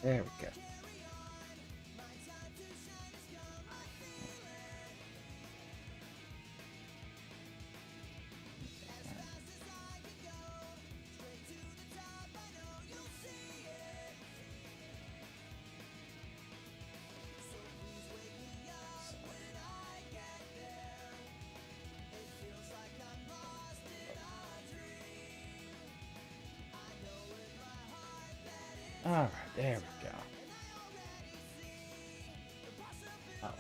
There we go. Alright, there we go. Oh,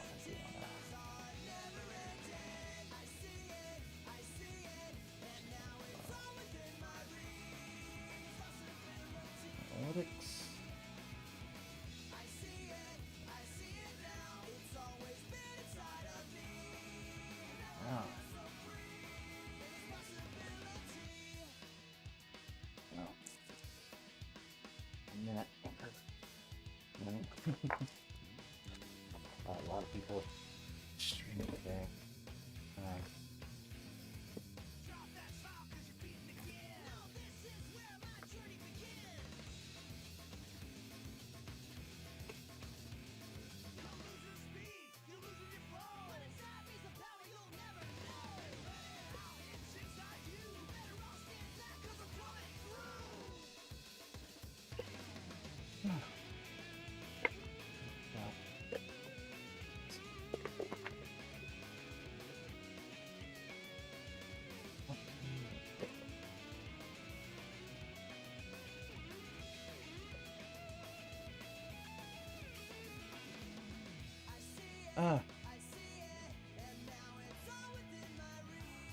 analytics. Oh. No. A minute. A lot of people streaming today.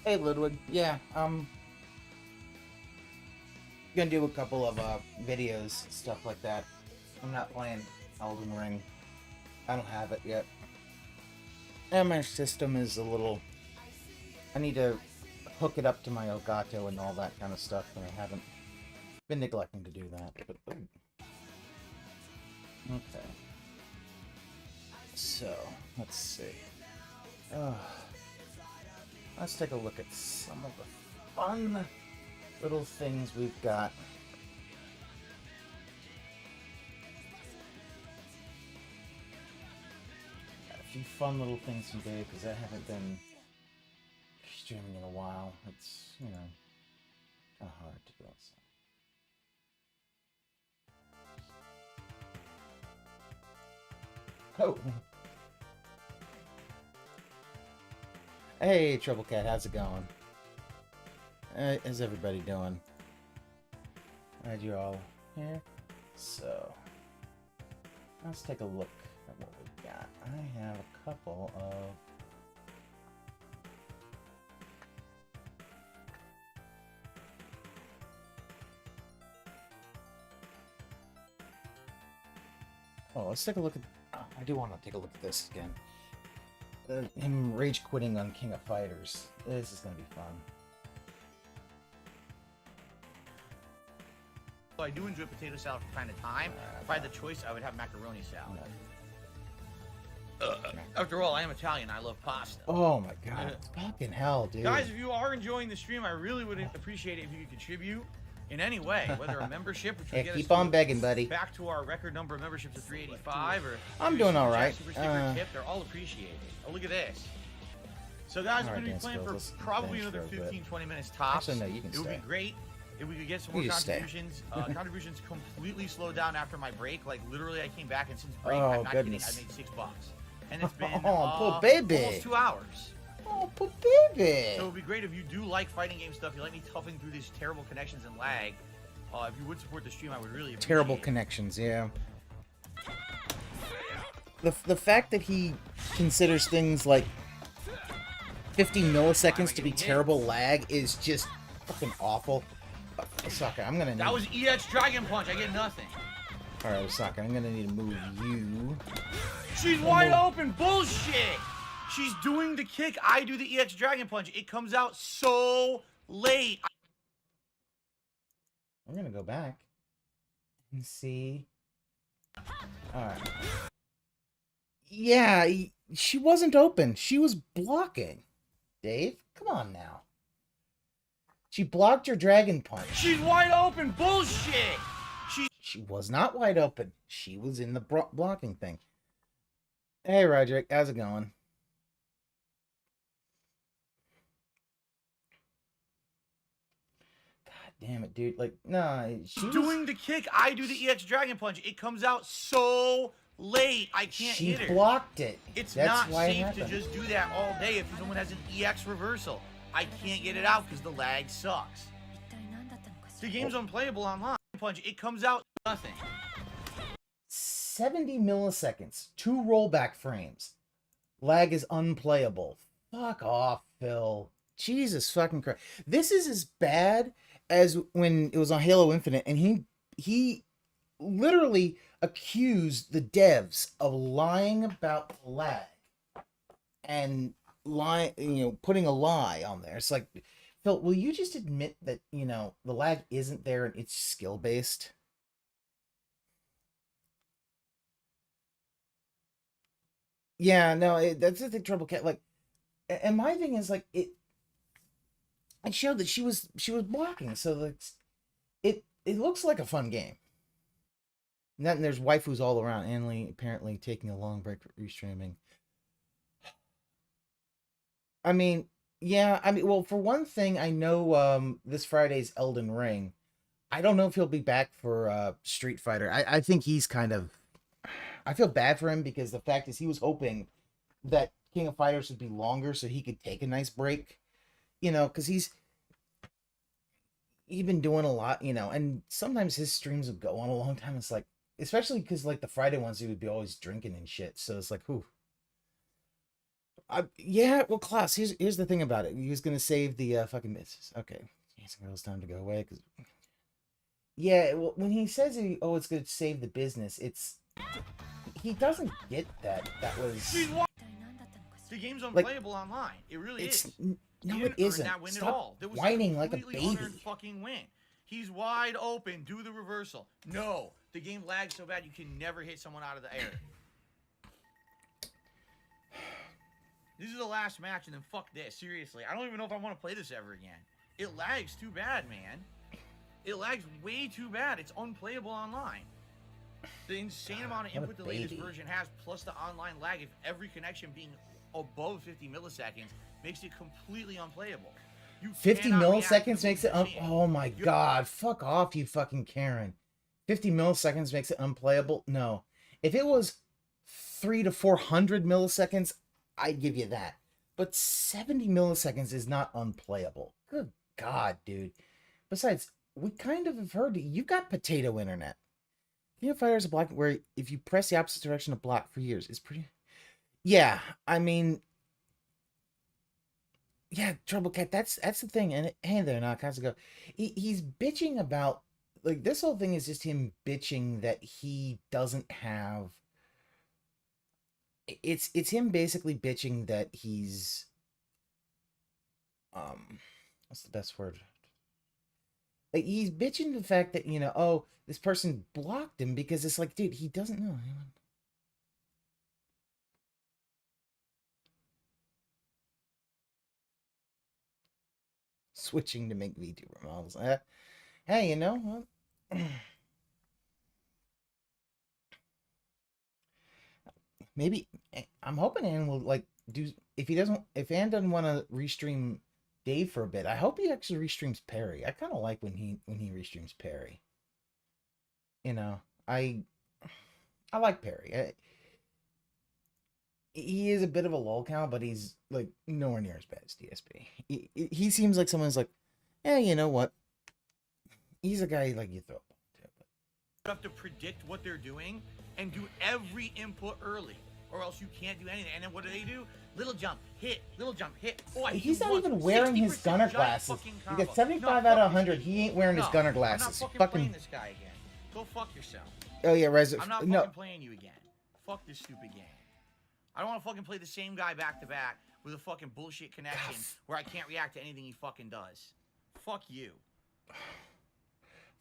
Hey Ludwig, yeah, gonna do a couple of videos, stuff like that. I'm not playing Elden Ring. I don't have it yet. And my system is a little... I need to hook it up to my Elgato and all that kind of stuff, and I haven't been neglecting to do that. But, okay. So, let's see. Let's take a look at some of the fun little things we've got. Got a few fun little things today because I haven't been streaming in a while. It's, you know, kind of hard to go outside. Oh! Hey, Trouble Cat, how's it going? How's everybody doing? Glad you're all here. So, let's take a look at what we got. I have a couple of... Oh, let's take a look at... Oh, I do want to take a look at this again. Him rage quitting on King of Fighters. This is gonna be fun. I do enjoy potato salad from time to time. If I had the choice, I would have macaroni salad. After all, I am Italian. I love pasta. Oh my god. Fucking hell, dude. Guys, if you are enjoying the stream, I really would appreciate it if you could contribute in any way, whether a membership, which would get keep on begging, buddy. Back to our record number of memberships of 385, or I'm doing all right. Super sticker tip, they're all appreciated. Oh, look at this. So guys, we're going to be playing for probably another 15-20 minutes tops. Actually, no, you can It would be great if we could get some more contributions. Contributions completely slowed down after my break. Like, literally, I came back, and since break, I'm not kidding, I made $6. And it's been poor baby. Almost 2 hours. Oh, poor baby. So it would be great if you do like fighting game stuff, you like me toughing through these terrible connections and lag. If you would support the stream, I would really appreciate Terrible connections, yeah. The fact that he considers things like 50 milliseconds to be terrible lag is just fucking awful. Osaka, I'm gonna need... That was EX Dragon Punch, I get nothing. Alright, Osaka, I'm gonna need to move you. She's wide open, bullshit! She's doing the kick, I do the EX Dragon Punch. It comes out so late. I'm gonna go back and see. Alright. Yeah, she wasn't open. She was blocking. Dave, come on now. She blocked your Dragon Punch. She's wide open, bullshit! She was not wide open. She was in the blocking thing. Hey, Roderick, how's it going? God damn it, dude. Like, nah, she's doing the kick. I do the EX Dragon Punch. It comes out so late. I can't hit her. She blocked it. It's That's not why safe to just do that all day if someone has an EX reversal. I can't get it out because the lag sucks. The game's unplayable online. Punch. It comes out nothing. 70 milliseconds. 2 rollback frames. Lag is unplayable. Fuck off, Phil. Jesus fucking Christ. This is as bad as when it was on Halo Infinite, and he literally accused the devs of lying about lag and putting a lie on there. It's like, Phil, will you just admit that, the lag isn't there and it's skill based? Yeah, no, that's the thing, Trouble Cat. Like, and my thing is like it showed that she was blocking, so like it looks like a fun game. And there's waifus all around. Annalie apparently taking a long break for restreaming. I mean, yeah, well, for one thing, I know this Friday's Elden Ring. I don't know if he'll be back for Street Fighter. I think he's kind of, I feel bad for him because the fact is he was hoping that King of Fighters would be longer so he could take a nice break, because he's been doing a lot, and sometimes his streams would go on a long time. It's like, especially because like the Friday ones, he would be always drinking and shit. So it's like, whew. Yeah, well, Klaus, here's the thing about it. He was gonna save the fucking misses. Okay, it's time to go away. Cause yeah, well, when he says it's gonna save the business, he doesn't get that. That was the game's unplayable online. It really is. No, it isn't. That win Stop at all. There was whining like a baby. Fucking win. He's wide open. Do the reversal. No, the game lags so bad you can never hit someone out of the air. This is the last match, and then fuck this. Seriously, I don't even know if I want to play this ever again. It lags too bad, man. It lags way too bad. It's unplayable online. The insane amount of input the latest version has, plus the online lag, if every connection being above 50 milliseconds, makes it completely unplayable. 50 milliseconds makes it oh my god, fuck off, you fucking Karen. 50 milliseconds makes it unplayable? No. If it was 300 to 400 milliseconds, I'd give you that. But 70 milliseconds is not unplayable. Good god, dude. Besides, we kind of have heard you've got potato internet. King of Fighters is a block where if you press the opposite direction of block for years, it's pretty... Yeah, I mean... Yeah, Trouble Cat, that's the thing. And hey there, now, how's it go? He's bitching about... Like, this whole thing is just him bitching that he doesn't have... It's him basically bitching that he's... What's the best word? Like, he's bitching the fact that, this person blocked him because it's like, dude, he doesn't know anyone. Switching to make VTuber models. Hey, maybe I'm hoping Ann will like do if Ann doesn't want to restream Dave for a bit. I hope he actually restreams Perry. I kind of like when he restreams Perry. I like Perry. He is a bit of a lolcow, but he's like nowhere near as bad as DSP. He seems like someone's like, yeah, you know what? He's a guy like you throw a ball to. You have to predict what they're doing and do every input early, or else you can't do anything. And then what do? Little jump, hit, little jump, hit. Oh, he's not even wearing his gunner glasses. He got 75 out of 100. He ain't wearing his gunner glasses. I'm not fucking playing this guy again. Go fuck yourself. Oh yeah, I'm not fucking playing you again. Fuck this stupid game. I don't want to fucking play the same guy back to back with a fucking bullshit connection where I can't react to anything he fucking does. Fuck you.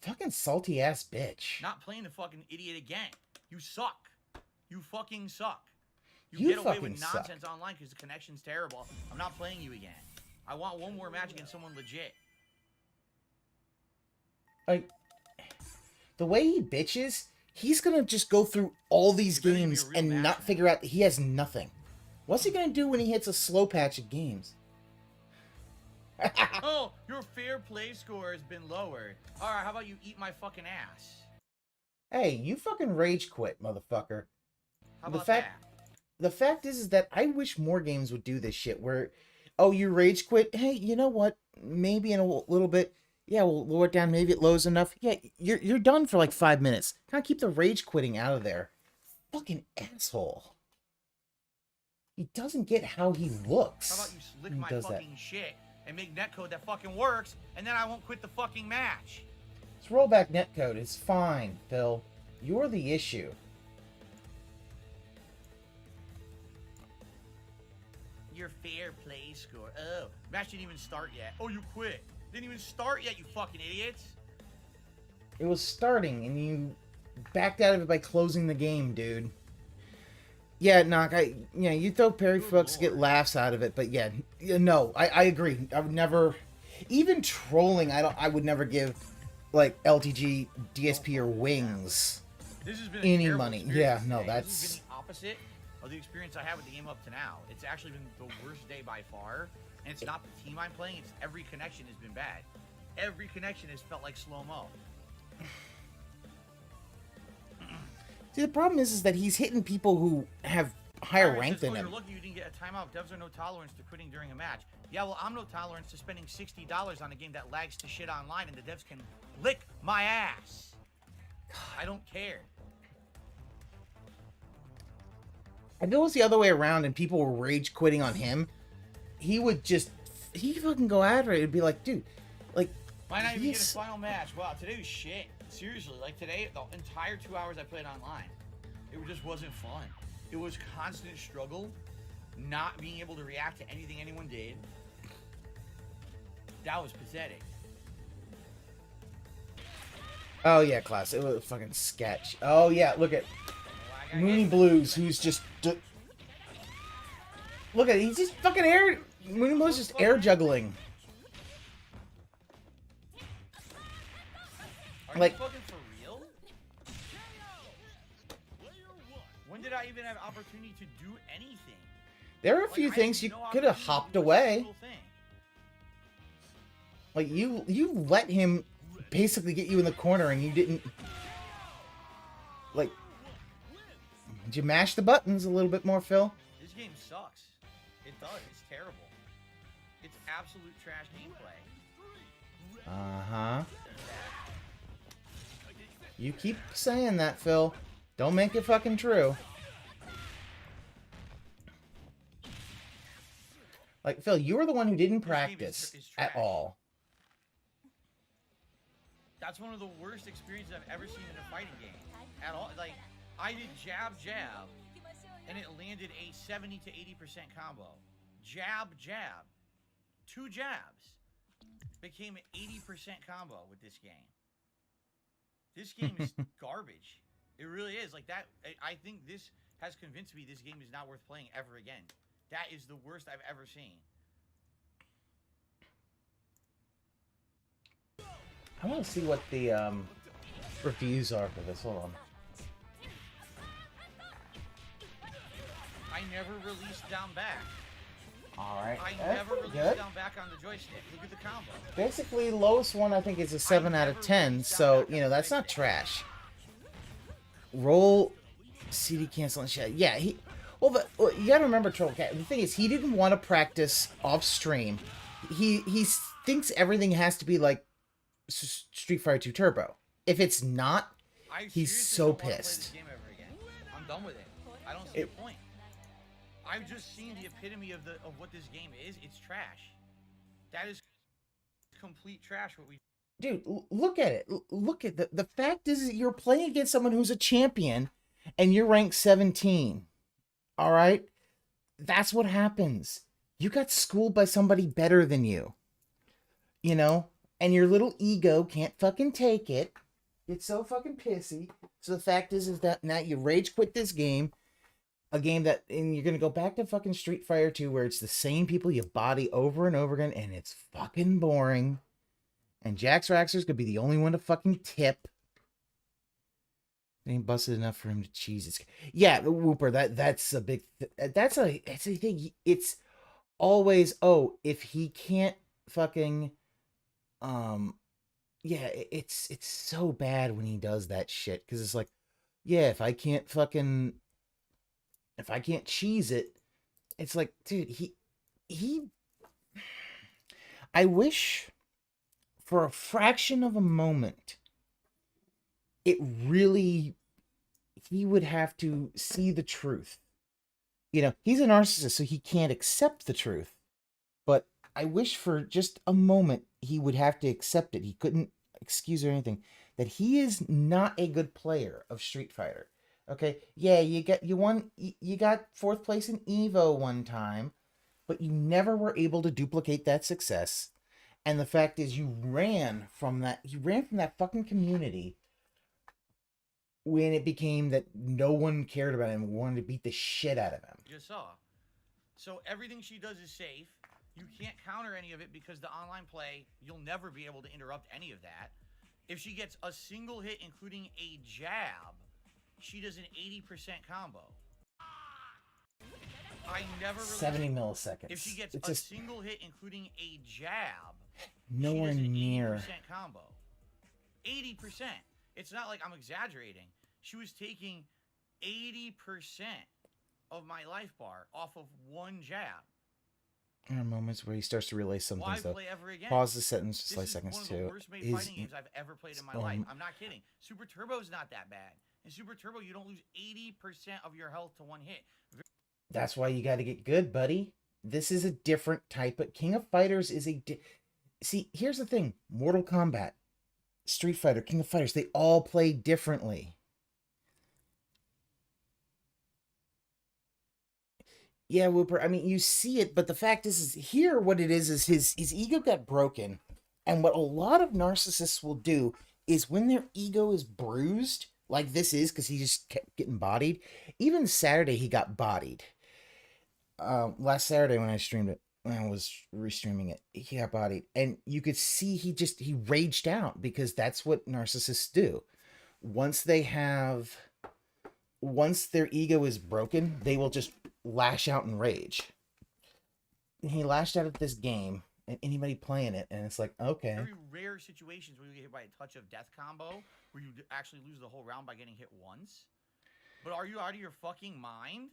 Fucking salty ass bitch. Not playing the fucking idiot again. You suck. You fucking suck. You get away with nonsense online because the connection's terrible. I'm not playing you again. I want one more match against someone legit. the way he bitches, he's gonna just go through all these You better give me games a real and match not now. figure out that he has nothing. What's he gonna do when he hits a slow patch of games? Oh, your fair play score has been lowered. All right, how about you eat my fucking ass? Hey, you fucking rage quit, motherfucker. How The about fact the fact is that I wish more games would do this shit where, oh, you rage quit. Hey, you know what? Maybe in a little bit, yeah, we'll lower it down. Maybe it lows enough. Yeah, you're done for like 5 minutes. Kind of keep the rage quitting out of there. Fucking asshole. He doesn't get how he looks. How about you lick when my he does fucking shit and make netcode that fucking works, and then I won't quit the fucking match. This rollback netcode is fine, Phil. You're the issue. Your fair play score. Oh, match didn't even start yet. Oh, you quit. Didn't even start yet, you fucking idiots. It was starting, and you backed out of it by closing the game, dude. Yeah, Knock, you throw parry Good fucks, get lord. laughs out of it, but yeah, no, I agree. I would never, even trolling, I would never give, like, LTG, DSP, or Wings This has been a any terrible money. experience Yeah, no, today. This has that's, been the opposite of the experience I had with the game up to now. It's actually been the worst day by far, and it's not the team I'm playing. It's every connection has been bad. Every connection has felt like slow-mo. see, the problem is that he's hitting people who have higher Byron rank says, than oh, him. you're lucky you didn't get a timeout. Devs are no tolerance to quitting during a match. Yeah, well, I'm no tolerance to spending $60 on a game that lags to shit online, and the devs can lick my ass. I don't care. If it was the other way around and people were rage quitting on him, he'd fucking go after it. It'd be like, dude, like, Might not even get a he's, final match. Wow, today was shit. Seriously, like today, the entire 2 hours I played online, it just wasn't fun. It was constant struggle, not being able to react to anything anyone did. That was pathetic. oh yeah, class, it was a fucking sketch. Oh yeah, look at Well, I gotta Mooney get- Blues, who's just, look at it, he's just fucking air, Mooney Blues just air juggling. Are like- you fucking for real? When did I even have opportunity to do anything? There are a Like, few I things had you no could have opportunity to hopped do a away. single thing. Like you let him basically get you in the corner and you didn't, like, did you mash the buttons a little bit more, Phil? This game sucks. It does. It's terrible. It's absolute trash gameplay. Uh-huh. You keep saying that, Phil. Don't make it fucking true. Like, Phil, you were the one who didn't This game practice is at trash. all. That's one of the worst experiences I've ever seen in a fighting game. At all. Like, I did jab, jab, and it landed a 70 to 80% combo. Jab, jab. 2 jabs became an 80% combo with this game. This game is garbage. It really is. Like that, I think this has convinced me this game is not worth playing ever again. That is the worst I've ever seen. I want to see what the reviews are for this. Hold on. I never released down back. All right. I That's never pretty released good. down back on the joystick. Look at the combo. Basically, lowest one I think is a 7 out of 10. So, you know, that's not trash. Roll CD cancel and shit. Yeah, well, you gotta remember, Troll Cat. The thing is, he didn't want to practice off stream. He thinks everything has to be like Street Fighter 2 Turbo. If it's not, he's seriously so don't wanna play pissed. this game ever again. I'm done with it. I don't see the point. I've just seen the epitome of what this game is. It's trash. That is complete trash. What we Dude, look at it. Look at the fact is that you're playing against someone who's a champion, and you're ranked 17. All right, that's what happens. You got schooled by somebody better than you. You know, and your little ego can't fucking take it. It's so fucking pissy. So the fact is that now you rage quit this game. A game that, and you're gonna go back to fucking Street Fighter 2 where it's the same people you body over and over again, and it's fucking boring. And Jax Raxer's gonna be the only one to fucking tip. Ain't busted enough for him to cheese his. Yeah, Whooper. That's a big. That's a thing. It's always, oh, if he can't fucking um yeah, it's so bad when he does that shit, because it's like, yeah, if I can't cheese it, it's like, dude, he I wish for a fraction of a moment it really he would have to see the truth. He's a narcissist, so he can't accept the truth. But I wish for just a moment he would have to accept it. He couldn't excuse or anything. That he is not a good player of Street Fighter. Okay, yeah, you got fourth place in Evo one time, but you never were able to duplicate that success. And the fact is, you ran from that fucking community when it became that no one cared about him and wanted to beat the shit out of him. You saw. So everything she does is safe. You can't counter any of it because the online play, you'll never be able to interrupt any of that. If she gets a single hit, including a jab, she does an 80% combo. I never really 70 milliseconds. If she gets single hit, including a jab, nowhere she does an near 80% combo. 80%. It's not like I'm exaggerating. She was taking 80% of my life bar off of one jab. There are moments where he starts to realize some Why things, though. play ever again? Pause the sentence just This like is seconds, one of too. the worst made fighting games I've ever played in my life. I'm not kidding. Super Turbo's not that bad. In Super Turbo, you don't lose 80% of your health to one hit. That's why you got to get good, buddy. This is a different type of... King of Fighters is a... See, here's the thing. Mortal Kombat, Street Fighter, King of Fighters, they all play differently. Yeah, Whooper, I mean, you see it, but the fact is here what it is his ego got broken. And what a lot of narcissists will do is when their ego is bruised, like this is, because he just kept getting bodied. Even Saturday, he got bodied. Last Saturday when I was restreaming it, he got bodied. And you could see he raged out, because that's what narcissists do. Once their ego is broken, they will just lash out in rage. He lashed out at this game and anybody playing it, and it's like, okay. Very rare situations where you get hit by a touch of death combo where you actually lose the whole round by getting hit once. But are you out of your fucking mind?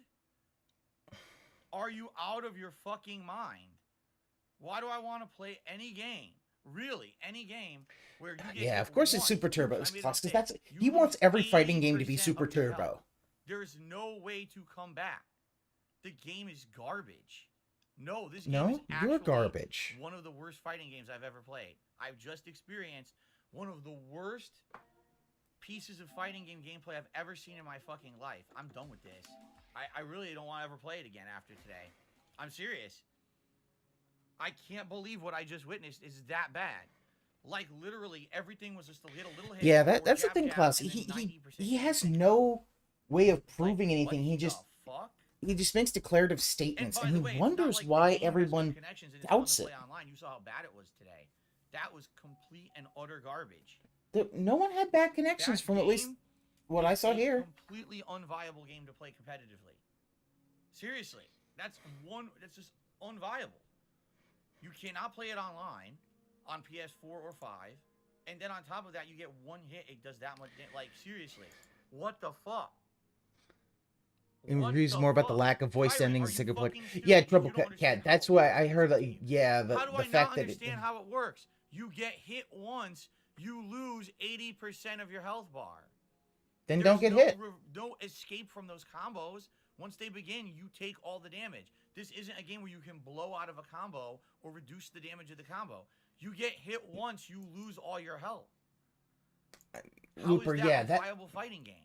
Are you out of your fucking mind? Why do I want to play any game? Really, any game where you get yeah, of course once, it's Super Turbo, because that's he wants every fighting game to be Super Turbo. There's no way to come back. The game is garbage. No, this game is actually you're garbage. One of the worst fighting games I've ever played. I've just experienced one of the worst pieces of fighting game gameplay I've ever seen in my fucking life. I'm done with this. I really don't want to ever play it again after today. I'm serious. I can't believe what I just witnessed is that bad. Like, literally, everything was just a little hit. Yeah, that's the thing, Klaus. He has no way of proving anything. He just makes declarative statements, and he wonders why everyone doubts it. Online. You saw how bad it was today. That was complete and utter garbage. No one had bad connections from at least what I saw here. Completely unviable game to play competitively. Seriously, that's just unviable. You cannot play it online on PS4 or 5, and then on top of that, you get one hit. It does that much. Like, seriously, what the fuck? And reviews more about the lack of voice endings and single player. Yeah, Triple Cat. That's why I heard that. Yeah, the fact that understand how it works. You get hit once, you lose 80% of your health bar. Then don't get hit. No escape from those combos. Once they begin, you take all the damage. This isn't a game where you can blow out of a combo or reduce the damage of the combo. You get hit once, you lose all your health. Looper, a viable fighting game?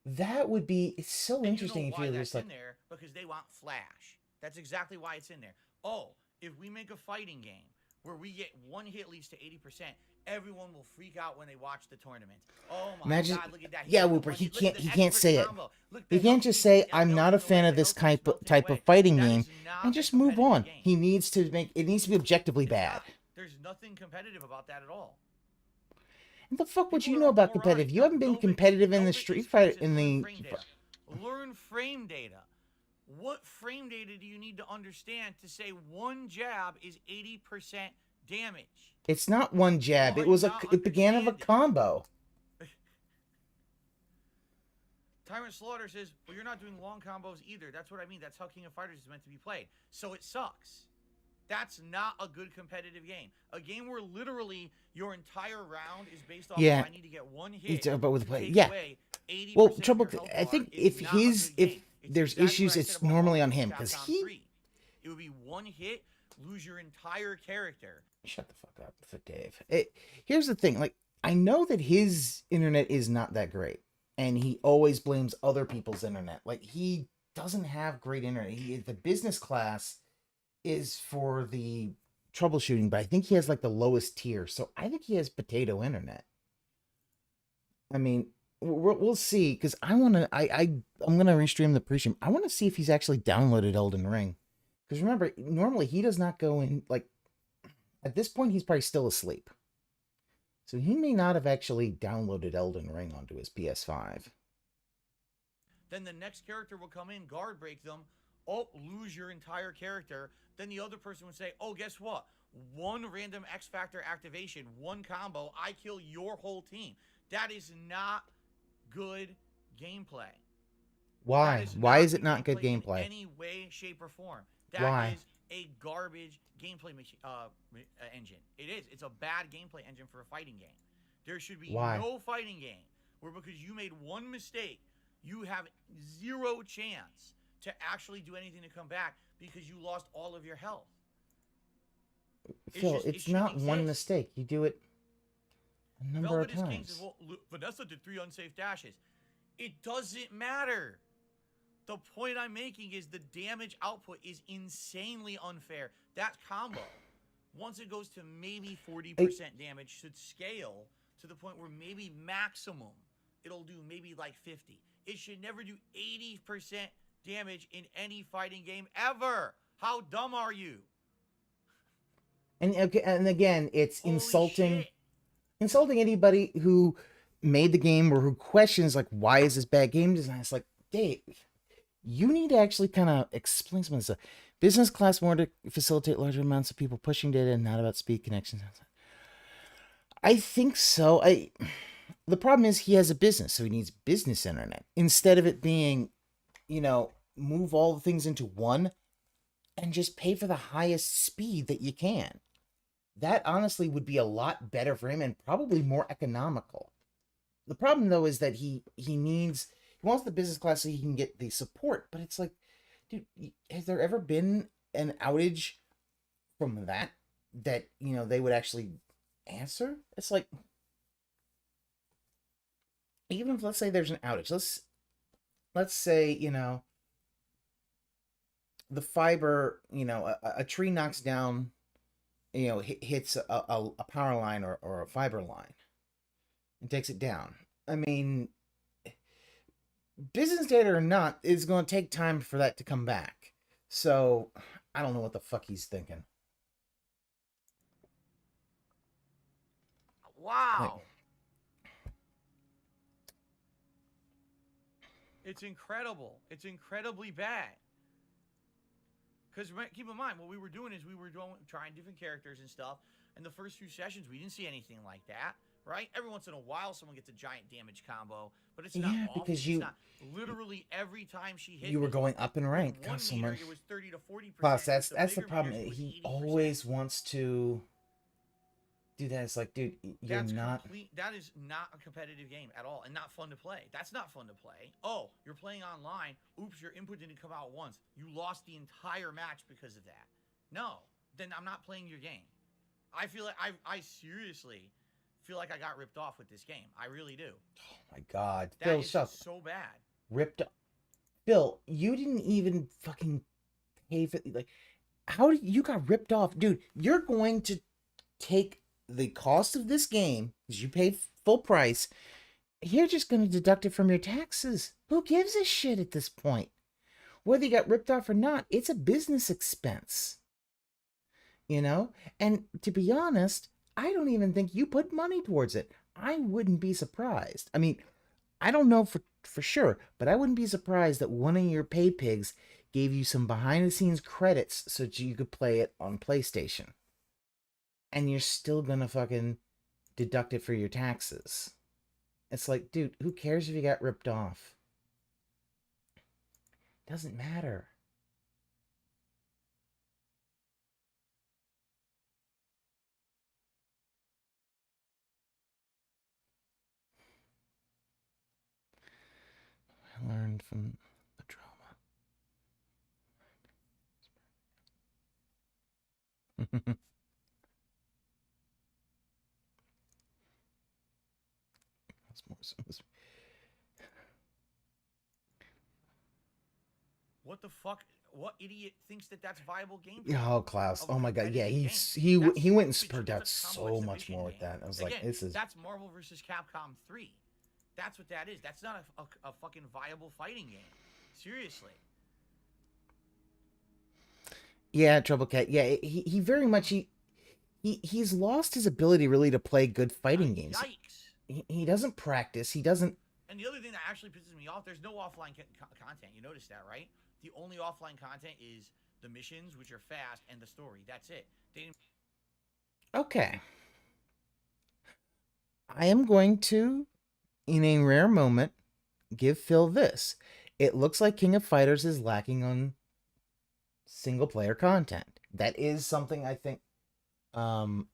That would be. It's so interesting if you just like. In there because they want flash. That's exactly why it's in there. Oh, if we make a fighting game where we get one hit leads to 80%, everyone will freak out when they watch the tournament. Oh my God, look at that. Yeah, Whooper, he can't say it. He can't just say, I'm not a fan of this type of fighting game, and just move on. He needs to make it needs to be objectively bad. There's nothing competitive about that at all. What the fuck would People you are know about moronic. competitive? You haven't been competitive in the Street Fighter in Learn the. frame data. Learn frame data. What frame data do you need to understand to say one jab is 80% damage? It's not one jab. Are It you was not it began of a understanding? combo. Tyrant Slaughter says, well, you're not doing long combos either. That's what I mean. That's how King of Fighters is meant to be played. So it sucks. That's not a good competitive game. A game where literally your entire round is based off of I need to get one hit but with to play, take yeah. away 80% Well, of trouble. your health I bar think is if not a his good if game. It's there's exactly issues, what I said it's about normally on Marvel him vs. because Capcom he. 3. It would be one hit, lose your entire character. Shut the fuck up, for Dave. Here's the thing. Like, I know that his internet is not that great, and he always blames other people's internet. Like, he doesn't have great internet. The business class is for the troubleshooting, but I think he has like the lowest tier. So I think he has potato internet. I mean, we'll see, because I'm gonna restream the pre-stream. I want to see if he's actually downloaded Elden Ring, because remember, normally he does not go in. Like, at this point, he's probably still asleep, so he may not have actually downloaded Elden Ring onto his PS5. Then the next character will come in, guard break them, oh, lose your entire character. Then the other person would say, oh, guess what? One random X Factor activation, one combo, I kill your whole team. That is not good gameplay. Why? Why is it not good gameplay? In any way, shape, or form. Why? That is a garbage gameplay engine. It is. It's a bad gameplay engine for a fighting game. There should be no fighting game where because you made one mistake, you have zero chance to actually do anything to come back because you lost all of your health. Phil, it's not one mistake. You do it a number of times. King says, well, Vanessa did 3 unsafe dashes. It doesn't matter. The point I'm making is the damage output is insanely unfair. That combo, once it goes to maybe 40% damage, should scale to the point where maybe maximum it'll do maybe like 50. It should never do 80% damage in any fighting game ever. How dumb are you? And again, it's Holy insulting. Shit. Insulting anybody who made the game or who questions, like, why is this bad game design? It's like, Dave, you need to actually kind of explain some of this stuff. Business class more to facilitate larger amounts of people pushing data and not about speed connections. I think so. The problem is he has a business, so he needs business internet. Instead of it being, move all the things into one and just pay for the highest speed that you can. That honestly would be a lot better for him and probably more economical. The problem, though, is that he wants the business class so he can get the support. But it's like, dude, has there ever been an outage from that they would actually answer? It's like, even if, let's say there's an outage, let's say, the fiber, a tree knocks down, hits a power line or a fiber line and takes it down. I mean, business data or not, it's going to take time for that to come back. So I don't know what the fuck he's thinking. Wow. It's incredible. It's incredibly bad. Because keep in mind, what we were doing is we were trying different characters and stuff. And the first few sessions, we didn't see anything like that, right? Every once in a while, someone gets a giant damage combo, but it's not often. Because it's not literally every time she hit. You were going up in rank. One meter, it was 30 to 40%. Plus, that's the problem. He always wants to do that. It's like, dude, you're not. That is not a competitive game at all, and not fun to play. That's not fun to play. Oh, you're playing online. Oops, your input didn't come out once. You lost the entire match because of that. No, then I'm not playing your game. I feel like I seriously feel like I got ripped off with this game. I really do. Oh my god, that Phil, is so bad. Ripped off. Phil, you didn't even fucking pay for, like, how did you got ripped off, dude? You're going to take the cost of this game, because you paid full price, you're just going to deduct it from your taxes. Who gives a shit at this point? Whether you got ripped off or not, it's a business expense. And to be honest, I don't even think you put money towards it. I wouldn't be surprised. I mean, I don't know for sure, but I wouldn't be surprised that one of your pay pigs gave you some behind the scenes credits so that you could play it on PlayStation. And you're still gonna fucking deduct it for your taxes. It's like, dude, who cares if you got ripped off? Doesn't matter. I learned from the drama. That's more so. What the fuck? What idiot thinks that that's viable gameplay? Oh, Klaus. Of a Oh my god. Yeah, competitive he game? That's he went and stupid spurred shit. out That's a combo so much exhibition more with game. that. I was Again, like, this is that's Marvel vs. Capcom 3. That's what that is. That's not a fucking viable fighting game. Seriously. yeah, Trouble Cat. Yeah, he very much he's lost his ability really to play good fighting games. Yikes. He doesn't practice. He doesn't. And the other thing that actually pisses me off, there's no offline content. You notice that, right? The only offline content is the missions, which are fast, and the story. That's it. They didn't... Okay. I am going to, in a rare moment, give Phil this. It looks like King of Fighters is lacking on single player content. That is something I think, Trouble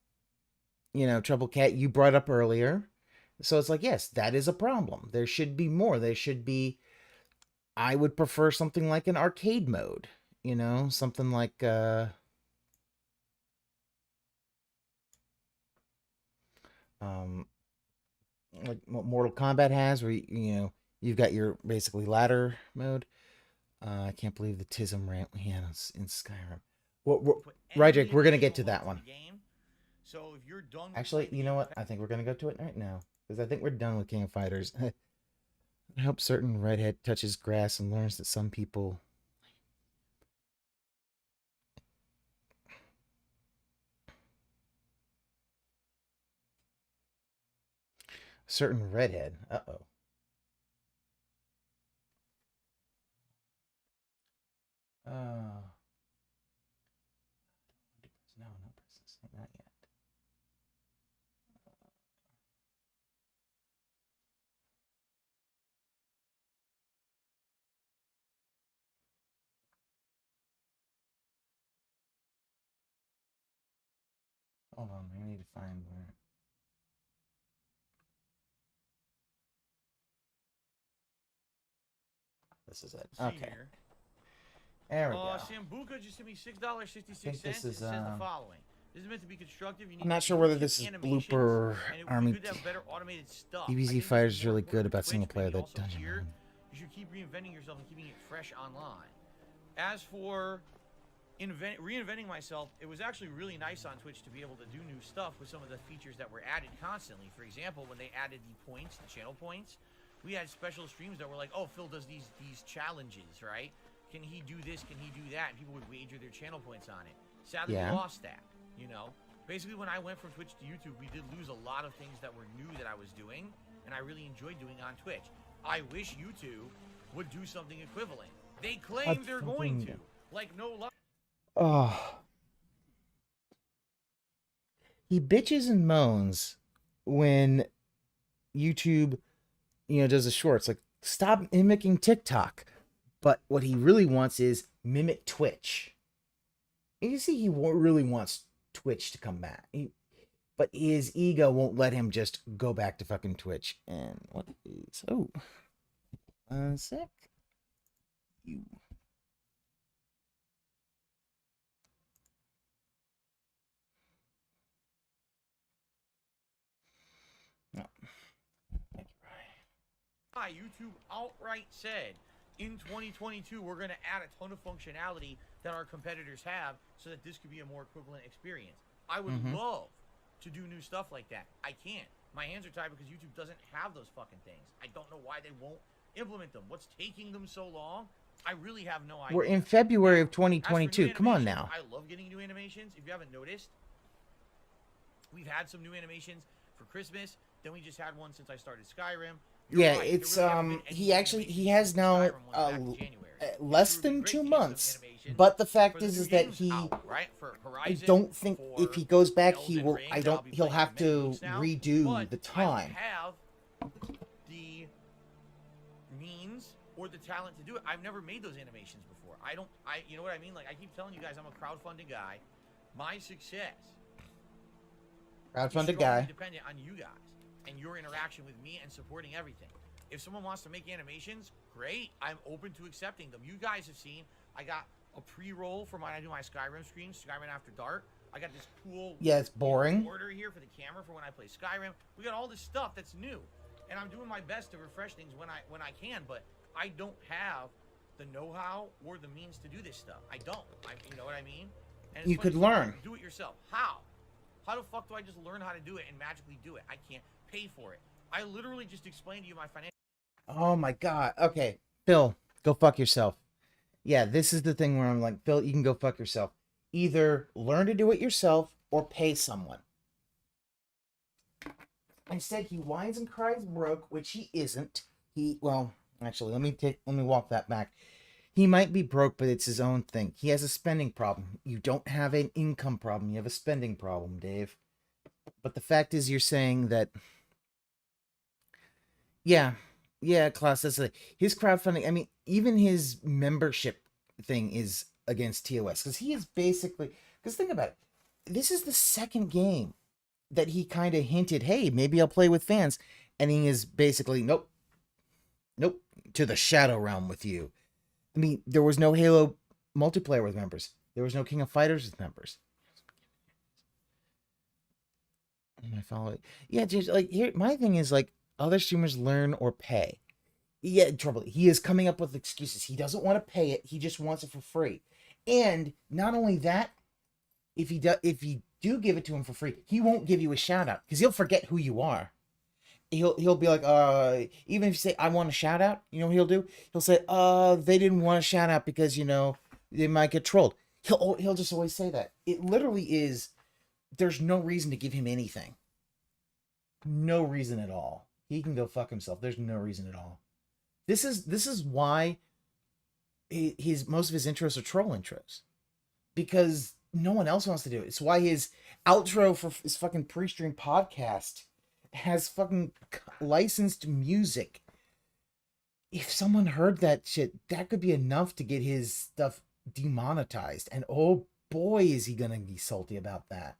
Cat, you brought up earlier. So it's like, yes, that is a problem. There should be more. There should be. I would prefer something like an arcade mode. Something like like what Mortal Kombat has, where you've got your basically ladder mode. I can't believe the Tism rant we had in Skyrim. Right, Jake, we're gonna get to that one. So if you're done with Actually, you know what? I think we're gonna go to it right now because I think we're done with King of Fighters. I hope certain redhead touches grass and learns that some people. Certain redhead. Uh-oh. No, not press this. Not yet. Hold on, I need to find where. This is it. Okay. There we go. Sambuca just sent me $6.66. This is, it says the following. This is meant to be constructive. You need I'm not sure whether this is Blooper Army. Better automated stuff. DBZ Fighters is really good about single player. That dungeon. You should keep reinventing yourself and keeping it fresh online. As for reinventing myself, it was actually really nice on Twitch to be able to do new stuff with some of the features that were added constantly. For example, when they added the points, the channel points, we had special streams that were like, oh, Phil does these challenges, right? Can he do this? Can he do that? And people would wager their channel points on it. Sadly, we lost that, Basically, when I went from Twitch to YouTube, we did lose a lot of things that were new that I was doing, and I really enjoyed doing on Twitch. I wish YouTube would do something equivalent. They claim they're going to. Like, no luck. Oh. He bitches and moans when YouTube, does the shorts. Like, stop mimicking TikTok. But what he really wants is mimic Twitch. You see, he really wants Twitch to come back. But his ego won't let him just go back to fucking Twitch. And what is... Oh. 1 sec. You... No. Thank you, Ryan. YouTube outright said, in 2022, we're going to add a ton of functionality that our competitors have so that this could be a more equivalent experience. I would love to do new stuff like that. I can't. My hands are tied because YouTube doesn't have those fucking things. I don't know why they won't implement them. What's taking them so long? I really have no idea. We're in February of 2022. Come on now. I love getting new animations. If you haven't noticed, we've had some new animations for Christmas, Then we just had one since I started Skyrim. You're Yeah, right. it's There really haven't been any he animations has since the now Skyrim one back in January. It less sure would be than great 2 to get some months. animations But the fact for the new is that games he, out, right? For I Horizon, don't think if for he goes back, he Elden will. Ring I that I'll don't. be He'll playing in have many to weeks now. redo But the I don't time. have the means or the talent to do it. I've never made those animations before. You know what I mean? Like I keep telling you guys, I'm a crowdfunding guy. My success is Crowdfunded strongly guy. dependent on you guys and your interaction with me and supporting everything. If someone wants to make animations, great. I'm open to accepting them. You guys have seen I got a pre-roll for when I do my Skyrim streams, Skyrim After Dark. I got this cool Yeah, it's boring. border here for the camera for when I play Skyrim. We got all this stuff that's new, and I'm doing my best to refresh things when I can. But I don't have the know-how or the means to do this stuff. I don't. You know what I mean? And it's You funny, could learn. do it yourself. How? How the fuck do I just learn how to do it and magically do it? I can't pay for it. I literally just explained to you my financial. Oh my god. Okay, Phil, go fuck yourself. Yeah, this is the thing where I'm like, Phil, you can go fuck yourself. Either learn to do it yourself or pay someone. Instead, he whines and cries broke, which he isn't. Actually, let me walk that back. He might be broke, but it's his own thing. He has a spending problem. You don't have an income problem. You have a spending problem, Dave. But the fact is, you're saying that, yeah, Klaus, that's his crowdfunding. I mean, even his membership thing is against TOS because he is basically. Because think about it, this is the second game that he kind of hinted, hey, maybe I'll play with fans, and he is basically nope, to the Shadow Realm with you. I mean, there was no Halo multiplayer with members. There was no King of Fighters with members. I follow it. Yeah, just like here, my thing is like other streamers learn or pay. Yeah, trouble. He is coming up with excuses. He doesn't want to pay it. He just wants it for free. And not only that, if you do give it to him for free, he won't give you a shout out because he'll forget who you are. He'll be like, even if you say I want a shout out, you know what he'll do? He'll say, they didn't want a shout out because they might get trolled. He'll just always say that. It literally is. There's no reason to give him anything. No reason at all. He can go fuck himself. There's no reason at all. This is why most of his intros are troll intros, because no one else wants to do it. It's why his outro for his fucking Prestream podcast has fucking licensed music. If someone heard that shit, that could be enough to get his stuff demonetized. And oh boy, is he gonna be salty about that.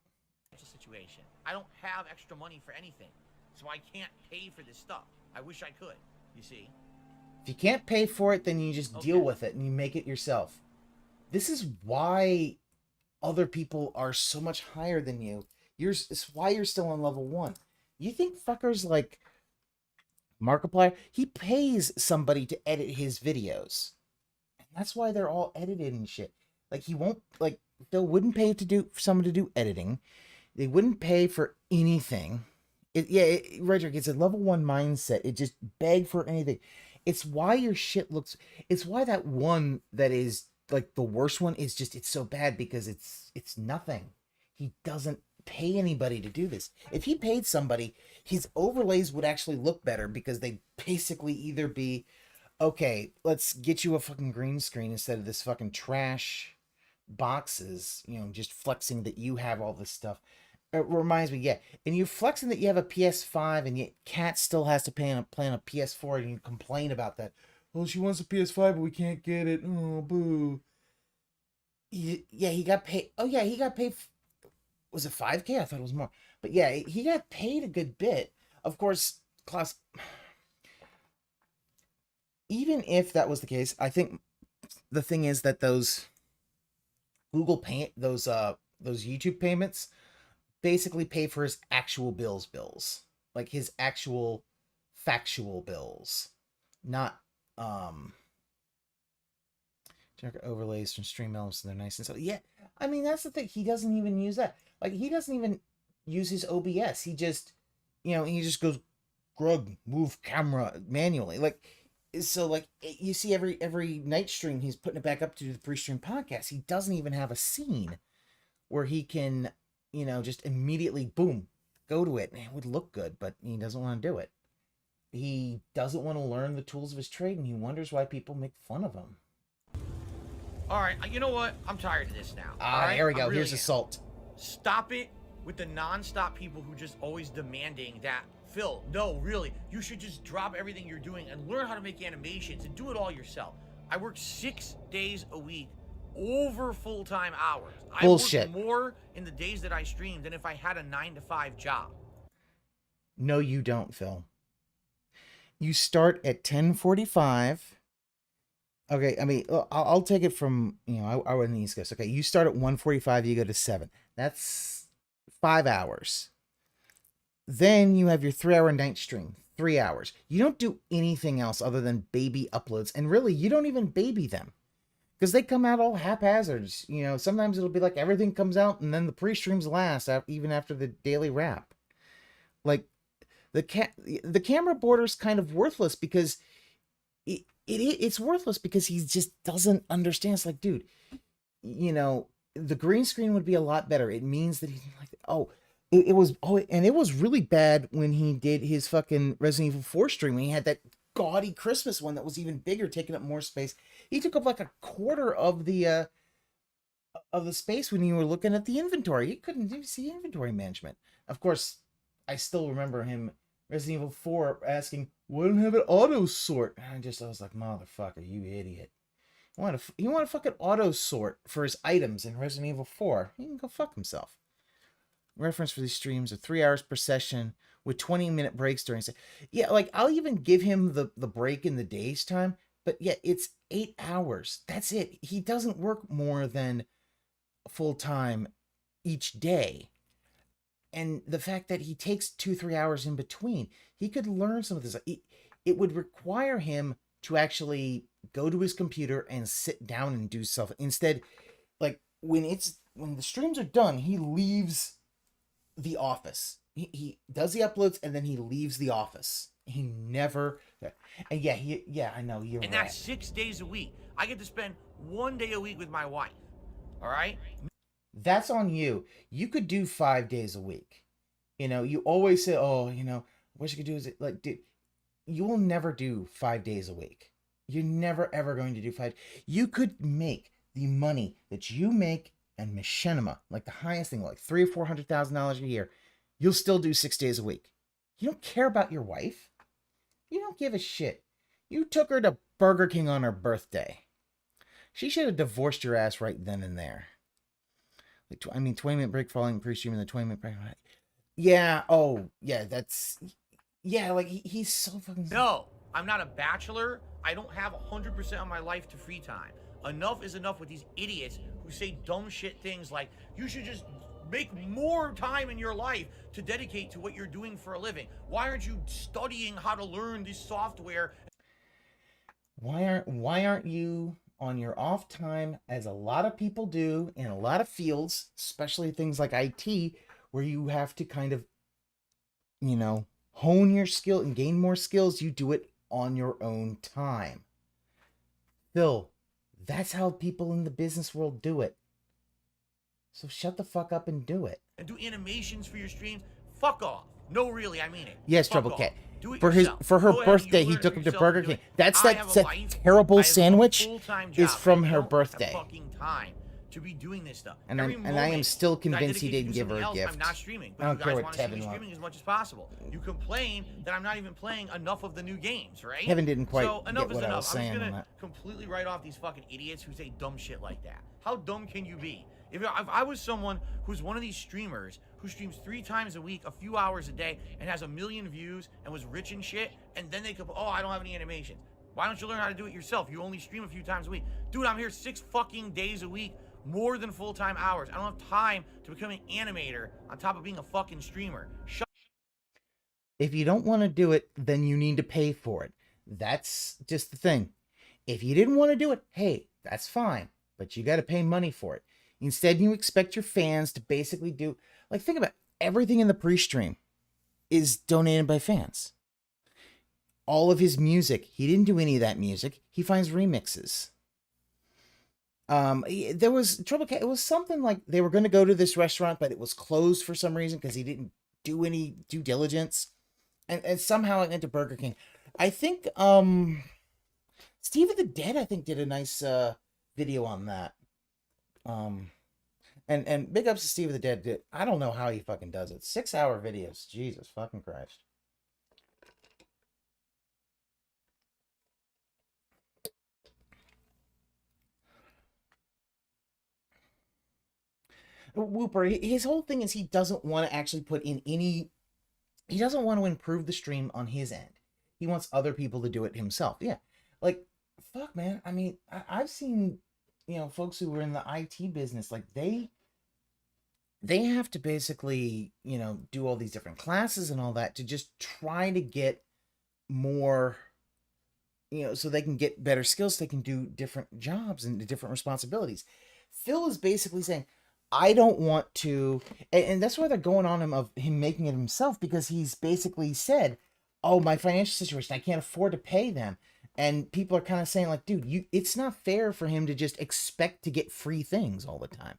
Situation. I don't have extra money for anything, so I can't pay for this stuff. I wish I could. You see? If you can't pay for it, then you just deal with it and you make it yourself. This is why other people are so much higher than you. It's why you're still on level 1. You think fuckers like Markiplier, he pays somebody to edit his videos. And that's why they're all edited and shit. Like he won't, like, Phil wouldn't pay for someone to do editing. They wouldn't pay for anything. Redrick, it's a level 1 mindset. It just beg for anything. It's why your shit looks. It's why that one that is like the worst one is just. It's so bad because it's nothing. He doesn't pay anybody to do this. If he paid somebody, his overlays would actually look better because they basically either be, okay, let's get you a fucking green screen instead of this fucking trash boxes. Just flexing that you have all this stuff. It reminds me, yeah. And you're flexing that you have a PS5 and yet Kat still has to play on a PS4 and you complain about that. Well, she wants a PS5, but we can't get it. Oh, boo. Yeah, he got paid. Oh, yeah, he got paid. Was it 5K? I thought it was more. But yeah, he got paid a good bit. Of course, Klaus, even if that was the case, I think the thing is that those Google Pay, those YouTube payments, basically pay for his actual bills, like his actual factual bills, not overlays from stream elements. They're nice and so yeah. I mean, that's the thing. He doesn't even use that. Like he doesn't even use his OBS. He just he just goes grug move camera manually. Like so like you see every night stream he's putting it back up to the Prestream podcast. He doesn't even have a scene where he can just immediately boom go to it and it would look good, but he doesn't want to do it. He doesn't want to learn the tools of his trade, and he wonders why people make fun of him. All right, you know what? I'm tired of this now. Ah, there we go. Here's Assault. Stop it with the non-stop people who just always demanding that. Phil, no, really, you should just drop everything you're doing and learn how to make animations and do it all yourself. I work 6 days a week over full-time hours. Bullshit. I work more in the days that I stream than if I had a 9-to-5 job. No, you don't, Phil. You start at 10:45. Okay, I mean, I'll take it from, I went in the East Coast. Okay, you start at 1:45, you go to 7. That's 5 hours. Then you have your 3-hour night stream, 3 hours. You don't do anything else other than baby uploads. And really, you don't even baby them. Because they come out all haphazards. Sometimes it'll be like everything comes out and then the pre-streams last, even after the daily wrap. Like, the camera border's kind of worthless because it's worthless because he just doesn't understand. It's like, dude, the green screen would be a lot better. It means that he's like, it was really bad when he did his fucking Resident Evil 4 stream. When he had that gaudy Christmas one that was even bigger, taking up more space. He took up like a quarter of the space when you were looking at the inventory. You couldn't even see inventory management. Of course, I still remember him, Resident Evil 4, asking, why don't have it auto sort? And I was like, motherfucker, you idiot. You want to fucking auto sort for his items in Resident Evil 4? He can go fuck himself. Reference for these streams are 3 hours per session with 20-minute breaks during. Yeah, like I'll even give him the break in the day's time, but yeah, it's 8 hours. That's it. He doesn't work more than full time each day. And the fact that he takes 2-3 hours in between, he could learn some of this. It would require him to actually go to his computer and sit down and do stuff. Instead, like when the streams are done, he leaves the office. He does the uploads and then he leaves the office. He never. And yeah, I know you're right. And that's 6 days a week. I get to spend 1 day a week with my wife. All right. That's on you. You could do 5 days a week. You always say, what you could do is like, dude, you will never do 5 days a week. You're never ever going to do 5. You could make the money that you make in machinima, like the highest thing, like $300,000 or $400,000 a year. You'll still do 6 days a week. You don't care about your wife. You don't give a shit. You took her to Burger King on her birthday. She should have divorced your ass right then and there. 20-minute break following pre-stream and the 20-minute break. Yeah. Oh, yeah. That's. Yeah. Like he's so fucking. No, I'm not a bachelor. I don't have 100% of my life to free time. Enough is enough with these idiots who say dumb shit things like you should just make more time in your life to dedicate to what you're doing for a living. Why aren't you studying how to learn this software? Why aren't you on your off time, as a lot of people do in a lot of fields, especially things like IT, where you have to kind of, hone your skill and gain more skills? You do it on your own time. Phil, that's how people in the business world do it. So shut the fuck up and do it. And do animations for your streams? Fuck off. No, really, I mean it. Yes, Fuck Trouble off. Cat. Do it For yourself. her Go ahead, birthday, you he learn took it him to yourself, Burger do King. it. That's I that have a life. terrible I have a sandwich full-time is job. from I her don't birthday. have fucking time to be doing this stuff. And I am moment still that I convinced he dedicate to didn't give her something a else, gift. I'm not streaming. But I you don't care guys what want to see me Tevin streaming as much as possible. You complain that I'm not even playing enough of the new games, right? Kevin didn't quite so enough get is what I enough. was saying I'm just on gonna that. completely write off these fucking idiots who say dumb shit like that. How dumb can you be? If I was someone who's one of these streamers who streams 3 times a week, a few hours a day, and has 1 million views and was rich and shit, and then they could, I don't have any animations. Why don't you learn how to do it yourself? You only stream a few times a week. Dude, I'm here 6 fucking days a week, more than full-time hours. I don't have time to become an animator on top of being a fucking streamer. Shut. If you don't want to do it, then you need to pay for it. That's just the thing. If you didn't want to do it, hey, that's fine. But you got to pay money for it. Instead, you expect your fans to basically do... Like, think about it. Everything in the pre-stream is donated by fans. All of his music, he didn't do any of that music. He finds remixes. There was Trouble Cat. It was something like they were going to go to this restaurant, but it was closed for some reason because he didn't do any due diligence, and somehow I went to Burger King. I think Steve of the Dead, I think, did a nice video on that. And big ups to Steve of the Dead. I don't know how he fucking does it. 6-hour videos. Jesus fucking Christ. Whooper, his whole thing is he doesn't want to actually put in any. He doesn't want to improve the stream on his end. He wants other people to do it himself. Yeah, like fuck, man. I mean, I've seen, folks who were in the IT business, like they have to basically, do all these different classes and all that to just try to get more, so they can get better skills. They can do different jobs and different responsibilities. Phil is basically saying, I don't want to, and that's why they're going on him of him making it himself, because he's basically said, oh, my financial situation, I can't afford to pay them. And people are kind of saying, like, dude, it's not fair for him to just expect to get free things all the time.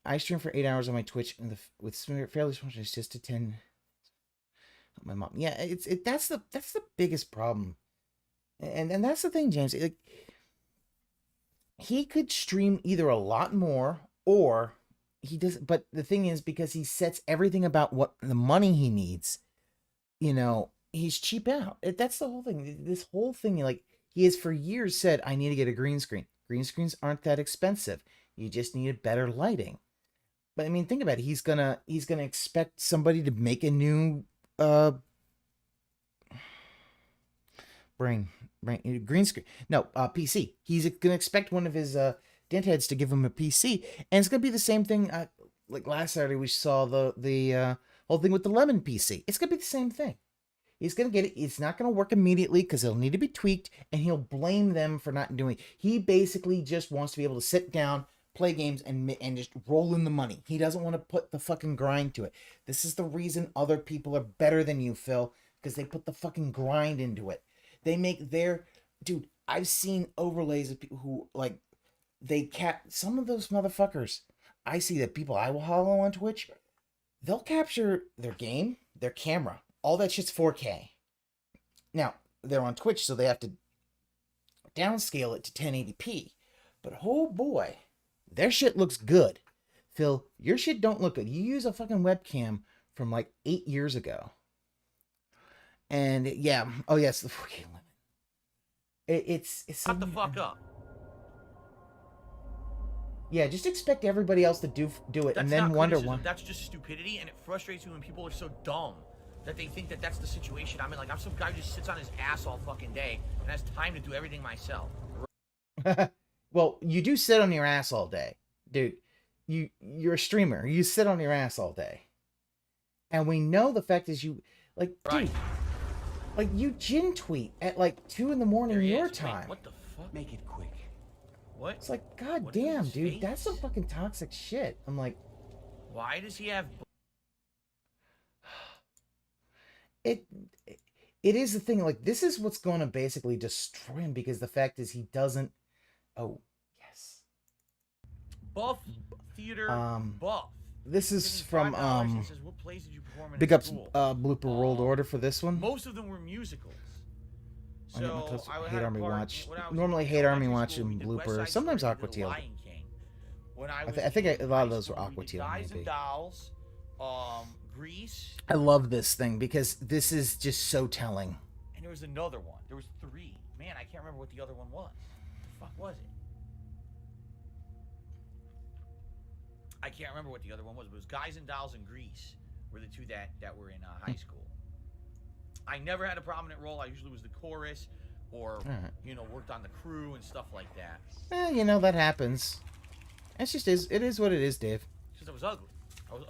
I stream for 8 hours on my Twitch and with fairly small, it's just to 10. My mom, yeah, that's the biggest problem, and that's the thing, James. He could stream either a lot more or he does, but the thing is, because he sets everything about what the money he needs, he's cheap out. That's the whole thing. This whole thing, like, he has for years said, I need to get a green screen. Green screens aren't that expensive. You just need better lighting. But I mean, think about it. He's gonna expect somebody to make a new green screen. No, PC. He's gonna expect one of his dent heads to give him a PC, and it's gonna be the same thing. Like last Saturday, we saw the whole thing with the Lemon PC. It's gonna be the same thing. He's gonna get it. It's not gonna work immediately because it'll need to be tweaked, and he'll blame them for not doing it. He basically just wants to be able to sit down, play games, and just roll in the money. He doesn't want to put the fucking grind to it. This is the reason other people are better than you, Phil, because they put the fucking grind into it. They make dude, I've seen overlays of people who, like, some of those motherfuckers. I see that people I will hollow on Twitch, they'll capture their game, their camera, all that shit's 4K. Now, they're on Twitch, so they have to downscale it to 1080p. But oh boy, their shit looks good. Phil, your shit don't look good. You use a fucking webcam from like 8 years ago. And yeah, oh yes, the 4K limit. It's Shut the fuck up. Yeah, just expect everybody else to do it, That's and then wonder why. That's just stupidity, and it frustrates me when people are so dumb that they think that that's the situation I'm in. Like, I'm some guy who just sits on his ass all fucking day and has time to do everything myself. Well, you do sit on your ass all day, dude. You're a streamer. You sit on your ass all day, and we know the fact is you, like, dude, like, you gin tweet at like 2 in the morning your time. Wait, what the fuck? Make it quick. What? It's like, god damn, dude, that's some fucking toxic shit. I'm like, why does he have? It is the thing. Like, this is what's going to basically destroy him, because the fact is he doesn't. Oh yes. Buff theater. Buff. This is from Says, what plays did you perform in Big Ups school? Blooper World Order for this one. Most of them were musicals. So Hate Army Watch. Normally Hate Army Watch and Blooper. Sometimes Aqua Teal. I think a lot of those were Aqua Teal. Guys and Dolls, Grease. I love this thing because this is just so telling. And there was another one. There was 3. Man, I can't remember what the other one was. What the fuck was it? I can't remember what the other one was, but it was Guys and Dolls and Grease were the 2 that were in high school. I never had a prominent role. I usually was the chorus or, worked on the crew and stuff like that. That happens. It is what it is, Dave. Because I was ugly.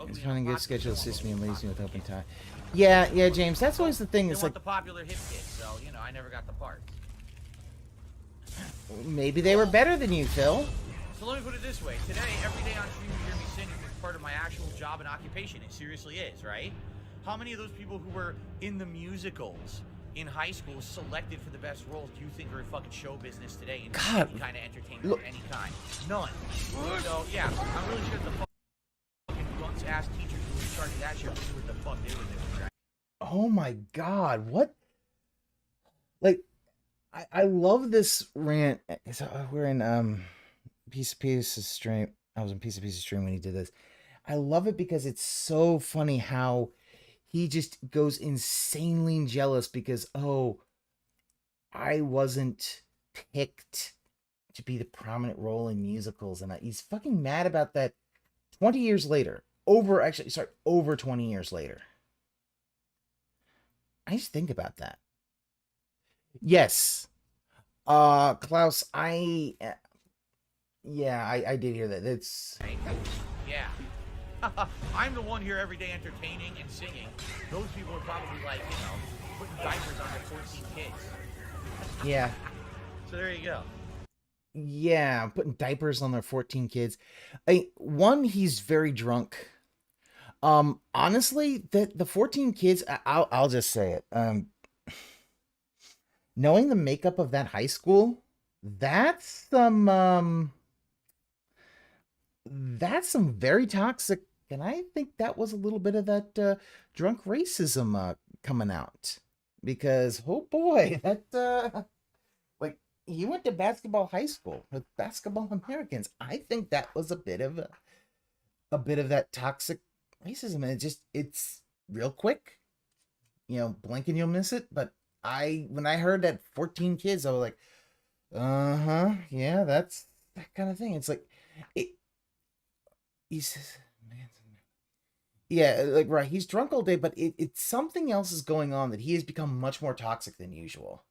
It's finding a good schedule assists me and leaves me with open tie. Yeah, James, that's always the thing. It's like the popular hip kid, so, I never got the part. Maybe they were better than you, Phil. So let me put it this way. Today, every day on stream, you hear me singing as part of my actual job and occupation. It seriously is, right? How many of those people who were in the musicals in high school selected for the best roles do you think are in fucking show business today in any kind of entertainment of any kind? None. So, yeah, I'm really sure the fucking dunce-ass teachers who starting that shit. See what the fuck they were doing, right? Oh my god, what? Like, I love this rant. So we're in Piece of Pieces stream. I was in Piece of Pieces stream when he did this. I love it because it's so funny how he just goes insanely jealous because, oh, I wasn't picked to be the prominent role in musicals, and he's fucking mad about that 20 years later. Over 20 years later. I just think about that. Yes. Klaus, I did hear that. It's yeah. I'm the one here every day entertaining and singing. Those people are probably like, putting diapers on their 14 kids. yeah. So there you go. Yeah, putting diapers on their 14 kids. One, he's very drunk. Honestly, the 14 kids, I'll just say it. Knowing the makeup of that high school, that's some very toxic, and I think that was a little bit of that drunk racism coming out. Because oh boy, that like he went to basketball high school with basketball Americans. I think that was a bit of that toxic racism, and it's real quick. Blink and you'll miss it. But when I heard that 14 kids, I was like, yeah, that's that kind of thing. It's like he says, man, yeah, like right, he's drunk all day, but it's something else is going on that he has become much more toxic than usual.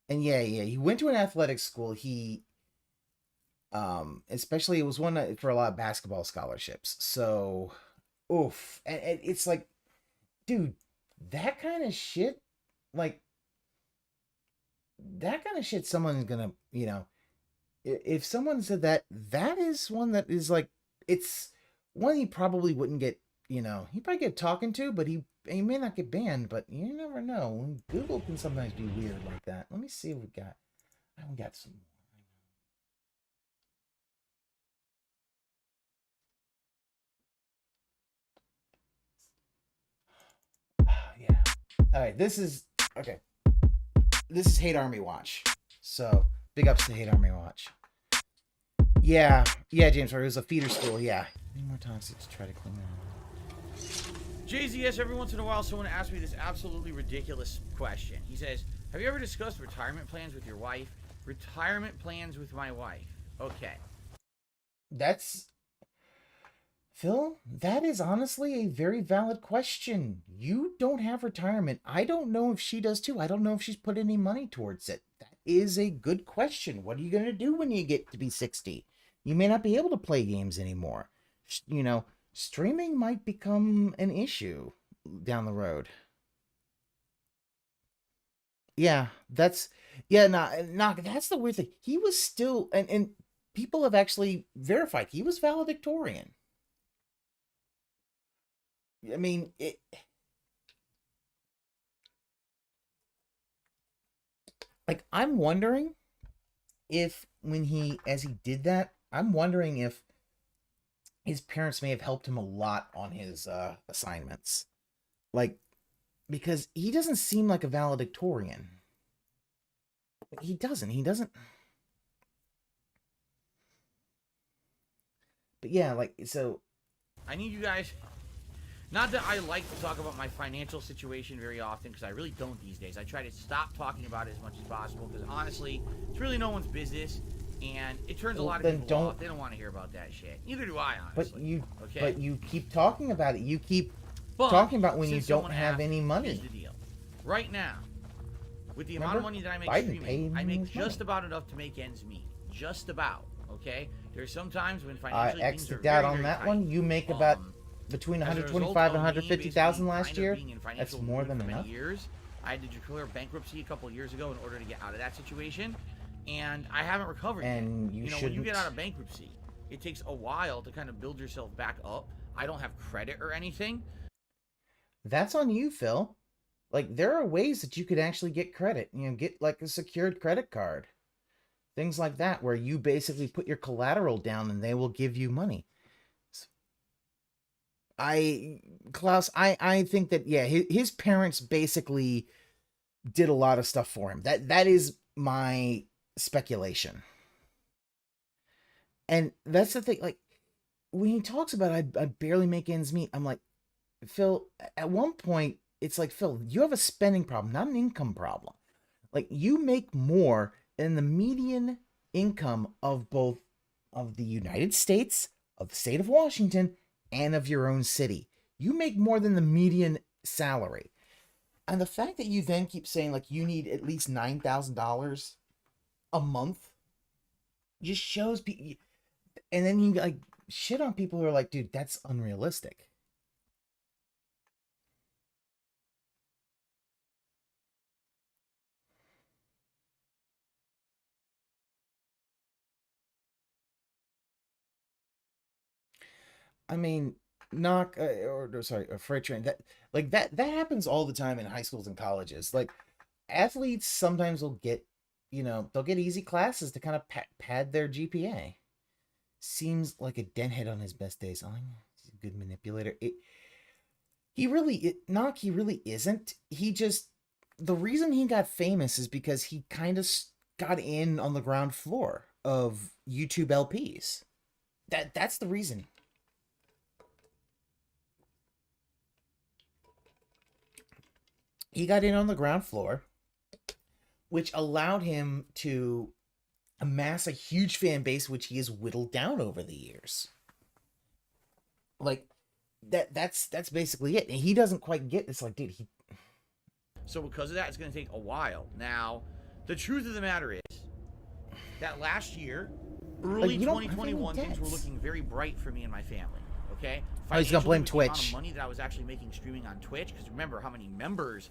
And yeah, he went to an athletic school. He especially it was one for a lot of basketball scholarships. So oof. And it's like, dude, that kind of shit, like that kind of shit someone's gonna, if someone said that is one that is like, it's one he probably wouldn't get, he probably get talking to, but he may not get banned, but you never know. Google can sometimes be weird like that. Let me see what we got. We got some more. Yeah. All right, this is okay. This is Hate Army Watch. So big ups to Hate Army Watch. Yeah, James. It was a feeder school. Yeah. Any more toxic to try to clean that? JZS, every once in a while, someone asks me this absolutely ridiculous question. He says, have you ever discussed retirement plans with your wife? Retirement plans with my wife. Okay. That's... Phil, that is honestly a very valid question. You don't have retirement. I don't know if she does too. I don't know if she's put any money towards it. That is a good question. What are you going to do when you get to be 60? You may not be able to play games anymore. Streaming might become an issue down the road. Yeah, that's that's the weird thing. He was still, and people have actually verified he was valedictorian. I mean, like I'm wondering if as he did that, I'm wondering if his parents may have helped him a lot on his assignments. Like, because he doesn't seem like a valedictorian. He doesn't. But yeah, like, so... I need you guys... Not that I like to talk about my financial situation very often, because I really don't these days. I try to stop talking about it as much as possible, because honestly, it's really no one's business, and it turns a lot of people off. They don't want to hear about that shit. Neither do I, honestly. But you keep talking about it. You keep talking about when you don't have any money. Here's the deal. Right now, with the amount of money that I make streaming, I make just about enough to make ends meet. Just about, okay? There's some times when financially things are very, very tight. One, you make about... between 125 and 150,000 last year. That's more than enough. I had to declare bankruptcy a couple years ago in order to get out of that situation, and I haven't recovered and yet. When you get out of bankruptcy, it takes a while to kind of build yourself back up. I don't have credit or anything. That's on you, Phil. Like, there are ways that you could actually get credit. Get like a secured credit card. Things like that, where you basically put your collateral down and they will give you money. Klaus, I think that, yeah, his parents basically did a lot of stuff for him. That is my speculation. And that's the thing, like, when he talks about I barely make ends meet, I'm like, Phil, at one point, it's like, Phil, you have a spending problem, not an income problem. Like, you make more than the median income of both of the United States, of the state of Washington, and of your own city. You make more than the median salary. And the fact that you then keep saying, like, you need at least $9,000 a month just shows people. And then you, like, shit on people who are like, dude, that's unrealistic. I mean, a freight train. That happens all the time in high schools and colleges. Like, athletes sometimes will get, they'll get easy classes to kind of pad their GPA. Seems like a denthead on his best days. Oh, he's a good manipulator. He really isn't. He just, the reason he got famous is because he kind of got in on the ground floor of YouTube LPs. That's the reason. He got in on the ground floor, which allowed him to amass a huge fan base, which he has whittled down over the years. Like, that's basically it. And he doesn't quite get this. Like, dude, So because of that, it's going to take a while. Now, the truth of the matter is that last year, early 2021, things were looking very bright for me and my family. Okay? Oh, he's gonna blame Twitch. The amount of money that I was actually making streaming on Twitch, because remember how many members,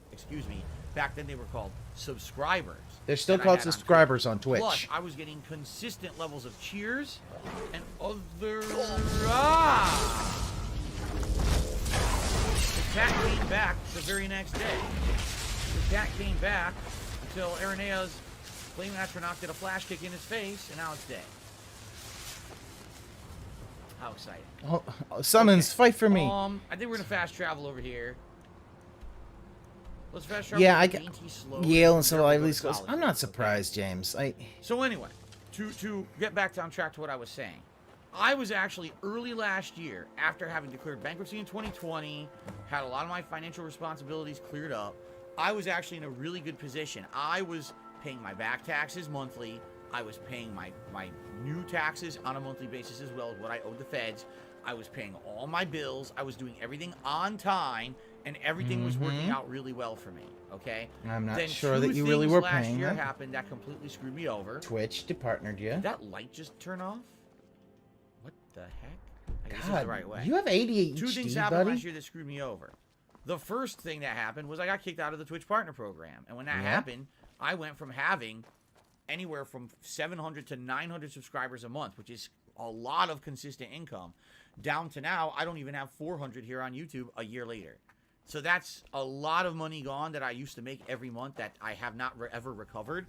back then they were called subscribers. They're still called subscribers on Twitch. Plus, I was getting consistent levels of cheers and other. The cat came back the very next day. The cat came back until Irenaeus Flame Astronaut did a flash kick in his face, and now it's dead. How exciting. Oh, summons, okay. Fight for me. I think we're gonna fast travel over here. Let's fast travel. Yeah, Yale and some lively schools. I'm not surprised, James. So anyway, to get back on track to what I was saying, I was actually early last year, after having declared bankruptcy in 2020, had a lot of my financial responsibilities cleared up. I was actually in a really good position. I was paying my back taxes monthly. I was paying my new taxes on a monthly basis as well as what I owed the feds. I was paying all my bills. I was doing everything on time, and everything was working out really well for me. Okay. I'm not sure that you really were paying. Last year happened that completely screwed me over. Twitch departnered you. Did that light just turn off? What the heck? God, this is the right way. You have ADHD, Two things happened last year that screwed me over. The first thing that happened was I got kicked out of the Twitch partner program, and when that happened, I went from having anywhere from 700 to 900 subscribers a month, which is a lot of consistent income, down to now I don't even have 400 here on YouTube a year later. So that's a lot of money gone that I used to make every month that I have not ever recovered.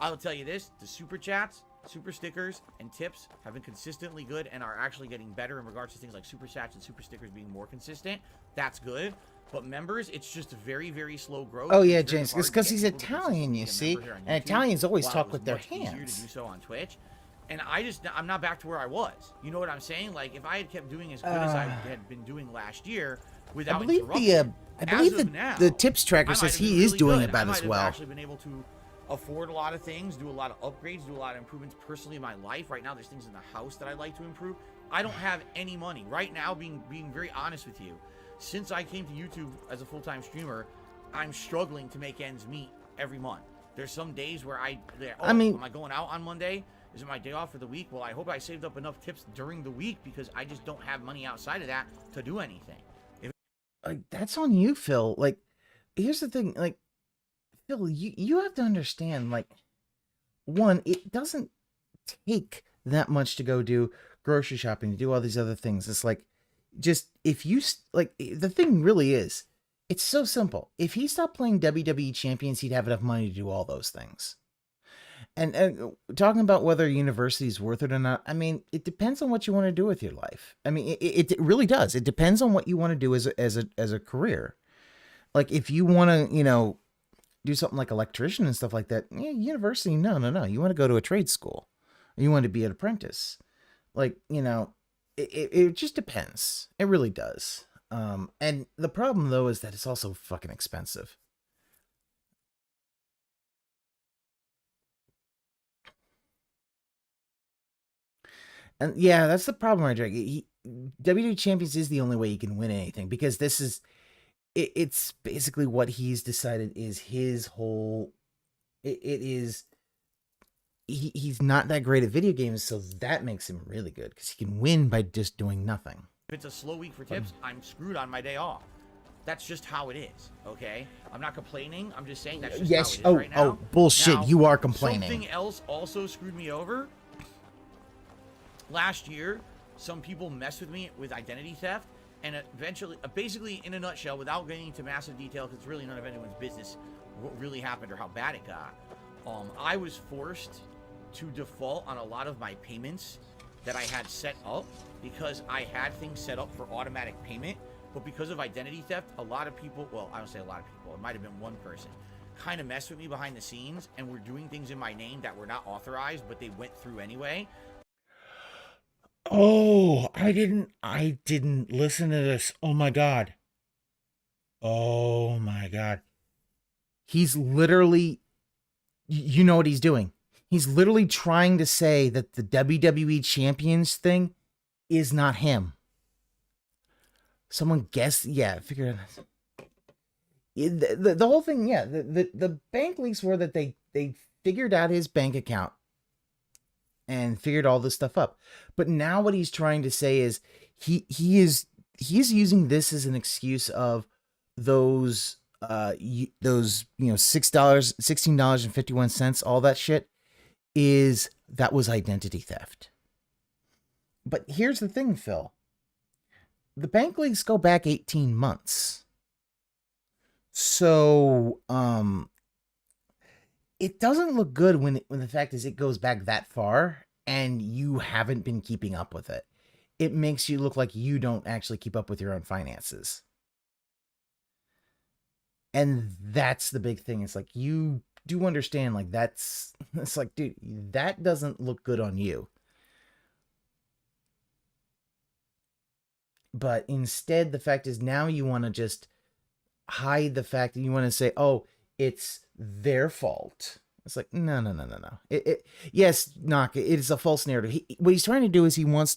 I'll tell you this, the super chats, super stickers, and tips have been consistently good and are actually getting better in regards to things like super chats and super stickers being more consistent. That's good. But members, it's just very, very slow growth. Oh yeah, James, it's because he's Italian, you see, and Italians always talk with their hands. Easier to do so on Twitch, and I'm not back to where I was. You know what I'm saying? Like, if I had kept doing as good as I had been doing last year without interruption, I believe the tips tracker says he is doing about as well. I've actually been able to afford a lot of things, do a lot of upgrades, do a lot of improvements personally in my life. Right now, there's things in the house that I'd like to improve. I don't have any money right now. Being very honest with you. Since I came to YouTube as a full-time streamer, I'm struggling to make ends meet every month. There's some days where am I going out on Monday? Is it my day off for the week? Well, I hope I saved up enough tips during the week because I just don't have money outside of that to do anything. That's on you, Phil. Like, here's the thing. Like, Phil, you have to understand, like, one, it doesn't take that much to go do grocery shopping, to do all these other things. It's like, just if you like, the thing really is, it's so simple. If he stopped playing WWE champions, he'd have enough money to do all those things. And talking about whether university is worth it or not, I mean, it depends on what you want to do with your life. I mean, it really does. It depends on what you want to do as a career. Like if you want to, do something like electrician and stuff like that, university, no. You want to go to a trade school. You want to be an apprentice. Like, it just depends. It really does. And the problem though is that it's also fucking expensive. And yeah, that's the problem, right, Drake. WWE Champions is the only way you can win anything because this is it's basically what he's decided is his whole. It is. He's not that great at video games, so that makes him really good because he can win by just doing nothing. If it's a slow week for tips, I'm screwed on my day off. That's just how it is, okay? I'm not complaining. I'm just saying that's just how it is right now. Oh, bullshit. Now, you are complaining. Something else also screwed me over. Last year, some people messed with me with identity theft, and eventually, basically, in a nutshell, without getting into massive detail, because it's really none of anyone's business what really happened or how bad it got, I was forced to default on a lot of my payments that I had set up because I had things set up for automatic payment. But because of identity theft, a lot of people, well, I don't say a lot of people, it might have been one person, kind of messed with me behind the scenes and were doing things in my name that were not authorized, but they went through anyway. Oh, I didn't listen to this. Oh my god. He's literally, you know what he's doing. He's literally trying to say that the WWE Champions thing is not him. Someone guessed, figure it out. The whole thing, the bank leaks were that they figured out his bank account and figured all this stuff up. But now what he's trying to say is he is using this as an excuse of those $16.51, all that shit that was identity theft. But here's the thing, Phil. The bank leaks go back 18 months. So, it doesn't look good when the fact is it goes back that far and you haven't been keeping up with it. It makes you look like you don't actually keep up with your own finances. And that's the big thing. It's like, you do understand, like, it's like, dude, that doesn't look good on you. But instead, the fact is now you want to just hide the fact that you want to say, oh, it's their fault. It's like, no. Yes, Knock, it is a false narrative. What he's trying to do is he knows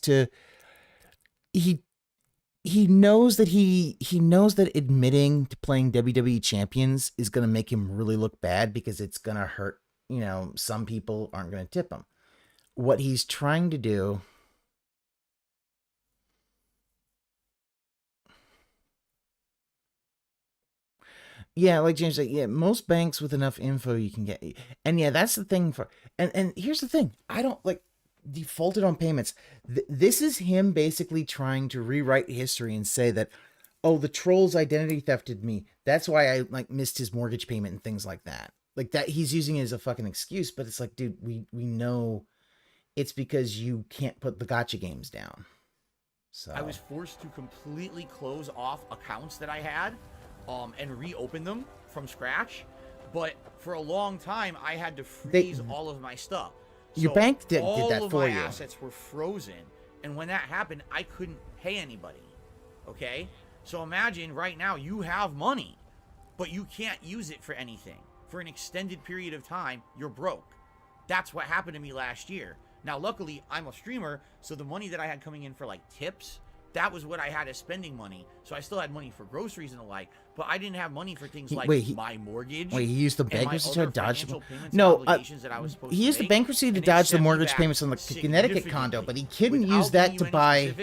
that he knows that admitting to playing WWE Champions is going to make him really look bad because it's going to hurt, some people aren't going to tip him. What he's trying to do. Yeah, like James said, most banks with enough info you can get. And that's the thing and here's the thing. I don't defaulted on payments. This is him basically trying to rewrite history and say that, oh, the trolls identity thefted me. That's why I missed his mortgage payment and things like that. Like that, he's using it as a fucking excuse, but it's like, dude, we know it's because you can't put the gotcha games down. So I was forced to completely close off accounts that I had. And reopen them from scratch, but for a long time I had to freeze all of my stuff. Your bank did that for you. All of my assets were frozen, and when that happened, I couldn't pay anybody. Okay, so imagine right now you have money, but you can't use it for anything for an extended period of time. You're broke. That's what happened to me last year. Now, luckily, I'm a streamer, so the money that I had coming in for tips, that was what I had as spending money. So I still had money for groceries and the like, but I didn't have money for things my mortgage. Wait, he used the bankruptcy to dodge he used the bankruptcy to dodge the mortgage payments on the Connecticut condo, but he couldn't use that to buy.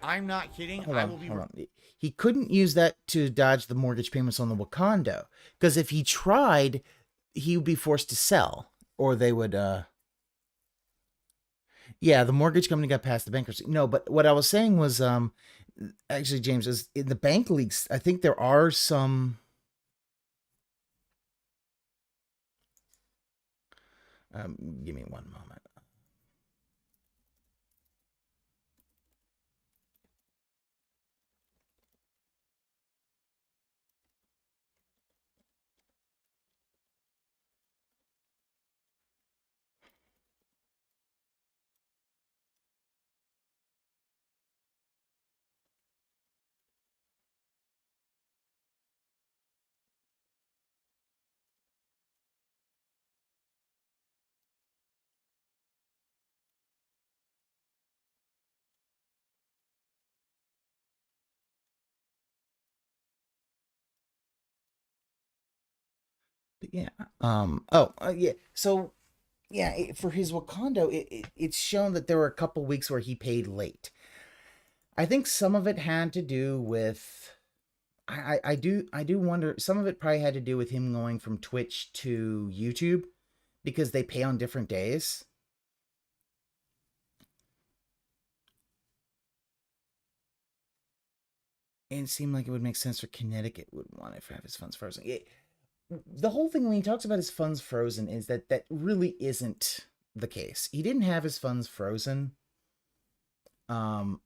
I'm not kidding. Hold on. He couldn't use that to dodge the mortgage payments on the Wakando, because if he tried, he would be forced to sell, or they would. Yeah, the mortgage company got past the bankruptcy. No, but what I was saying was, actually, James, is in the bank leaks, I think there are some. Give me one moment. But yeah. Yeah. So yeah, for his Wakando, it's shown that there were a couple weeks where he paid late. I think some of it had to do with I do wonder, some of it probably had to do with him going from Twitch to YouTube because they pay on different days. And it seemed like it would make sense for Connecticut would want to have his funds frozen. The whole thing when he talks about his funds frozen is that really isn't the case. He didn't have his funds frozen. Um,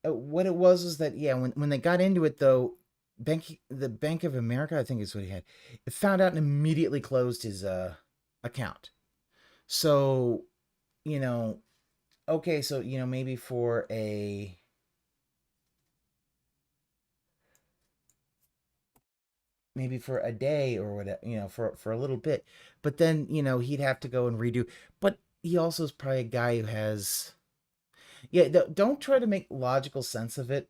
what it was that, yeah, when they got into it though, the Bank of America, I think is what he had, it found out and immediately closed his account. So, you know, okay, so maybe for a day or whatever, for a little bit, but then he'd have to go and redo. But he also is probably a guy who has, yeah, don't try to make logical sense of it.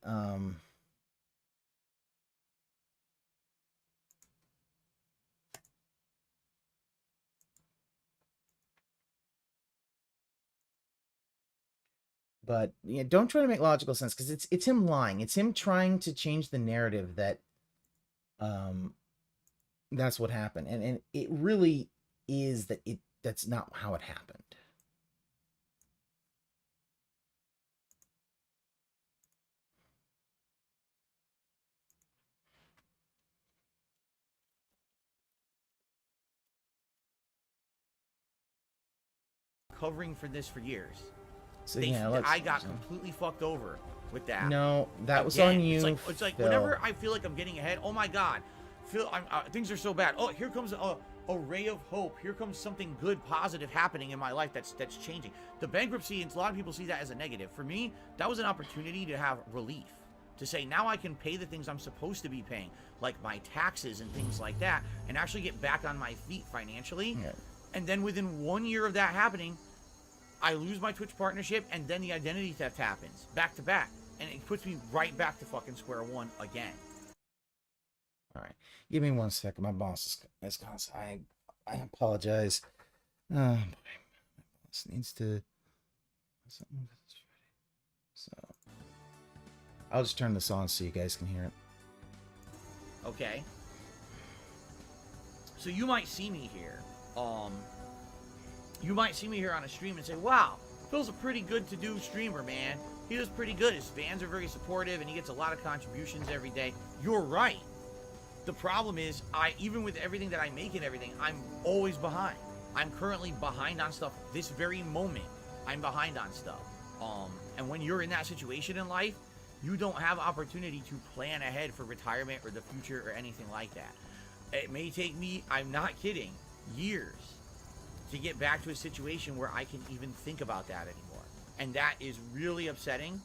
But yeah, don't try to make logical sense because it's him lying. It's him trying to change the narrative that um that's what happened, and it really is that's not how it happened. Covering for this for years. So yeah, I got completely fucked over with that. No, that was on you. It's like whenever I feel like I'm getting ahead, oh my god, things are so bad. Oh, here comes a ray of hope. Here comes something good, positive happening in my life that's changing. The bankruptcy, and a lot of people see that as a negative. For me, that was an opportunity to have relief. To say now I can pay the things I'm supposed to be paying, like my taxes and things like that, and actually get back on my feet financially. Yeah. And then within 1 year of that happening, I lose my Twitch partnership, and then the identity theft happens back to back, and it puts me right back to fucking square one again. All right, give me 1 second. My boss is constant. I apologize. My boss needs to. So I'll just turn this on so you guys can hear it. Okay. So you might see me here. You might see me here on a stream and say, wow, Phil's a pretty good to-do streamer, man. He does pretty good. His fans are very supportive, and he gets a lot of contributions every day. You're right. The problem is, even with everything that I make and everything, I'm always behind. I'm currently behind on stuff. This very moment, I'm behind on stuff. And when you're in that situation in life, you don't have opportunity to plan ahead for retirement or the future or anything like that. It may take me, I'm not kidding, years to get back to a situation where I can even think about that anymore. And that is really upsetting,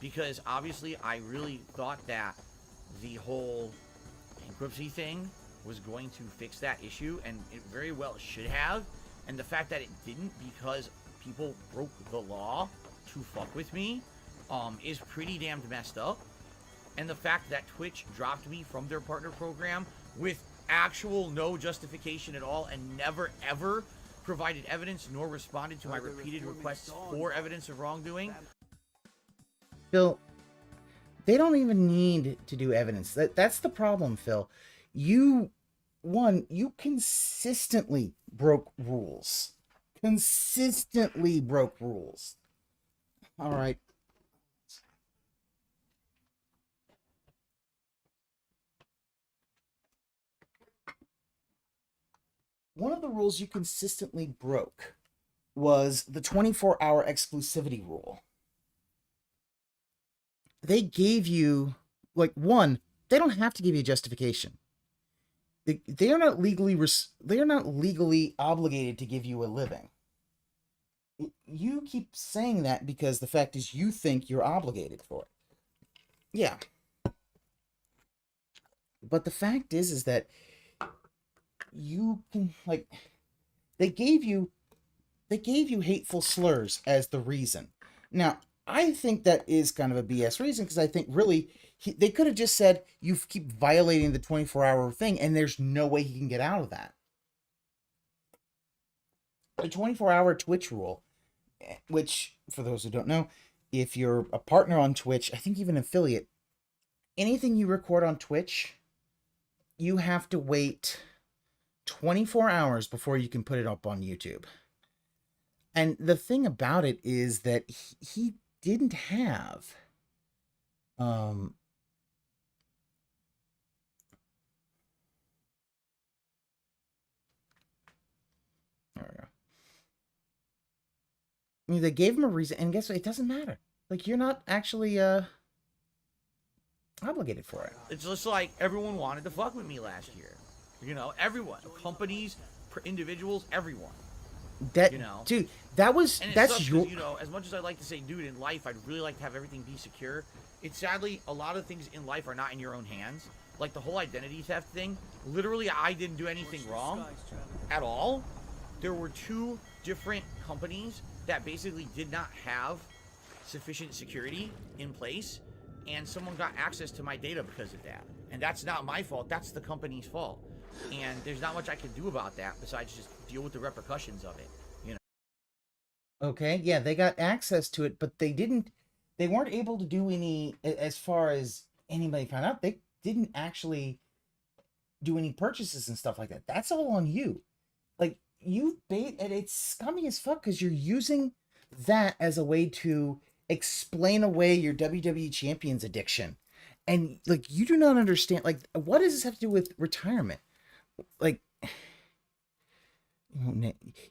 because obviously I really thought that the whole bankruptcy thing was going to fix that issue, and it very well should have. And the fact that it didn't, because people broke the law to fuck with me, is pretty damned messed up. And the fact that Twitch dropped me from their partner program with actual no justification at all, and never ever provided evidence nor responded to my repeated requests for evidence of wrongdoing. Phil, they don't even need to do evidence. That's the problem, Phil. You consistently broke rules. Consistently broke rules. All right. one of the rules you consistently broke was the 24-hour exclusivity rule. They gave you, like, one, they don't have to give you a justification. They are not legally obligated to give you a living. You keep saying that because the fact is you think you're obligated for it. Yeah. But the fact is that you can, like, they gave you hateful slurs as the reason. Now, I think that is kind of a BS reason, because I think really they could have just said you keep violating the 24-hour thing and there's no way he can get out of that. The 24-hour Twitch rule, which, for those who don't know, if you're a partner on Twitch, I think even affiliate, anything you record on Twitch, you have to wait 24 hours before you can put it up on YouTube. And the thing about it is that he didn't have there we go. I mean, they gave him a reason, and guess what? It doesn't matter. Like, you're not actually obligated for it. It's just like everyone wanted to fuck with me last year. You know, everyone, companies, individuals, everyone. That, you know, dude, that's your. You know, as much as I like to say, dude, in life, I'd really like to have everything be secure. It's sadly, a lot of things in life are not in your own hands. Like the whole identity theft thing. Literally, I didn't do anything wrong at all. There were 2 different companies that basically did not have sufficient security in place, and someone got access to my data because of that. And that's not my fault. That's the company's fault. And there's not much I can do about that besides just deal with the repercussions of it, you know. Okay, yeah, they got access to it, but they weren't able to do any, as far as anybody found out, they didn't actually do any purchases and stuff like that. That's all on you. Like, and it's scummy as fuck, because you're using that as a way to explain away your WWE Champions addiction. And, like, you do not understand, like, what does this have to do with retirement? Like,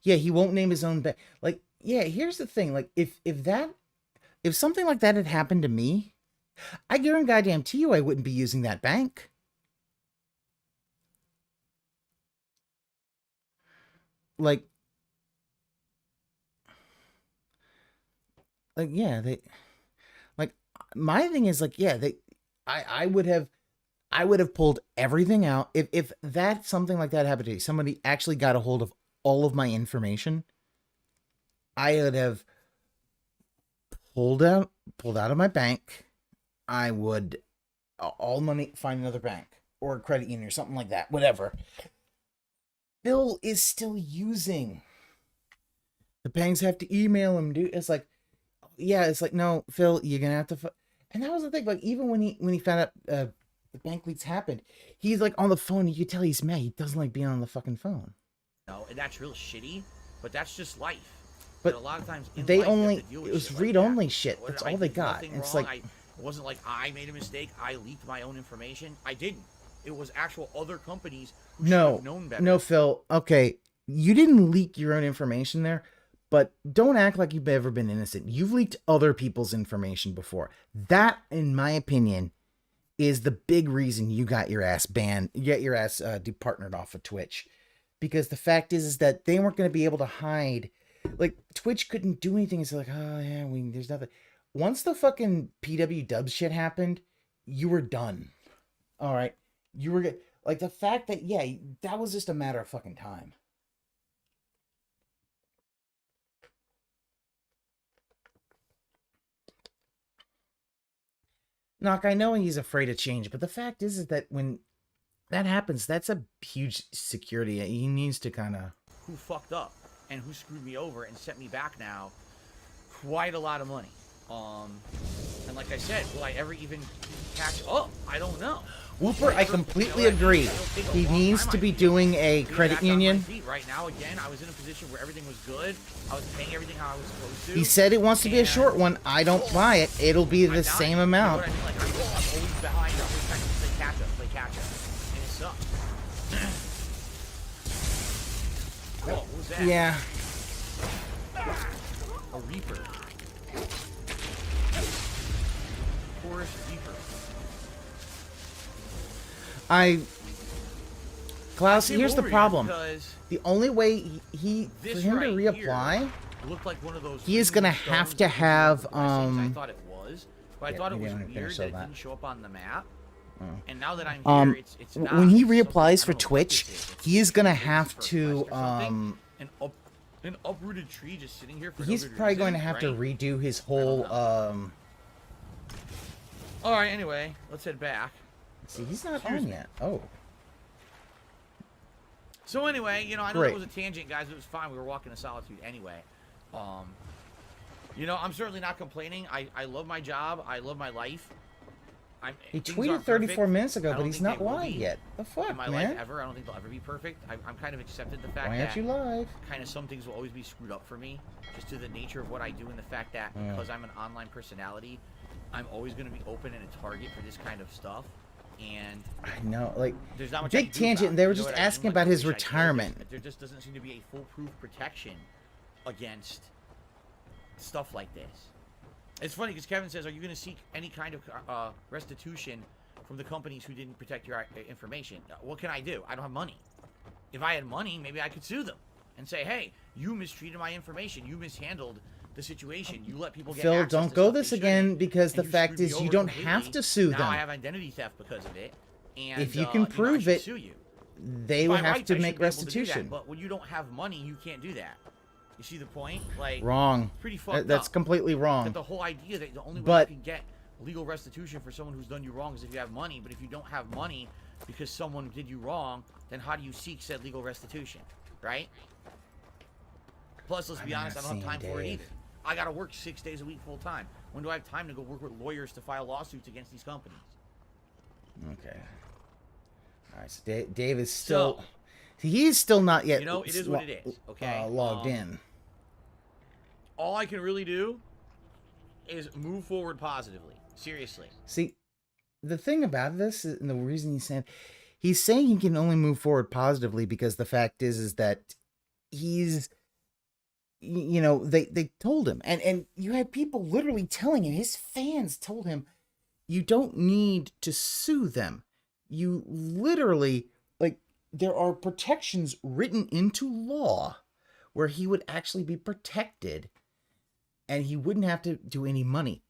he won't name his own bank. Like, yeah, here's the thing. Like, if something like that had happened to me, I guarantee you I wouldn't be using that bank. Like, yeah, my thing is, like, yeah, I would have pulled everything out. If that, something like that happened to you, somebody actually got a hold of all of my information, I would have pulled out of my bank. I would all money, find another bank or a credit union or something like that, whatever. Phil is still using. The banks have to email him, dude. It's like, yeah, it's like, no, Phil, you're gonna have to. And that was the thing. Like, even when he found out the bank leaks happened, he's like on the phone. You could tell he's mad. He doesn't like being on the fucking phone. No, and that's real shitty. But that's just life. But a lot of times they only, it was read-only shit. That's all they got. It's like, it wasn't like I made a mistake. I leaked my own information. I didn't. It was actual other companies who should have known better. No, Phil. Okay, you didn't leak your own information there, but don't act like you've ever been innocent. You've leaked other people's information before. That, in my opinion, is the big reason you got your ass banned. You got your ass departnered off of Twitch, because the fact is that they weren't going to be able to hide. Like, Twitch couldn't do anything. It's like, oh yeah, there's nothing. Once the fucking PW Dubs shit happened, you were done. All right. You were good. Like, the fact that, yeah, that was just a matter of fucking time. Knock, I know he's afraid of change, but the fact is that when that happens, that's a huge security. He needs to kind of... Who fucked up and who screwed me over and sent me back now quite a lot of money. And like I said, will I ever even catch up? I don't know. Whooper, I completely agree. He needs to be doing a credit union. Right now, again, I was in a position where everything was good. I was paying everything how I was supposed to. He said it wants to be a short one. I don't buy it. It'll be the same amount. You know what I mean? Like, I'm always behind. I'm always trying to play catch up. And it sucks. that? Yeah. A Reaper. Forest Reaper. Klaus, I came here's the over here problem. because The only way for this him to right reapply, here looked like one of those he is rings gonna of have stones to that you have do with blessings. I thought it was, but I yeah, thought it you was didn't weird finish that all it that. didn't show up on the map. Oh. And now that I'm here, it's not. when he It's something- reapplies I for don't know what Twitch, this is. It's he is gonna maybe have for a to quest or something. An uprooted tree just sitting here for he's no good probably going to reason, have to right? redo his I don't whole know. All right. Anyway, let's head back. see, he's not Excuse on me. yet. Oh. So anyway, you know, I know Great. that was a tangent, guys. It was fine. We were walking to Solitude anyway. You know, I'm certainly not complaining. I love my job. I love my life. He things tweeted aren't 34 perfect. minutes ago, I but don't he's think not they will live be yet. The fuck, in my man? life ever. I don't think they'll ever be perfect. I'm kind of accepted the fact Why aren't that you live? kind of some things will always be screwed up for me, just to the nature of what I do and the fact that because I'm an online personality, I'm always going to be open and a target for this kind of stuff. And I know, like, there's not much I big can do tangent. about it, they were you know just what I mean? asking Like, about I his wish I could, retirement. there just doesn't seem to be a foolproof protection against stuff like this. It's funny because Kevin says, are you going to seek any kind of restitution from the companies who didn't protect your information? What can I do? I don't have money. If I had money, maybe I could sue them and say, hey, you mistreated my information. You mishandled the situation. You let people get Phil, access don't to go stuff this they again, shouldn't, because and the you fact screwed me is you over don't completely. have to sue Now them. I have identity theft because of it. And, If you can you know, I prove should it, sue you. they By would have rights, to I make should be able to do that, restitution. but when you don't have money, you can't do that. You see the point? Like, Wrong. pretty fucked That's up. completely That wrong. the whole idea that the only way But- you can get legal restitution for someone who's done you wrong is if you have money. But if you don't have money because someone did you wrong, then how do you seek said legal restitution, right? Plus, let's be honest, I don't have time for it either. I gotta work 6 days a week full time. When do I have time to go work with lawyers to file lawsuits against these companies? Okay. All right. So Dave is still. He's still not yet. You know, it is what it is. Okay. Logged in. All I can really do is move forward positively. Seriously. See, the thing about this, and the reason he's saying he can only move forward positively because the fact is that he's, you know, they told him, and you had people literally telling him, his fans told him, you don't need to sue them. You literally, like, there are protections written into law where he would actually be protected and he wouldn't have to do any money.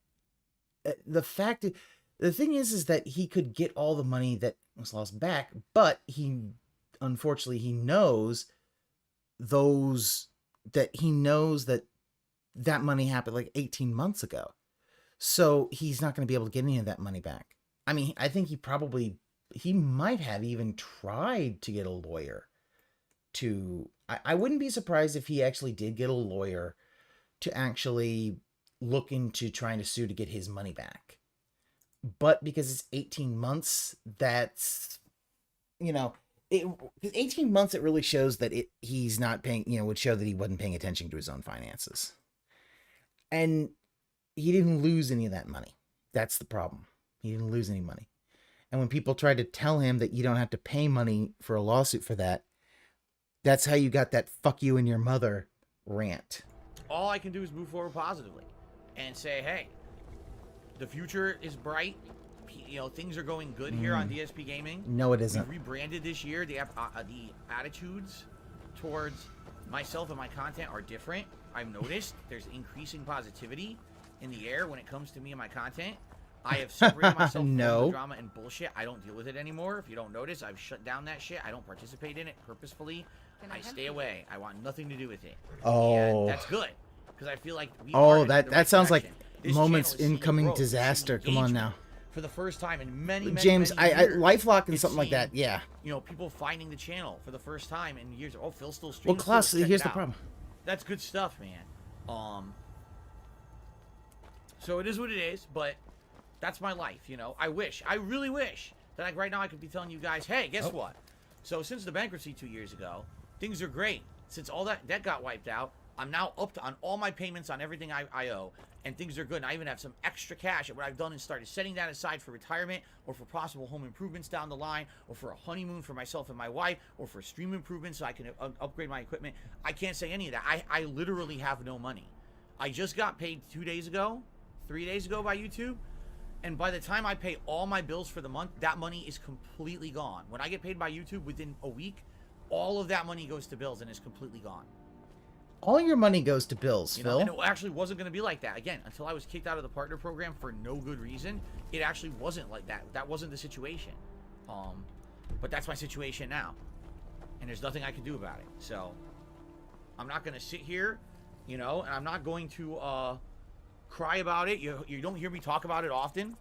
The thing is that he could get all the money that was lost back, but unfortunately, he knows that money happened like 18 months ago. So he's not going to be able to get any of that money back. I mean, I think he might have even tried to get a lawyer I wouldn't be surprised if he actually did get a lawyer to actually look into trying to sue to get his money back. But because it's 18 months, that's, you know, 18 months, it really shows that he's not paying, you know, would show that he wasn't paying attention to his own finances. And he didn't lose any of that money. That's the problem. He didn't lose any money. And when people tried to tell him that you don't have to pay money for a lawsuit for that, that's how you got that "fuck you and your mother" rant. All I can do is move forward positively and say, hey, the future is bright. You know, things are going good here on DSP Gaming. No, it isn't. We rebranded this year. The attitudes towards myself and my content are different. I've noticed there's increasing positivity in the air when it comes to me and my content. I have separated myself from the drama and bullshit. I don't deal with it anymore. If you don't notice, I've shut down that shit. I don't participate in it purposefully. I stay away. I want nothing to do with it. Oh, and that's good because I feel like we are in the right that sounds like direction. moments This channel is incoming seeing growth, disaster. seeing Come on now, for the first time in many James. many years, LifeLock and it's something like seeing, that. Yeah. You know, people finding the channel for the first time in years. Oh, Phil still streams. Well, Klaus, check here's it the out. problem. That's good stuff, man. So it is what it is, but that's my life, you know. I really wish that right now I could be telling you guys, hey, guess what? So since the bankruptcy 2 years ago, things are great. Since all that debt got wiped out, I'm now up to on all my payments on everything I owe, and things are good. And I even have some extra cash. And what I've done is started setting that aside for retirement, or for possible home improvements down the line, or for a honeymoon for myself and my wife, or for stream improvements so I can upgrade my equipment. I can't say any of that. I literally have no money. I just got paid 3 days ago by YouTube. And by the time I pay all my bills for the month, that money is completely gone. When I get paid by YouTube within a week, all of that money goes to bills and is completely gone. All your money goes to bills, You Phil. know, and it actually wasn't going to be like that. Again, until I was kicked out of the partner program for no good reason, it actually wasn't like that. That wasn't the situation. But that's my situation now. And there's nothing I can do about it. So, I'm not going to sit here, you know, and I'm not going to cry about it. You don't hear me talk about it often.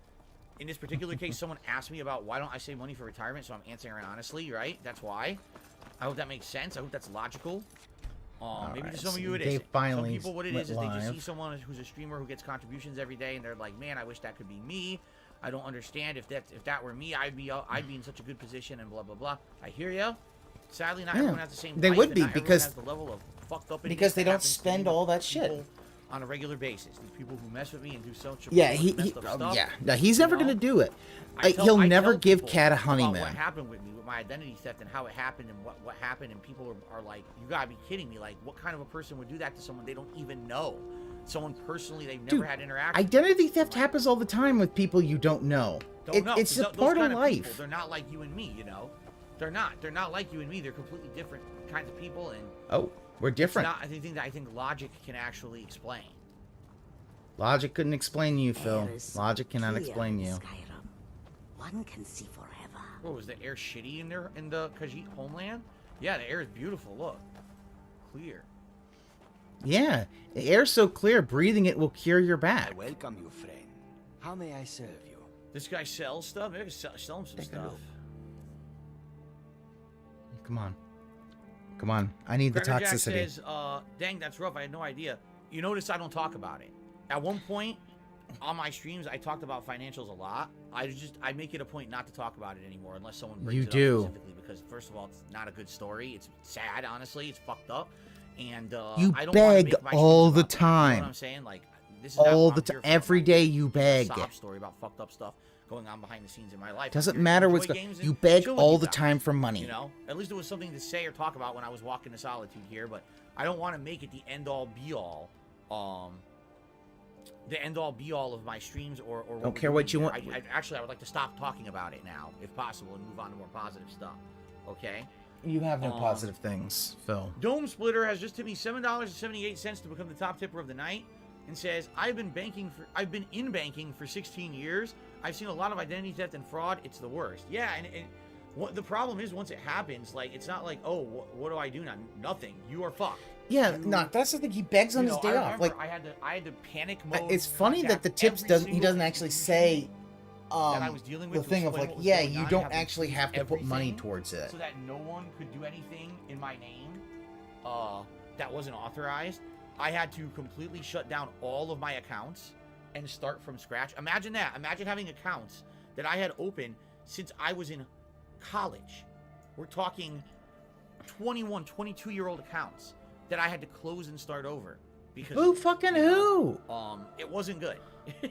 In this particular case, someone asked me about why don't I save money for retirement, so I'm answering it honestly, right? That's why. I hope that makes sense. I hope that's logical. Maybe to some of you it is. Some people, what it is they just see someone who's a streamer who gets contributions every day, and they're like, "Man, I wish that could be me. I don't understand. If that were me, I'd be in such a good position." And blah blah blah. I hear you. Sadly, not everyone has the same. They would be because has the level of fucked up because they don't spend all that shit on a regular basis. These people who mess with me and do such stuff. No, he's never gonna do it. He'll never give Cat a honeymoon. What happened with me with my identity theft and how it happened and what happened, and people are like, you gotta be kidding me. Like, what kind of a person would do that to someone they don't even know? Someone personally they've never had interaction with. Identity theft happens all the time with people you don't know. It's a part of life. People, they're not like you and me, you know. They're not like you and me. They're completely different kinds of people, and we're different. I think logic can actually explain. Logic couldn't explain you, Phil. Logic cannot explain you. One can see forever. What was the air shitty in the Khajiit homeland? Yeah, the air is beautiful. Look, clear. Yeah, the air's so clear. Breathing it will cure your back. I welcome you, friend. How may I serve you? This guy sells stuff. Maybe sell him some stuff. Come on. I need the toxicity. Jack says, "Dang, that's rough. I had no idea." You notice I don't talk about it. At one point on my streams, I talked about financials a lot. I make it a point not to talk about it anymore unless someone brings it up specifically, because first of all, it's not a good story. It's sad, honestly. It's fucked up, and you I don't beg all the time. You know what I'm saying? Like, this is all the time. Every day you beg. Sob story about fucked up stuff going on behind the scenes in my life. Doesn't matter what's going. You beg all the time for money. You know, at least it was something to say or talk about when I was walking to solitude here. But I don't want to make it the end all be all. The end all be all of my streams or don't care what you want. I would like to stop talking about it now, if possible, and move on to more positive stuff. Okay. You have no positive things, Phil. Dome Splitter has just tipped me $7.78 to become the top tipper of the night, and says, I've been in banking for 16 years. I've seen a lot of identity theft and fraud. It's the worst. Yeah, and what the problem is, once it happens, like, it's not like, oh, what do I do now? Nothing. You are fucked. Yeah, no, that's the thing. He begs on his day off. Like, I had to panic mode. It's funny that the tips he doesn't actually say that I was dealing with the thing of like, yeah, you don't actually have to put money towards it, so that no one could do anything in my name that wasn't authorized. I had to completely shut down all of my accounts and start from scratch. Imagine that. Imagine having accounts that I had open since I was in college. We're talking 21, 22-year-old accounts that I had to close and start over because who? It wasn't good.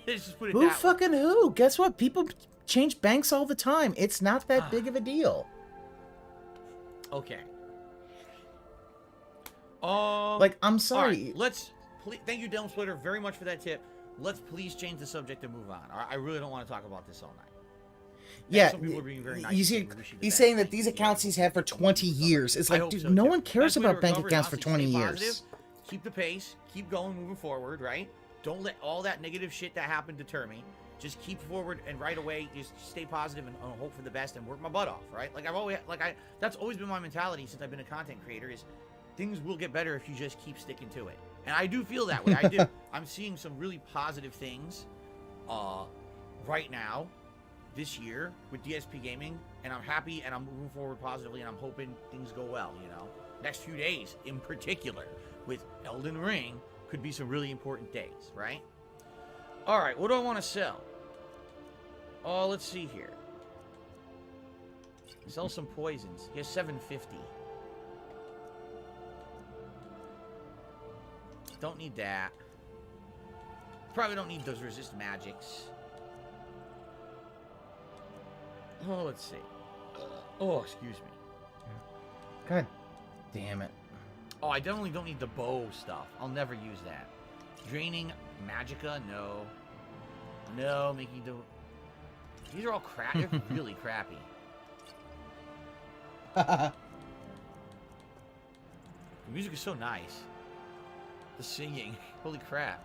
Let's just put it that way. Who? Guess what? People change banks all the time. It's not that big of a deal. Okay. Like, I'm sorry. Right, thank you, Dome Splitter, very much for that tip. Let's please change the subject and move on. I really don't want to talk about this all night. Yeah, some people are being very nice. You see, he's saying that these accounts he's had for 20 years. It's like, dude, no one cares about bank accounts for 20 years. Keep the pace. Keep going, moving forward, right? Don't let all that negative shit that happened deter me. Just keep forward and right away, just stay positive and hope for the best and work my butt off, right? That's always been my mentality since I've been a content creator, is things will get better if you just keep sticking to it. And I do feel that way. I do. I'm seeing some really positive things right now this year with DSP Gaming, and I'm happy and I'm moving forward positively, and I'm hoping things go well, you know. Next few days in particular with Elden Ring could be some really important days, right? All right, what do I want to sell? Oh, let's see here. Sell some poisons. He has 750. Don't need that. Probably don't need those resist magics. Oh, let's see. Oh, excuse me. God damn it. Oh, I definitely don't need the bow stuff. I'll never use that. Draining Magicka? No. No, making the... These are all crap. They're really crappy. The music is so nice. The singing. Holy crap.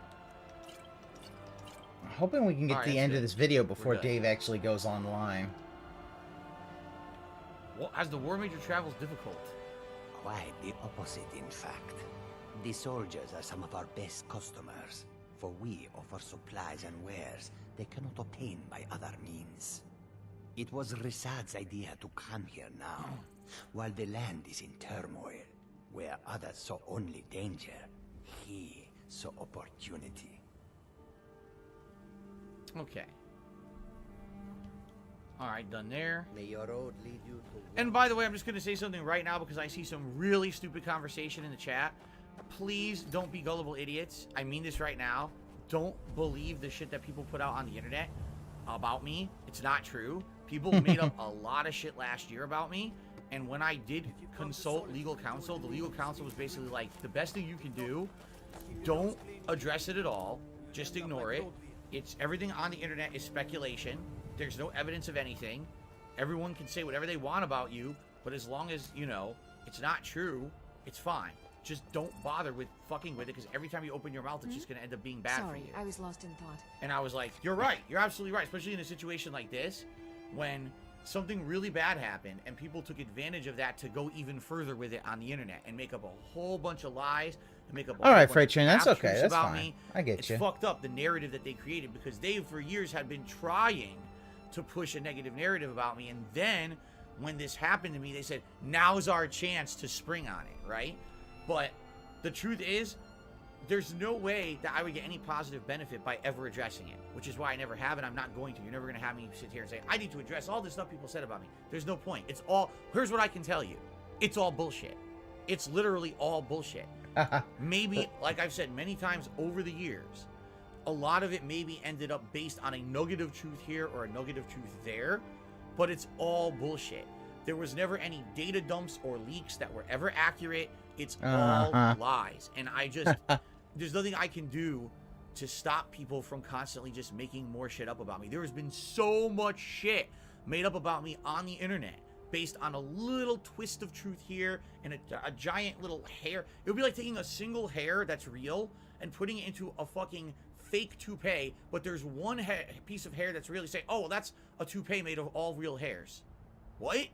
I'm hoping we can get Alright, the that's end good. of this video before good. Dave actually goes online. Well, as the War Major travels difficult. Quite the opposite, in fact. The soldiers are some of our best customers, for we offer supplies and wares they cannot obtain by other means. It was Risad's idea to come here now, while the land is in turmoil. Where others saw only danger, he saw opportunity. Okay. Alright, done there. May your road lead you to... And by the way, I'm just going to say something right now because I see some really stupid conversation in the chat. Please don't be gullible idiots. I mean this right now. Don't believe the shit that people put out on the internet about me. It's not true. People made up a lot of shit last year about me. And when I did consult legal counsel, the legal counsel was basically like, the best thing you can do, don't address it at all. Just ignore it. It's everything on the internet is speculation. There's no evidence of anything. Everyone can say whatever they want about you, but as long as, you know, it's not true, it's fine. Just don't bother with fucking with it, because every time you open your mouth, it's just going to end up being bad for you. Sorry, I was lost in thought. And I was like, you're right. You're absolutely right. Especially in a situation like this, when something really bad happened, and people took advantage of that to go even further with it on the internet, and make up a whole bunch of lies, and make up a All right, whole Freight bunch Train, of that's okay. half-truths That's about fine. me. I get It's you. fucked up, the narrative that they created, because they, for years, had been trying to push a negative narrative about me, and then when this happened to me, they said, now's our chance to spring on it, right? But the truth is, there's no way that I would get any positive benefit by ever addressing it, which is why I never have, and I'm not going to. You're never going to have me sit here and say, I need to address all this stuff people said about me. There's no point. It's all, here's what I can tell you. It's all bullshit. It's literally all bullshit. Maybe, like I've said many times over the years, a lot of it maybe ended up based on a negative truth here or a negative truth there, but it's all bullshit. There was never any data dumps or leaks that were ever accurate. It's all lies. And I just, there's nothing I can do to stop people from constantly just making more shit up about me. There has been so much shit made up about me on the internet based on a little twist of truth here and a giant little hair. It would be like taking a single hair that's real and putting it into a fucking fake toupee, but there's one piece of hair that's really saying, oh, well, that's a toupee made of all real hairs. What?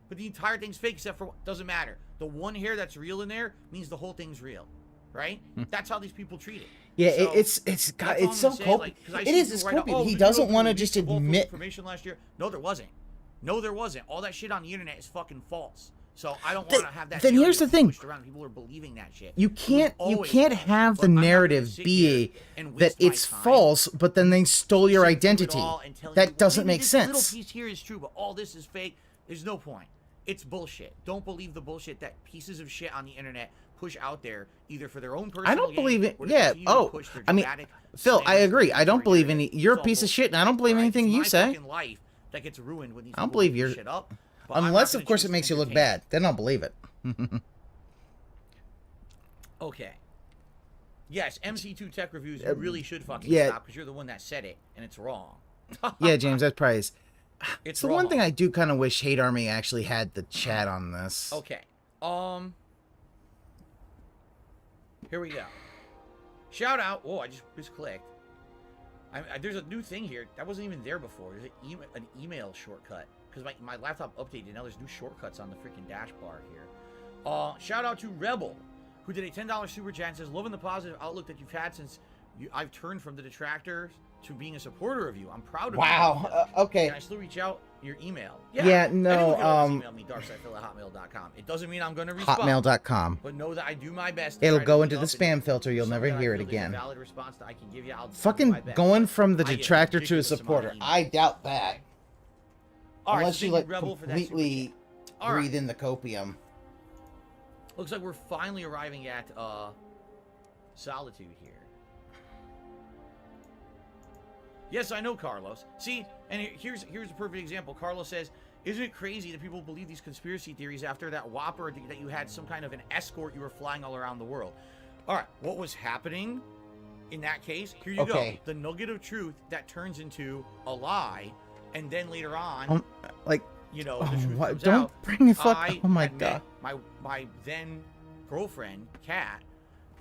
But the entire thing's fake except for, doesn't matter. The one hair that's real in there means the whole thing's real, right? That's how these people treat it. Yeah, So, it's so copious. It is. It's copious. He doesn't want to just admit. Information last year. No, there wasn't. No, there wasn't. All that shit on the internet is fucking false. So I don't want to have that. Then here's the thing. Pushed around. People are believing that shit. You can't have the narrative be that it's false, but then they stole your identity. That doesn't make sense. This little piece here is true, but all this is fake. There's no point. It's bullshit. Don't believe the bullshit that pieces of shit on the internet push out there, either for their own personal I don't believe it. or to Yeah. continue to Oh, push their I mean, dramatic Phil, I standards agree. I don't for believe narrative. any. You're a It's all piece of shit, and I don't bullshit. believe Alright, anything it's you my say. fucking life that gets ruined when these I don't people believe make you're. shit up, but I'm not Unless, gonna of course, choose it to makes you look entertain bad. Then I'll believe it. Okay. Yes, MC2 Tech Reviews, you really should fucking yeah. stop, because you're the one that said it, and it's wrong. Yeah, James, that's probably. It's the wrong. one thing I do kind of wish Hate Army actually had the chat on this. Okay. Here we go. Shout out. Oh, I just clicked. There's a new thing here. That wasn't even there before. There's an email shortcut. Because my laptop updated. Now there's new shortcuts on the freaking dash bar here. Shout out to Rebel, who did a $10 super chat and says, loving the positive outlook that you've had since I've turned from the detractors to being a supporter of you. I'm proud of you. Wow. Okay. Can I still reach out your email? Yeah, no, Anyone can always email me, darksidefil@hotmail.com. It doesn't mean I'm going to respond. Hotmail.com. But know that I do my best. To It'll try to go clean into the up and spam filter. You'll never something that hear I it feel is a again. valid response that I can give you. I'll do my Fucking best. going from the I get detractor to a ridiculous amount of supporter. email. I doubt that. All right, Unless so you thank like Rebel for that super completely chat. All right. breathe in the copium. Looks like we're finally arriving at solitude here. Yes, I know, Carlos. See, and here's a perfect example. Carlos says, isn't it crazy that people believe these conspiracy theories after that Whopper that you had some kind of an escort, you were flying all around the world? All right, what was happening in that case? Here you go. The nugget of truth that turns into a lie, and then later on, like, you know, the truth comes don't out. bring me fuck. Oh my had god. met my then girlfriend, Kat,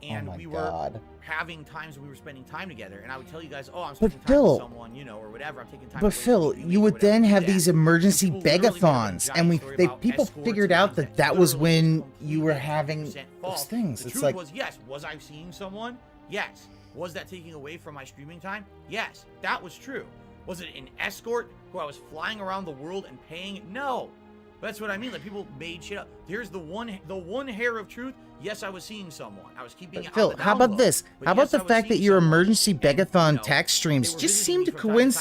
and oh my we god. were having times we were spending time together, and I would tell you guys, oh, I'm But spending time Phil, with someone, you know, or whatever. I'm taking time. But Phil, you would then have these emergency begathons, and people figured out that that was when you were having those things. The It's truth like, was, yes, was I seeing someone? Yes. Was that taking away from my streaming time? Yes, that was true. Was it an escort who I was flying around the world and paying? No. That's what I mean. Like, people made shit up. Here's the one hair of truth. Yes, I was seeing someone. I was keeping it. Phil, how about this? How about the fact that your emergency begathon tax streams just seem to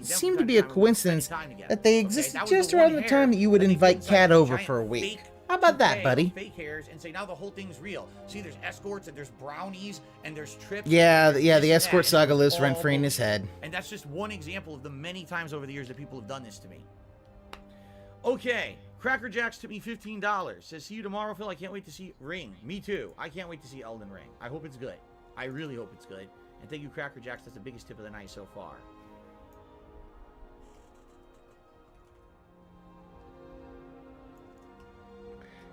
seem to be a coincidence that they existed just around the time that you would invite Kat over for a week? How about that, buddy? Fake hairs and say now the whole thing's real. See, there's escorts and there's brownies and there's trips. Yeah, the escort saga lives rent free in his head. And that's just one example of the many times over the years that people have done this to me. Okay, Cracker Jacks tipped me $15. Says, see you tomorrow, Phil. I can't wait to see Ring. Me too. I can't wait to see Elden Ring. I hope it's good. I really hope it's good. And thank you, Cracker Jacks. That's the biggest tip of the night so far.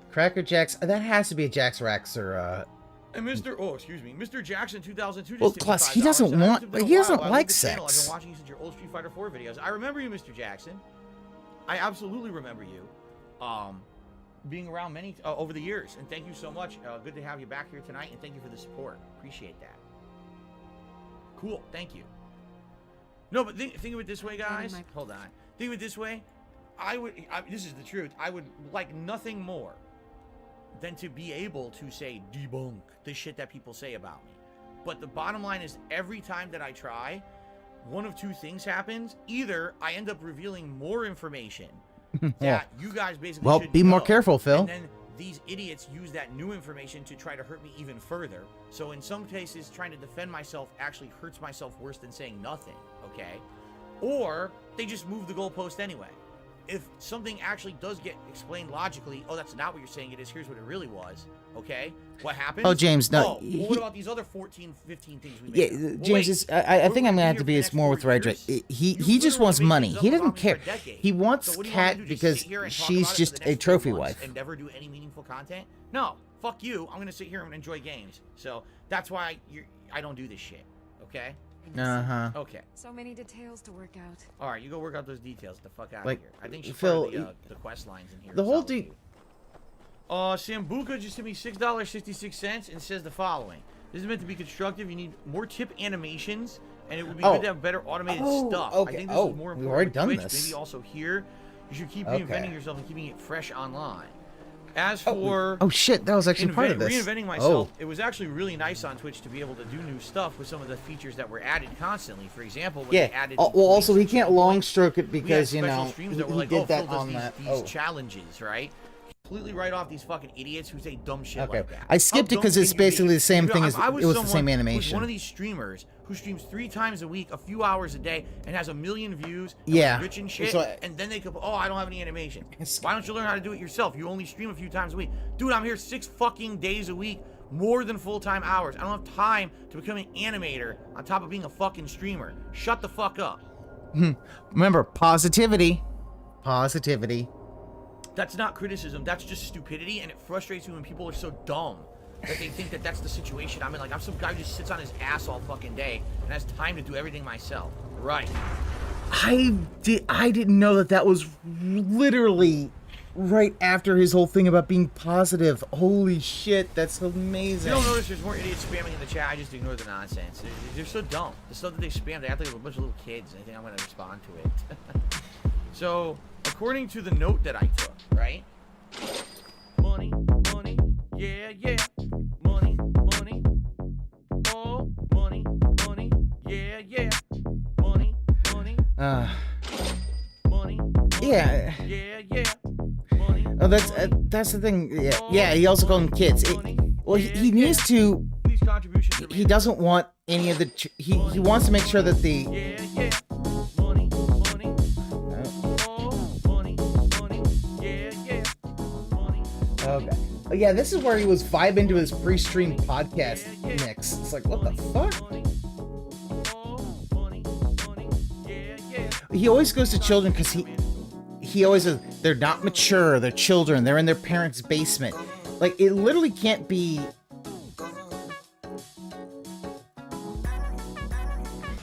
Cracker Jacks, that has to be a Jax Rax or and Mr. Jackson 2002. Well, plus he doesn't like sex. I've been watching you since your old Street Fighter 4 videos. I remember you, Mr. Jackson. I absolutely remember you. Being around many over the years, and thank you so much. Good to have you back here tonight, and thank you for the support. Appreciate that. Cool, thank you. No, but think of it this way, guys. Hold on. Think of it this way. This is the truth. I would like nothing more than to be able to say debunk the shit that people say about me. But the bottom line is, every time that I try, one of two things happens. Either I end up revealing more information that you guys basically should be more know, careful, Phil. and then these idiots use that new information to try to hurt me even further. So in some cases, trying to defend myself actually hurts myself worse than saying nothing, okay? Or they just move the goalpost anyway. If something actually does get explained logically, oh, that's not what you're saying it is, here's what it really was, okay? What happened? Oh, James, no. Well, what about these other 14, 15 things we made? Yeah, James, I think I'm going to have to be more with Red. He just wants money. He doesn't care. He wants Kat because she's just a trophy wife. And never do any meaningful content? No, fuck you. I'm going to sit here and enjoy games. So that's why I don't do this shit, okay? Uh-huh. Okay. So many details to work out. All right, you go work out those details. Get the fuck out Like, of here. I think she Phil, the quest lines in here. the whole dude. Sambuca just sent me $6.66 and says the following: this is meant to be constructive. You need more tip animations, and it would be good to have better automated stuff. Okay. I think this is more important. We've already done Twitch, this. Maybe also here, you should keep reinventing yourself and keeping it fresh online. As for shit, that was actually part of this. Reinventing myself, it was actually really nice on Twitch to be able to do new stuff with some of the features that were added constantly. For example, when they added well, also he can't long stroke it because we had special he streams that were like, did that Phil does on these challenges, right? Completely write off these fucking idiots who say dumb shit like that. I skipped it because it's basically the same thing as I it was the same who's animation. one of these streamers who streams 3 times a week, a few hours a day, and has 1 million views. And Yeah. rich and shit. So and then they could, oh, I don't have any animation. Why don't you learn how to do it yourself? You only stream a few times a week, dude. I'm here 6 fucking days a week, more than full-time hours. I don't have time to become an animator on top of being a fucking streamer. Shut the fuck up. Remember, positivity. Positivity. That's not criticism. That's just stupidity, and it frustrates me when people are so dumb that they think that that's the situation I'm in. Like, I'm some guy who just sits on his ass all fucking day and has time to do everything myself. Right. I didn't know that was literally right after his whole thing about being positive. Holy shit, that's amazing. You don't notice there's more idiots spamming in the chat. I just ignore the nonsense. They're so dumb. The stuff that they spam, they act like a bunch of little kids, and I think I'm going to respond to it. So, according to the note that I took, right? Money, money, yeah, yeah. Money, money, oh, money, money, yeah, yeah. Money, money, money, yeah. yeah, yeah. Money, Oh, that's the thing. Yeah, he also called them kids. Well, he needs to contributions are he doesn't want any of the he wants to make sure that the money, money, oh, money, money, money. okay. Yeah, this is where he was vibing to his pre-stream podcast mix. It's like, what the fuck? He always goes to children because he always says they're not mature, they're children, they're in their parents' basement. Like, it literally can't be.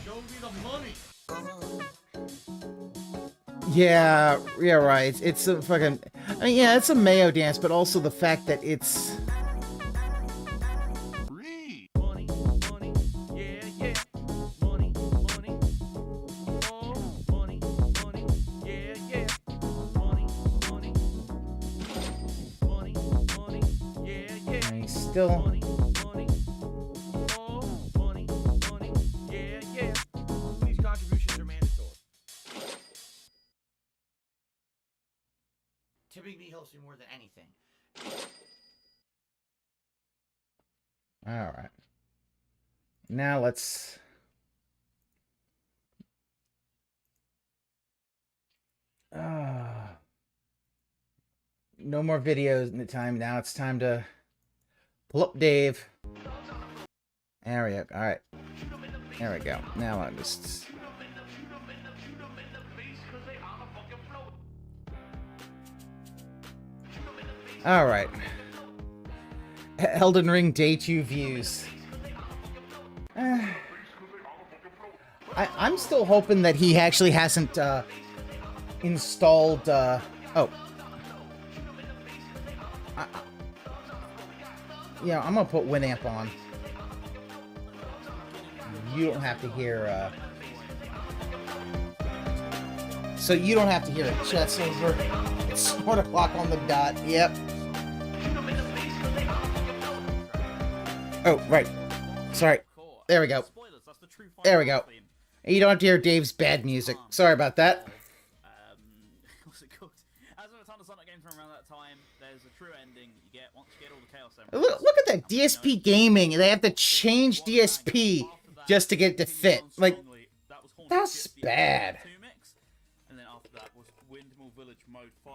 Show me the money. Yeah, right. It's a fucking. I mean, yeah, it's a Mayo dance, but also the fact that it's. Money, money, yeah, money, money, oh, money, money, yeah, money, money, money, money, yeah. And he's still. Money, money, oh, money, money, yeah. These contributions are mandatory. Tipping me helps me more than anything. All right. Now let's. No more videos in the time. Now it's time to pull up Dave. There we go. All right. There we go. Now I'm just. All right. Elden Ring Day 2 views. I'm still hoping that he actually hasn't installed. Oh. Yeah, I'm gonna put Winamp on. You don't have to hear. So you don't have to hear it. Chat's over. It's 1 o'clock on the dot. Yep. Oh, right. Sorry. There we go. There we go. You don't have to hear Dave's bad music. Sorry about that. What's it called? As with a ton of Sonic games from around that time, there's a true ending you get once you get all the Chaos Emeralds. Look at that DSP gaming. They have to change DSP just to get it to fit. Like, that's bad. And then after that was Windmill Village Mode 5.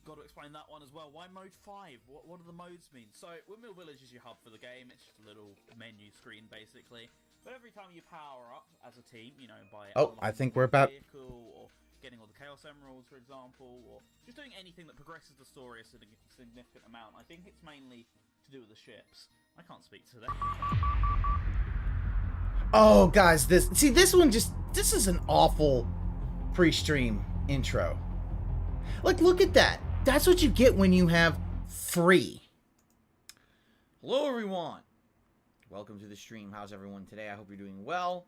Got to explain that one as well. Why Mode 5? What do the modes mean? So, Windmill Village is your hub for the game. It's just a little menu screen, basically. But every time you power up as a team, you know, by I think we're about. Vehicle, or getting all the Chaos Emeralds, for example, or just doing anything that progresses the story a significant amount. I think it's mainly to do with the ships. I can't speak to that. Oh, guys, this is an awful pre-stream intro. Like, look at that. That's what you get when you have free. Hello, everyone. Welcome to the stream. How's everyone today? I hope you're doing well.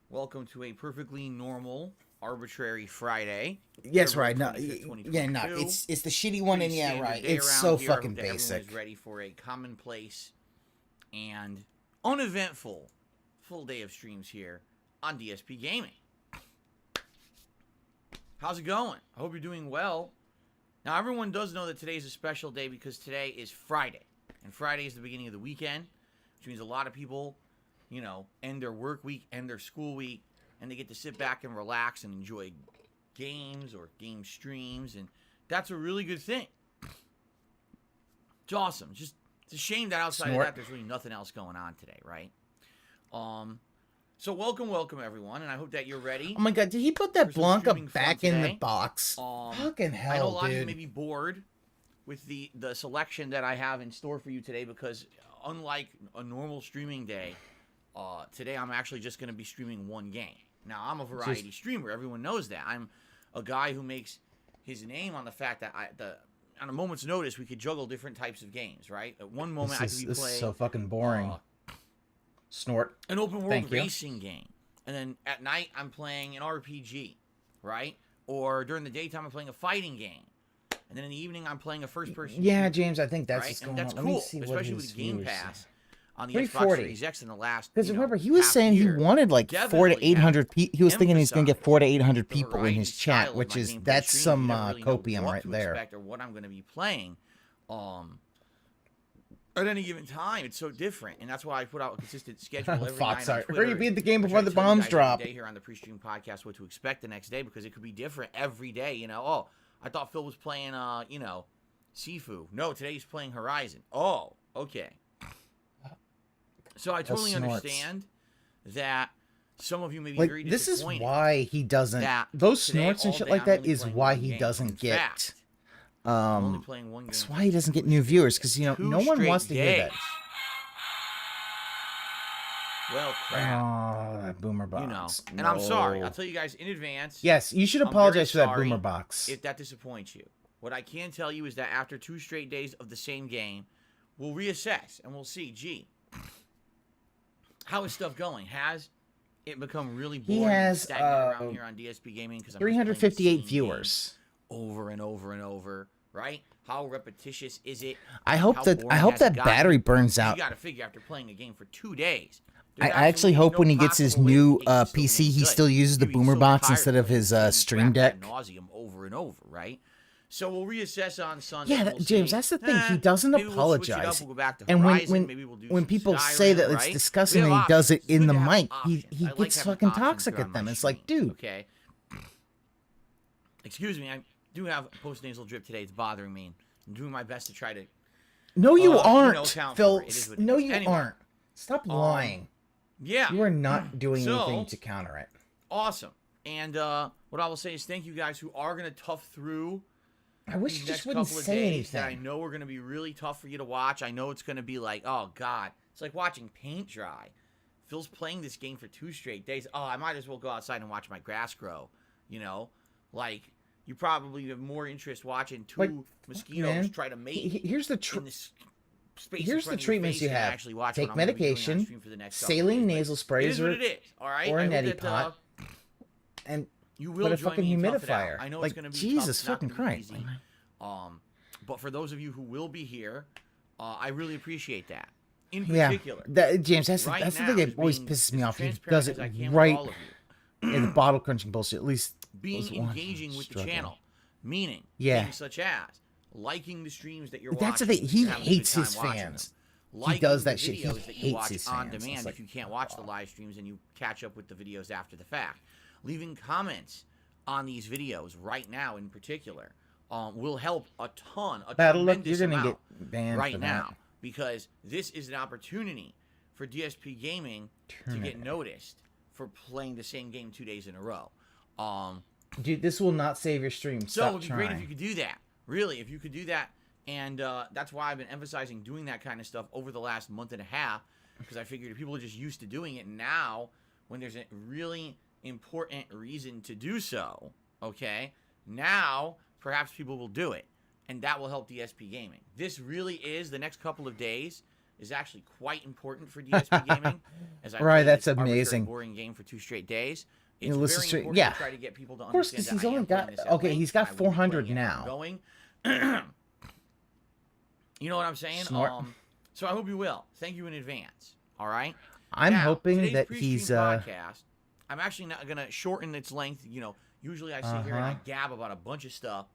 Welcome to a perfectly normal, arbitrary Friday. Yes, right. No, yeah, no. It's the shitty one, and yeah, right. It's so fucking basic. Everyone is ready for a commonplace and uneventful full day of streams here on DSP Gaming. How's it going? I hope you're doing well. Now, everyone does know that today is a special day because today is Friday. And Friday is the beginning of the weekend, which means a lot of people, you know, end their work week, end their school week, and they get to sit back and relax and enjoy games or game streams, and that's a really good thing. It's awesome. Just, it's a shame that outside of that, there's really nothing else going on today, right? So welcome everyone, and I hope that you're ready. Oh my god, did he put that Blanca back in the box? Fucking hell, I know a lot dude. of you may be bored with the selection that I have in store for you today because unlike a normal streaming day, today I'm actually just going to be streaming one game. Now, I'm a variety streamer. Everyone knows that. I'm a guy who makes his name on the fact that on a moment's notice, we could juggle different types of games, right? At one moment, I could be playing... This is so fucking boring. Snort. An open world racing game. And then at night, I'm playing an RPG, right? Or during the daytime, I'm playing a fighting game. And then in the evening, I'm playing a first-person shooter, James, I think that's right? what's going that's on. Cool, Let me see especially what with Game Pass on the 340. Xbox Series X in the last. Because remember, he was saying he wanted like 400 to 800 people. He was thinking he's going to get 400 to 800 people in his chat, which is that's some really copium right there. Or what I'm going to be playing. at any given time. It's so different, and that's why I put out a consistent schedule every Fox night on art. Twitter. Hurry, beat the game I before try the to tell you bombs guys every drop. day here on the Prestream podcast what to expect the next day, because it could be different every day. You know, oh, I thought Phil was playing, you know, Sifu. No, today he's playing Horizon. Oh, okay. So I totally understand that some of you may be Like, very this is disappointed. why he doesn't. that Those today, snorts and all shit day, like I'm that only is playing why one he game. doesn't In get. fact, I'm only playing one game. That's for why he doesn't get new viewers, because you know two no one straight wants to hear that. days. Well, crap. Oh, that boomer box. You know, and I'm sorry. I'll tell you guys in advance. Yes, you should I'm apologize for very that sorry boomer box. if that disappoints you. What I can tell you is that after 2 straight days of the same game, we'll reassess and we'll see, gee, how is stuff going? Has it become really boring and stagnant around here on DSP Gaming? Because I'm just playing the 358 same viewers. game over and over and over, right? How repetitious is it? I hope How that boring has it gotten? battery burns You out. got to figure after playing a game for 2 days. I there's actually absolutely hope no when he gets his possible way new it can still PC, be he good. still uses the You'd be boomer so box tired instead of playing his the same Stream crap Deck. ad nauseum over and over, right? So we'll reassess on Sunday. Yeah, We'll James, see. that's the thing. He doesn't maybe we'll switch it up. apologize. We'll go back to And Horizon. Maybe we'll do when some people Skyrim, say that right? it's disgusting We and have he does it options. in the Good to have mic, options. he I like gets having fucking options toxic here at on them. my It's like, stream, dude. Okay. Excuse me, I do have post-nasal drip today. It's bothering me. I'm doing my best to try to. No, you aren't, account Phil. for it. It is what it No, is. you Anyway, aren't. Stop lying. Yeah. You are not doing So- anything to counter it. Awesome. And what I will say is thank you guys who are going to tough through I wish these you next just wouldn't couple of say days that I anything. know are going to be really tough for you to watch. I know it's going to be like, oh, God. It's like watching paint dry. Phil's playing this game for 2 straight days. Oh, I might as well go outside and watch my grass grow. You know? Like, you probably have more interest watching 2 Like, mosquitoes man, try to mate Here's the in this space in here's the front of your treatments face you than have. actually watch Take what I'm gonna be doing on medication, stream for the next couple saline days. But nasal it sprays, is what it is, all right? or I a hope neti that, pot, and you will put a join fucking me and tough it out. humidifier. I know Like, it's going to be Jesus tough, fucking it's not gonna be Christ. easy. But for those of you who will be here, I really appreciate that. In Yeah, particular, James, that's right the now, thing that just always being pisses me as off. He transparent does it as I can with right all of you. in the bottle crunching bullshit. At least Being those ones engaging with the struggling. channel, meaning Yeah. things such as liking the streams that you're That's the watching. thing. He and having a good hates time his watching fans. them. He Liking does the that shit. He videos that you hates watch his on fans. demand It's like, if you can't watch the live streams and you catch up with the videos after the fact. Leaving comments on these videos right now in particular will help a ton, a Battle Look, tremendous you're gonna amount get banned right for now that. because this is an opportunity for DSP Gaming to Turn get it. noticed for playing the same game 2 days in a row. Dude, this will not save your stream. So it Stop would be trying. great if you could do that. Really, if you could do that. And that's why I've been emphasizing doing that kind of stuff over the last month and a half, because I figured people are just used to doing it. Now, when there's a really important reason to do so, okay, now perhaps people will do it. And that will help DSP Gaming. This really is, the next couple of days, is actually quite important for DSP Gaming. As I Right, play that's this arbitrary, amazing. boring game for 2 straight days. You It's listen very straight- important yeah. to try to get people to Of course, understand 'cause that he's I am only playing got- this at okay, length, he's got I will be 400 playing it now. Going. You know what I'm saying? Snort. So I hope you will. Thank you in advance. All right. I'm Now, hoping today's that pre-stream he's podcast. I'm actually not gonna shorten its length. You know, usually I sit here and I Uh-huh. gab about a bunch of stuff,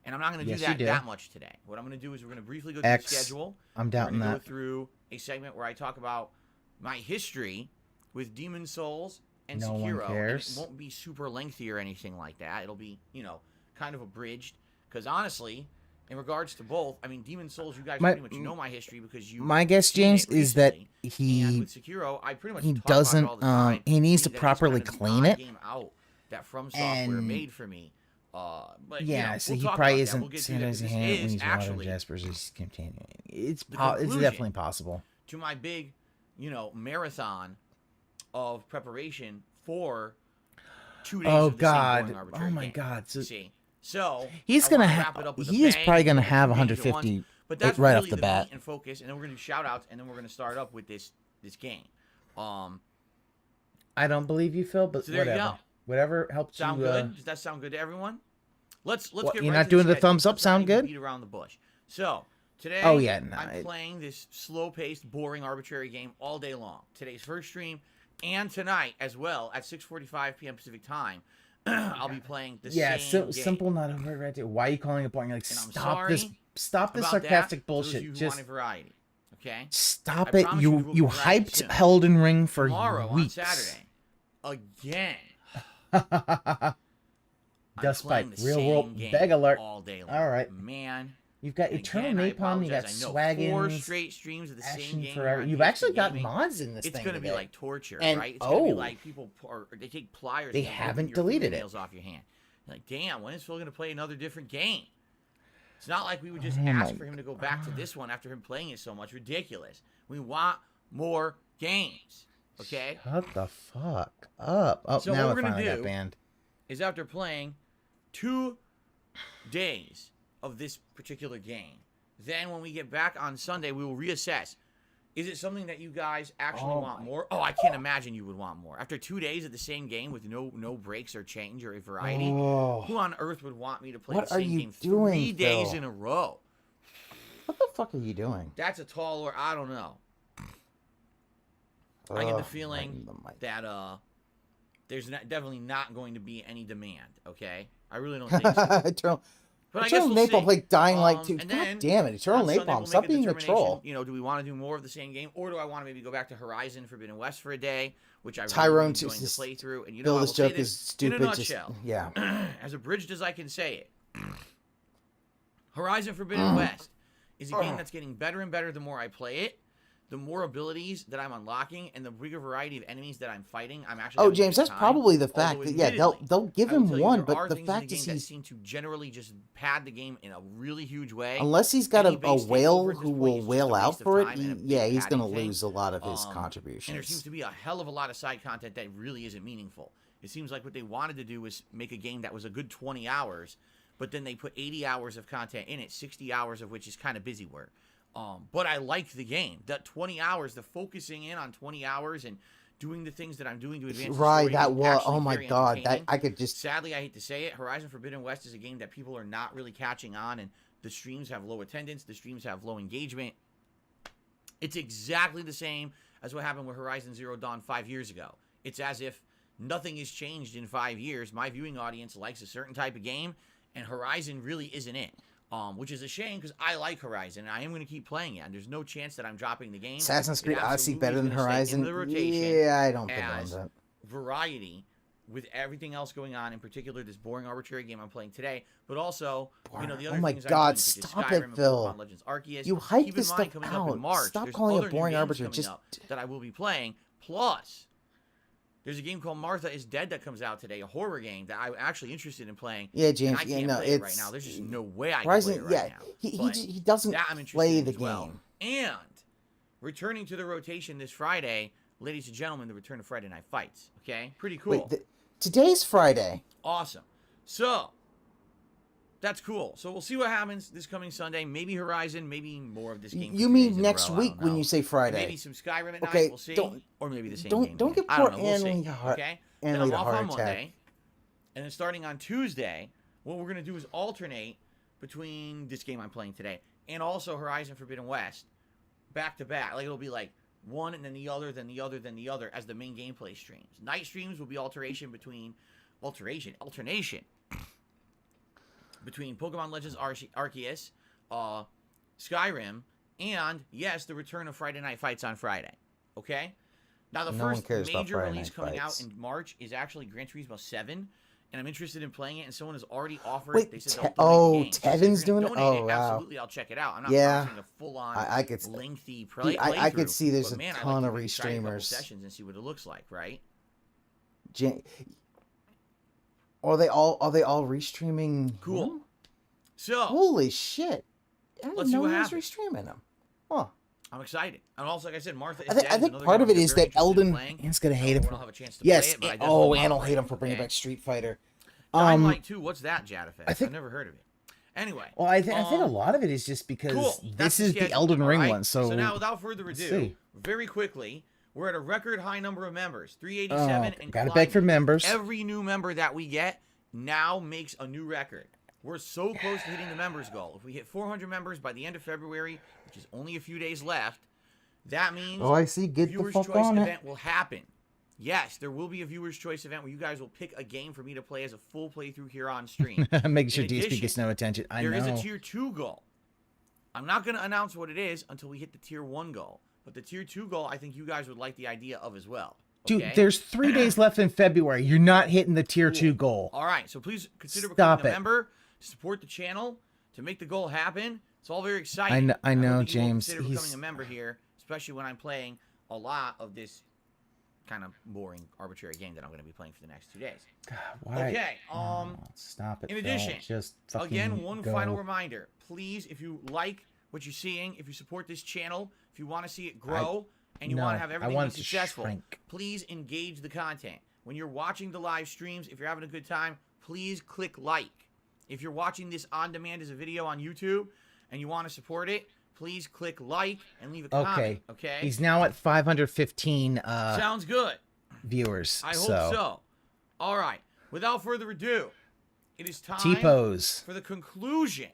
and I'm not gonna Yes, do you do. that much today. What I'm gonna do is we're gonna briefly go through X. the schedule. I'm We're doubting gonna that. go through a segment where I talk about my history with Demon Souls and No one Sekiro. cares. And it won't be super lengthy or anything like that. It'll be, you know, kind of abridged. Because honestly, in regards to both, I mean, Demon Souls, you guys My- pretty much know my history because you. My guess, seen it James, is that recently. And he with Sekiro, I pretty much he talk about doesn't, it all the time. he needs to That it's properly kind of an clean odd it. Game out that From Software And- made for me. But yeah, you know, so we'll he talk probably about that. isn't We'll get through that, 'cause sanitizing his this hand when is he's watering actually Jasper's. He's continuing. It's the it's conclusion. definitely possible. to my big, you know, marathon of preparation for 2 days Oh of the same God! boring arbitrary Oh my game. God! So See, so he's I gonna wanna have. wrap it up with a He is bang, probably gonna with have 2 games at 150 once, but that's right really off the meat bat. and focus, and then we're gonna do shout outs, and then we're gonna start up with this game. I don't believe you, Phil, but So there you whatever. go. Whatever helps Sound you. good? Does that sound good to everyone? Let's What, get you're right not to doing the schedule. thumbs up Let's not sound even good? Beat around the bush. So today, Oh, yeah, no, I'm playing this slow-paced, boring, arbitrary game all day long. Today's first stream, and tonight as well at 6:45 p.m. Pacific time. I'll be playing the Yeah, same game. simple, not over right there. Why are you calling it boring? Like, And I'm stop this! sorry Stop this about sarcastic that, those of bullshit. you who Just want a variety. Okay. Stop I it! promise you You we will be you grinding hyped soon. Elden Ring for Tomorrow weeks. on Saturday. Again. I'm Dust playing Spike, the real same world, game beg alert. all day long. All right. Man. You've got And Eternal again, I Napalm, you got apologize. I know 4 Swaggins, straight streams of the same Action game. Forever. here on You've PSP actually got Gaming. mods in this It's thing gonna be today. like torture, And- right? It's gonna be oh. like people, or they take pliers. They and rip haven't your deleted it. fingernails off your hand. You're like, damn, when is Phil gonna play another different game? It's not like we would just Oh ask my for him to go back to this one after him playing it so much. Ridiculous. We want more games. Okay? Shut the fuck up. Oh, So now what I we're gonna finally got do- banned. Is after playing 2 days of this particular game. Then when we get back on Sunday, we will reassess. Is it something that you guys actually Oh want my more? Oh, I can't imagine you would want more. After 2 days of the same game with no breaks or change or a variety, Oh. who on earth would want me to play What the are same you game doing, 3 days Phil? in a row? What the fuck are you doing? That's a tall order. I don't know. I get the Ugh, feeling right in the mic. that there's definitely not going to be any demand. Okay, I really don't think so. Eternal, But I guess Eternal we'll Napalm see. like dying like two. And God then damn it, Eternal on Sunday, Napalm, we'll stop make a being a determination, troll. You know, do we want to do more of the same game, or do I want to maybe go back to Horizon Forbidden West for a day, which I really Tyrone enjoying to the just- playthrough? And you know, Bill, I will this say joke is this stupid. in a Just nutshell, yeah. as abridged as I can say it. Horizon Forbidden West is a game that's getting better and better the more I play it. The more abilities that I'm unlocking and the bigger variety of enemies that I'm fighting, I'm actually. Oh, having a James, good that's time. probably the fact Although that yeah, they'll admittedly, give I will him tell you, one, there but are the things in fact the is game that he's seem to generally just pad the game in a really huge way. unless he's got Any a base whale takeover at this who point will is just whale a out waste of for it. time and a big Yeah, he's gonna padding thing. lose a lot of his And there seems contributions. to be a hell of a lot of side content that really isn't meaningful. It seems like what they wanted to do was make a game that was a good 20 hours, but then they put 80 hours of content in it, 60 hours of which is kind of busy work. But I liked the game. That 20 hours, the focusing in on 20 hours and doing the things that I'm doing to advance the Right, story that is was actually oh my very god, that entertaining. I could just Sadly, I hate to say it, Horizon Forbidden West is a game that people are not really catching on, and the streams have low attendance, the streams have low engagement. It's exactly the same as what happened with Horizon Zero Dawn 5 years ago. It's as if nothing has changed in 5 years. My viewing audience likes a certain type of game, and Horizon really isn't it. Which is a shame because I like Horizon and I am going to keep playing it. And there's no chance that I'm dropping the game. Assassin's Creed It Odyssey absolutely better is than gonna stay Horizon. in the rotation Yeah, I don't think as that. variety with everything else going on, in particular this boring arbitrary game I'm playing today, but also you know the Oh other my things God, I'm doing, such as stop Skyrim it, and Phil. Pokemon Legends Arceus. You hype Keep this in mind, stuff coming up in out. March, Stop there's calling it other new boring games arbitrary. coming Just up that I will be playing. Plus, there's a game called Martha is Dead that comes out today, a horror game that I'm actually interested in playing. yeah, And James. I Yeah, can't no, play it right it's now. There's just no way I can Horizon. play it right Yeah, now. he But he doesn't that I'm interested play in the as well. game. And returning to the rotation this Friday, ladies and gentlemen, the return of Friday Night Fights. Okay, pretty cool. Wait, today's Friday. Awesome. So that's cool. So we'll see what happens this coming Sunday. Maybe Horizon, maybe more of this game. for You 2 mean days in a next row, I week don't when know. you say Friday? Maybe some Skyrim at Okay, night. We'll see. Or maybe the same game. Don't again. get I poor don't know. We'll see. Annalie heart. Okay. Then Annalie I'm the off heart on attack. Monday, and then starting on Tuesday, what we're gonna do is alternate between this game I'm playing today and also Horizon Forbidden West, back to back. Like it'll be like one and then the other, then the other, then the other as the main gameplay streams. Night streams will be alternation between Pokemon Legends Arceus, Skyrim, and yes, the return of Friday Night Fights on Friday. Okay. Now the No one first cares about major Friday release Night coming Fights. out in March is actually Gran Turismo 7. And I'm interested in playing it, and someone has already offered. Wait, they said they'll donate the game. So if Tevin's you're doing gonna it? donate Oh, wow. Absolutely, I'll check it out. I'm not Yeah. promising a full-on, I could lengthy I could see there's but a man, I'd ton like of to try a couple restreamers. sessions and see what it looks like, right? Are they all restreaming? Cool. them? So Holy shit! I didn't Let's see know what he was happens. restreaming them. Huh. I'm excited. And also, like I said, Martha is I Dead think another part game of it I'm is very that interested in Elden. playing. Anne's gonna hate I him. don't know if I'll have a chance to Yes. play it, but I definitely want Anne to will play hate it, him for bringing okay? back Street Fighter. Dying Light 2, what's that, Jadafet? I think- I've never heard of it. Anyway. Well, I think a lot of it is just because Cool. That's this is the schedule, Elden all Ring right? one. So now, without further let's ado, see. very quickly, we're at a record high number of members, 387. And gotta beg for climbing. members. Every new member that we get now makes a new record. We're so close to hitting the members goal. If we hit 400 members by the end of February, which is only a few days left, that means Oh, I see. Get the Viewers' fuck Choice on it. event will happen. Yes, there will be a Viewers' Choice event where you guys will pick a game for me to play as a full playthrough here on stream. Make sure In DSP addition, gets no attention. I There know. is a tier 2 goal. I'm not going to announce what it is until we hit the tier 1 goal. But the tier 2 goal, I think you guys would like the idea of as well. Okay? Dude, there's 3 days left in February. You're not hitting the tier 2 goal. All right, so please consider Stop becoming a it. member to support the channel, to make the goal happen. It's all very exciting. I know, hope that you will James. Consider becoming a member here, especially when I'm playing a lot of this kind of boring, arbitrary game that I'm going to be playing for the next 2 days. God, why? Okay. Stop it. In Phil. addition, just fucking again, one go. final reminder. Please, if you like what you're seeing, if you support this channel, if you want to see it grow, and you want to have everything be successful, please engage the content. When you're watching the live streams, if you're having a good time, please click like. If you're watching this on demand as a video on YouTube and you want to support it, please click like and leave a comment. Okay. He's now at 515 Sounds good. viewers. I hope so. All right. Without further ado, it is time T-pose for the conclusion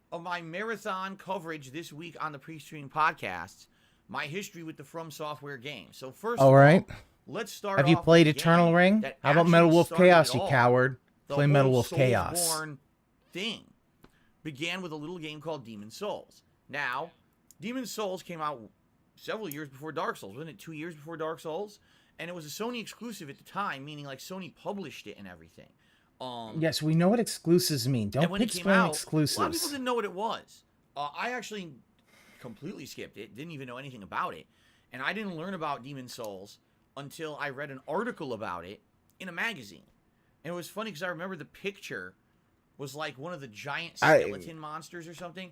of my marathon coverage this week on the Prestream podcasts, my history with the From Software game. So first all right. Let's start Have you off played with the Eternal game Ring? that How about actually Metal Wolf started Chaos, it you all. coward? The Play Metal whole Wolf Chaos. Soulsborne thing began with a little game called Demon Souls. Now, Demon Souls came out several years before Dark Souls. Wasn't it 2 years before Dark Souls? And it was a Sony exclusive at the time, meaning like Sony published it and everything. Yes, we know what exclusives mean. Don't explain exclusives. A lot of people didn't know what it was. I actually completely skipped it, didn't even know anything about it. And I didn't learn about Demon Souls until I read an article about it in a magazine. And it was funny because I remember the picture was like one of the giant skeleton monsters or something.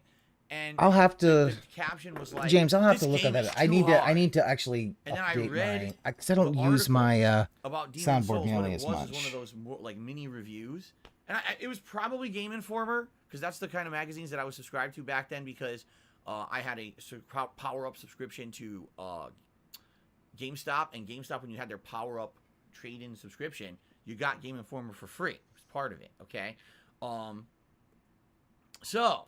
And I'll have to. The caption was like, James, I'll have to "This look at game that. is I too need to. I hard." need to actually And then I update read my. Because I don't the use my about Demon soundboard Souls, nearly what as it was much. is one of those more, like mini reviews, and it was probably Game Informer because that's the kind of magazines that I was subscribed to back then because I had a power up subscription to GameStop, and GameStop, when you had their power up trade in subscription, you got Game Informer for free. It was part of it. Okay, so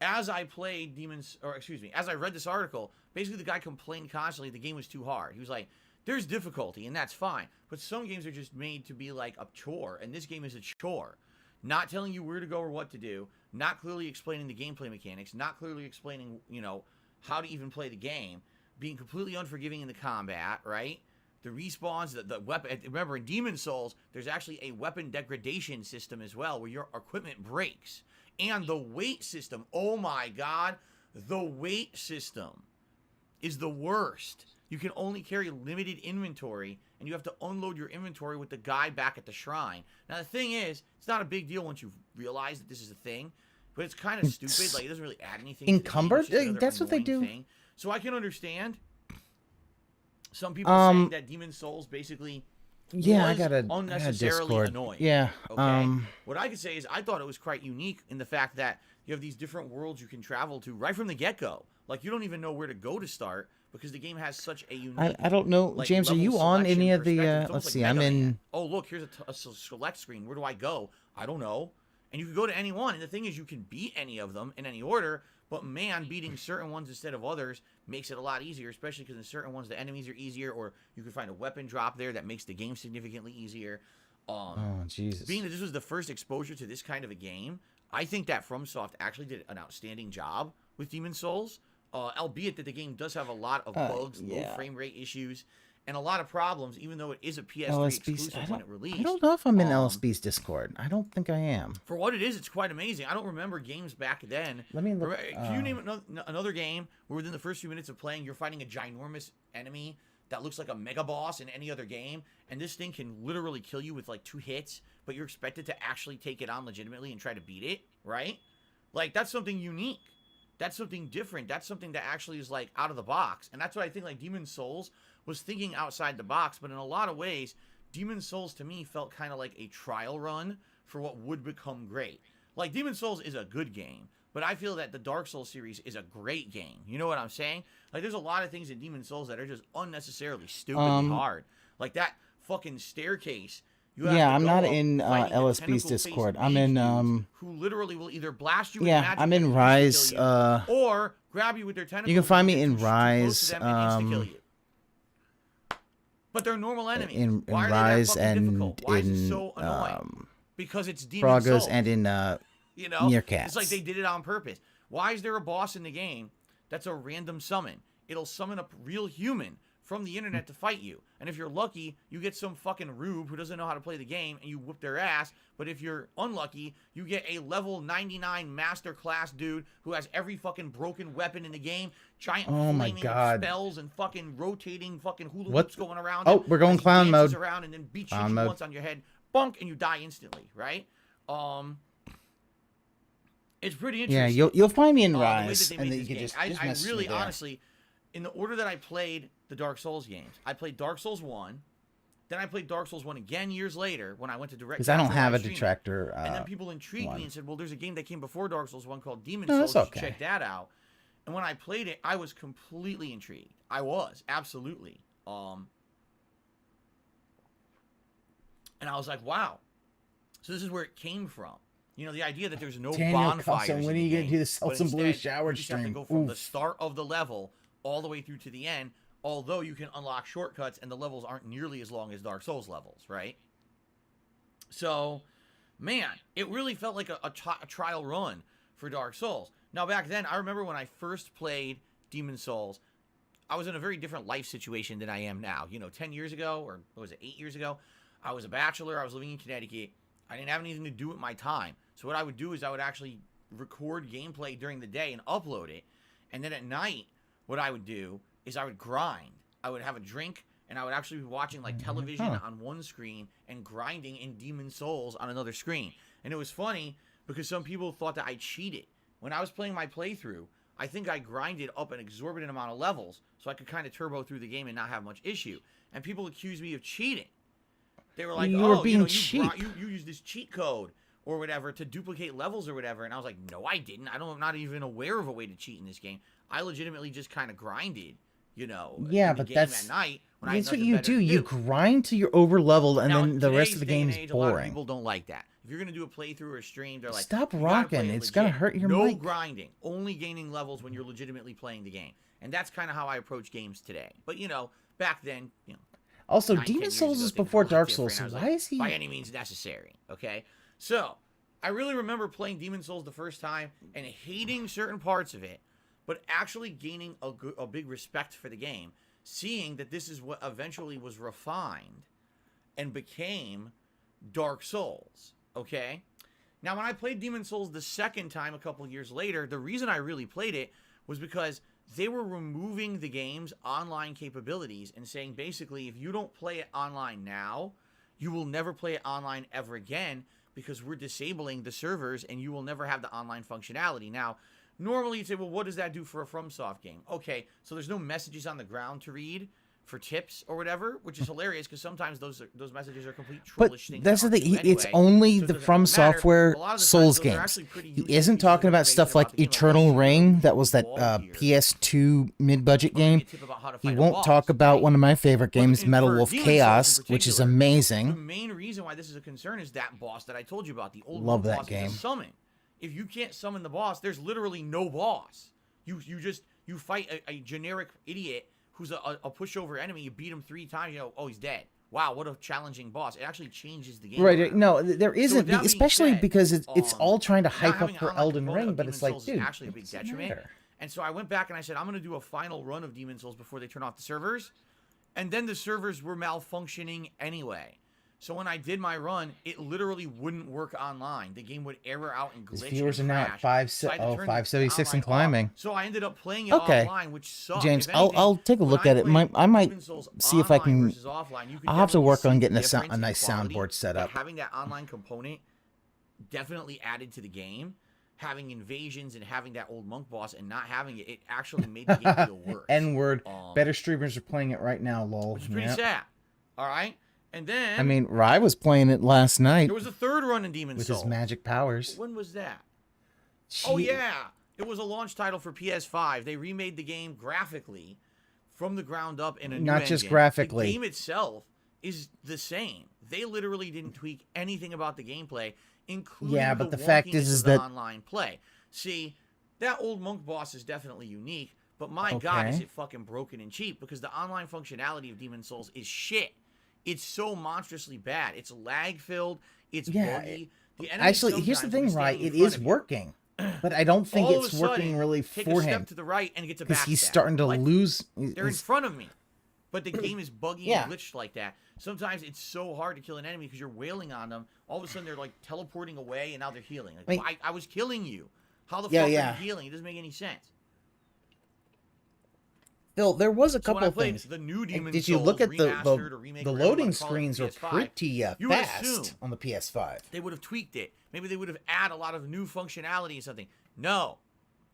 as I played as I read this article, basically the guy complained constantly the game was too hard. He was like, there's difficulty, and that's fine. But some games are just made to be like a chore, and this game is a chore. Not telling you where to go or what to do, not clearly explaining the gameplay mechanics, not clearly explaining, how to even play the game, being completely unforgiving in the combat, right? The respawns, the weapon. Remember, in Demon Souls, there's actually a weapon degradation system as well, where your equipment breaks. And the weight system, oh my god, the weight system is the worst. You can only carry limited inventory, and you have to unload your inventory with the guy back at the shrine. Now, the thing is, it's not a big deal once you realize that this is a thing, but it's kind of stupid. Like, it doesn't really add anything. Encumbered? To the game. It's just another That's what they annoying do. thing. So I can understand some people saying that Demon Souls basically Yeah, I was got a unnecessarily Discord. annoying. Yeah. Okay. What I could say is I thought it was quite unique in the fact that you have these different worlds you can travel to right from the get-go. Like, you don't even know where to go to start because the game has such a unique. I don't know, like, James. Are level you on selection any of the? perspective. It's Let's almost see. like I'm Mega in. Man. Oh, look, here's a select screen. Where do I go? I don't know. And you can go to any one. And the thing is, you can beat any of them in any order. But man, beating certain ones instead of others makes it a lot easier, especially because in certain ones the enemies are easier, or you can find a weapon drop there that makes the game significantly easier. Oh Jesus! Being that this was the first exposure to this kind of a game, I think that FromSoft actually did an outstanding job with Demon Souls. Albeit that the game does have a lot of bugs, low frame rate issues, and a lot of problems, even though it is a PS3 exclusive when it released. I don't know if I'm in LSB's Discord. I don't think I am. For what it is, it's quite amazing. I don't remember games back then. Let me look. Can you name another game where within the first few minutes of playing, you're fighting a ginormous enemy that looks like a mega boss in any other game, and this thing can literally kill you with like 2 hits, but you're expected to actually take it on legitimately and try to beat it, right? Like, that's something unique. That's something different. That's something that actually is like out of the box. And that's what I think like Demon Souls was thinking outside the box. But in a lot of ways, Demon Souls to me felt kind of like a trial run for what would become great. Like, Demon Souls is a good game, but I feel that the Dark Souls series is a great game. You know what I'm saying? Like, there's a lot of things in Demon Souls that are just unnecessarily stupidly hard. Like that fucking staircase. Yeah, I'm not in LSB's Discord. I'm in who literally will either blast you with yeah, magic I'm in and Rise kill you, or grab you with their tentacles. You can find me and in get too close Rise to them and insta-kill you. But they're normal enemies. in Why are Rise they that fucking difficult? and Why is it in so annoying? Because it's Demon Frogos Souls. and in You know, Meerkats. it's like they did it on purpose. Why is there a boss in the game that's a random summon? It'll summon a real human from the internet to fight you. And if you're lucky, you get some fucking rube who doesn't know how to play the game and you whoop their ass. But if you're unlucky, you get a level 99 master class dude who has every fucking broken weapon in the game, giant flaming spells and fucking rotating fucking hula hoops going around. Oh, we're going clown mode. Around and then beats you once on your head, bonk, and you die instantly, right? It's pretty interesting. Yeah, you'll find me in Rise, and then you can just I really, honestly, in the order that I played the Dark Souls games, I played Dark Souls 1, then I played Dark Souls 1 again years later when I went to direct. Because I don't have a detractor. And then people intrigued me and said, well, there's a game that came before Dark Souls 1 called Demon Souls. You should check that out. And when I played it, I was completely intrigued. I was, absolutely. And I was like, wow. So this is where it came from. You know, the idea that there's no bonfires. When are you going to do the Seltzer Blue shower you just stream? have to go from the start of the level all the way through to the end, although you can unlock shortcuts and the levels aren't nearly as long as Dark Souls levels, right? So, man, it really felt like a trial run for Dark Souls. Now, back then, I remember when I first played Demon Souls, I was in a very different life situation than I am now. You know, 10 years ago, or what was it, 8 years ago, I was a bachelor, I was living in Connecticut, I didn't have anything to do with my time. So what I would do is I would actually record gameplay during the day and upload it. And then at night, what I would do is I would grind. I would have a drink, and I would actually be watching like television on one screen and grinding in Demon Souls on another screen. And it was funny because some people thought that I cheated. When I was playing my playthrough, I think I grinded up an exorbitant amount of levels so I could kind of turbo through the game and not have much issue. And people accused me of cheating. They were like, you use this cheat code or whatever to duplicate levels or whatever. And I was like, no, I didn't. I'm not even aware of a way to cheat in this game. I legitimately just kind of grinded, you know. Yeah, in the but game that's at night when that's what you do. You grind till you're over leveled, and then the rest of the game is boring. A lot of people don't like that. If you're gonna do a playthrough or a stream, they're like, stop rocking. It's gonna hurt your mic. No grinding, only gaining levels when you're legitimately playing the game. And that's kind of how I approach games today. But you know, back then, you know. Also, Demon Souls is before Dark Souls, so why is he... By any means necessary, okay? So, I really remember playing Demon Souls the first time and hating certain parts of it, but actually gaining a big respect for the game, seeing that this is what eventually was refined and became Dark Souls, okay? Now, when I played Demon Souls the second time a couple years later, the reason I really played it was because they were removing the game's online capabilities and saying, basically, if you don't play it online now, you will never play it online ever again because we're disabling the servers and you will never have the online functionality. Now, normally you'd say, well, what does that do for a FromSoft game? Okay, so there's no messages on the ground to read for tips or whatever, which is hilarious because sometimes those messages are complete trollish things. But that's the thing. It's only the From Software Souls games. He isn't talking about stuff like Eternal Ring. That was that PS2 mid-budget game. He won't talk about one of my favorite games, Metal Wolf Chaos, which is amazing. The main reason why this is a concern is that boss that I told you about. The old boss is a summon. If you can't summon the boss, there's literally no boss. You fight a generic idiot who's a pushover enemy. You beat him 3 times, you know, oh, he's dead. Wow, what a challenging boss. It actually changes the game. Right, around. no, there isn't, so especially because it's all trying to hype up for Elden Ring, but it's like, dude, actually a big detriment. And so I went back and I said, I'm going to do a final run of Demon Souls before they turn off the servers. And then the servers were malfunctioning anyway. So when I did my run, it literally wouldn't work online. The game would error out and glitch. His viewers and are now at 576 and climbing. So I ended up playing it online, which sucked. James, I'll take a look at it. I might see if I can. I'll have to work on getting a nice soundboard set up. Having that online component definitely added to the game. Having invasions and having that old monk boss and not having it, it actually made the game feel worse. N-word. Better streamers are playing it right now, lol. Which is pretty sad. All right? And then... I mean, Rye was playing it last night. There was a third run in Demon Souls. With his magic powers. When was that? Oh, yeah. It was a launch title for PS5. They remade the game graphically from the ground up in a new engine. Not just graphically. The game itself is the same. They literally didn't tweak anything about the gameplay, including but the fact is that online play. See, that old monk boss is definitely unique, but my God, is it fucking broken and cheap because the online functionality of Demon Souls is shit. It's so monstrously bad. It's lag-filled. It's buggy. Actually, here's the thing, right? It is working. But I don't think all of it's a working sudden, really take for a step him to the right and gets a because he's backstab. starting to What? lose. They're in front of me. But the game is buggy Yeah. and glitched like that. Sometimes it's so hard to kill an enemy because you're wailing on them. All of a sudden, they're like teleporting away and now they're healing. Like, Wait. I was killing you. How the Yeah, fuck are yeah. you healing? It doesn't make any sense. Phil, there was a So when couple I of played things. the new Demon Did you Souls look at remastered or remake the or whatever you loading wanna call it for screens were PS5, pretty you would fast assume on the PS5? they would have tweaked it. Maybe they would have added a lot of new functionality or something. No.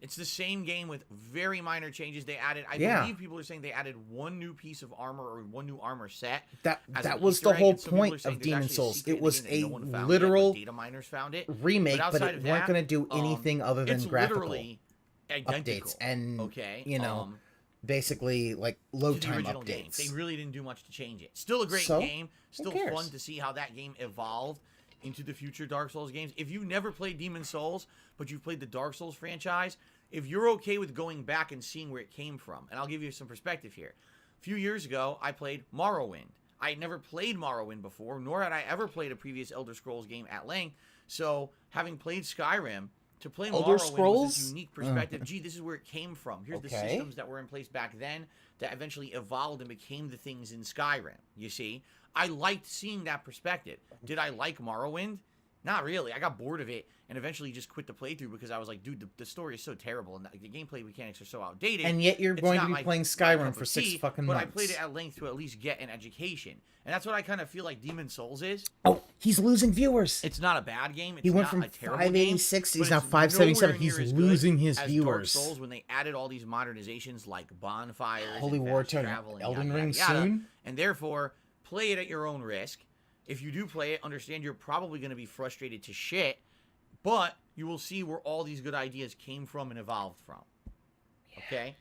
It's the same game with very minor changes they added. I believe people are saying they added one new piece of armor or one new armor set. That was the whole point of Demon Souls. It was a literal data miners found it. remake, but outside it of weren't that, going to do anything other than it's graphical literally identical. updates and Okay. basically like To load the time original game. updates. They really didn't do much to change it. Still a great So, game. Still cares? fun to see how that game evolved into the future Dark Souls games. If you've never played Demon Souls, but you've played the Dark Souls franchise, if you're okay with going back and seeing where it came from, and I'll give you some perspective here. A few years ago, I played Morrowind. I had never played Morrowind before, nor had I ever played a previous Elder Scrolls game at length. So, having played Skyrim, to play Elder Morrowind was Scrolls? this unique perspective. Gee, this is where it came from. Here's the Okay. systems that were in place back then that eventually evolved and became the things in Skyrim. You see? I liked seeing that perspective. Did I like Morrowind? Not really. I got bored of it and eventually just quit the playthrough because I was like, dude, the story is so terrible and the gameplay mechanics are so outdated. And yet you're It's going to not be my- playing my Skyrim cup for of 6 tea, fucking but months. I played it at length to at least get an education. And that's what I kind of feel like Demon Souls is. Oh, he's losing viewers. It's not a bad game. It's He went not from a terrible 586, game, he's but now it's 577. nowhere He's near as losing good his as viewers. Dark Souls when they added all these modernizations like bonfires, Holy and War fast Turn, travel, and Elden yada, Ring yada, yada. soon? And therefore, play it at your own risk. If you do play it, understand you're probably going to be frustrated to shit, but you will see where all these good ideas came from and evolved from. Okay?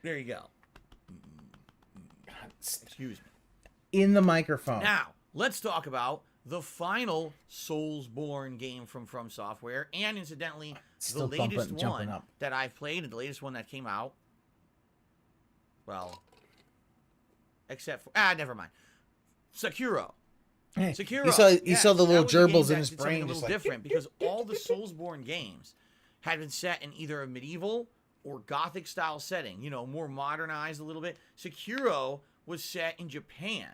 There you go. Excuse me. In the microphone. Now, let's talk about the final Soulsborne game from Software, and incidentally, Still the latest jumping one up. that I've played, and the latest one that came out. Well, except for never mind. Sekiro. Hey, Sekiro. You saw, you Yes, saw the that little was a game gerbils that in his did something brain. a Just little like, different because all the Soulsborne games had been set in either a medieval or Gothic style setting. You know, more modernized a little bit. Sekiro was set in Japan.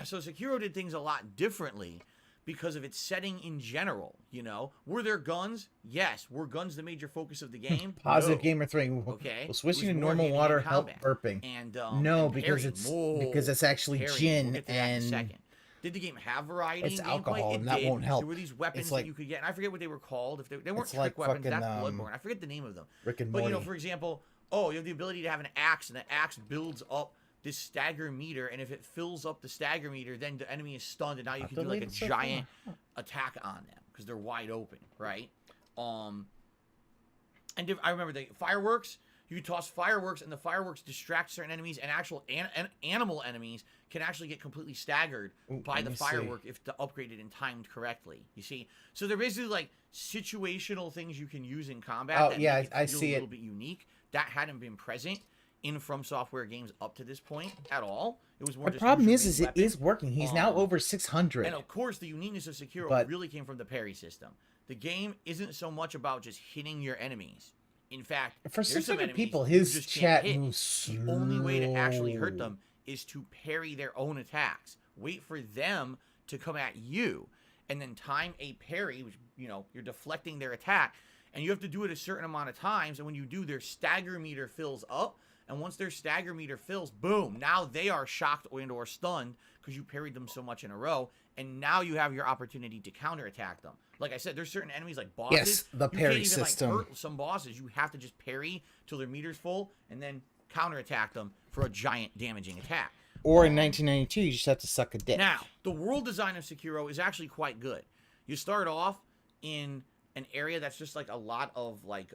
So Sekiro did things a lot differently because of its setting in general, you know. Were there guns? Yes. Were guns the major focus of the game? Positive No. Gamer 3. Okay. Well, switching It to was more normal hand-to-hand water help combat. burping. And No, and because parrying. it's actually Parrying. gin We'll get to that in a and second. Did the game have variety it's in gameplay? alcohol, It and that did. won't help. There were these weapons It's like- that you could get, and I forget what they were called. If they weren't It's trick like weapons, fucking, that's Bloodborne. I forget the name of them. Rick and But you know, Morty. for example, you have the ability to have an axe, and the axe builds up this stagger meter, and if it fills up the stagger meter, then the enemy is stunned, and now you Not can do like a deleted so giant attack on them because they're wide open, right? And I remember the fireworks. You toss fireworks, and the fireworks distract certain enemies, and actual animal enemies can actually get completely staggered by let the me see. firework if upgraded and timed correctly. You see, so they're basically like situational things you can use in combat. Oh, that yeah, make it I feel see a it. little bit unique. That hadn't been present in From Software games up to this point at all. It was more. The just problem use is your it main is working. He's now Um, over 600. and of course, the uniqueness of Sekiro But- really came from the parry system. The game isn't so much about just hitting your enemies. In fact, For there's some 600 enemies people, you his just chat can't hit. moves The only way to actually hurt slow. them is to parry their own attacks. Wait for them to come at you, and then time a parry, which, you know, you're deflecting their attack, and you have to do it a certain amount of times, and when you do, their stagger meter fills up, and once their stagger meter fills, boom, now they are shocked or stunned because you parried them so much in a row, and now you have your opportunity to counterattack them. Like I said, there's certain enemies like bosses. Yes, the you parry can't even, system. Like, hurt some bosses. You have to just parry till their meter's full, and then counterattack them for a giant damaging attack. Or in 1992, you just have to suck a dick. Now, the world design of Sekiro is actually quite good. You start off in an area that's just like a lot of like,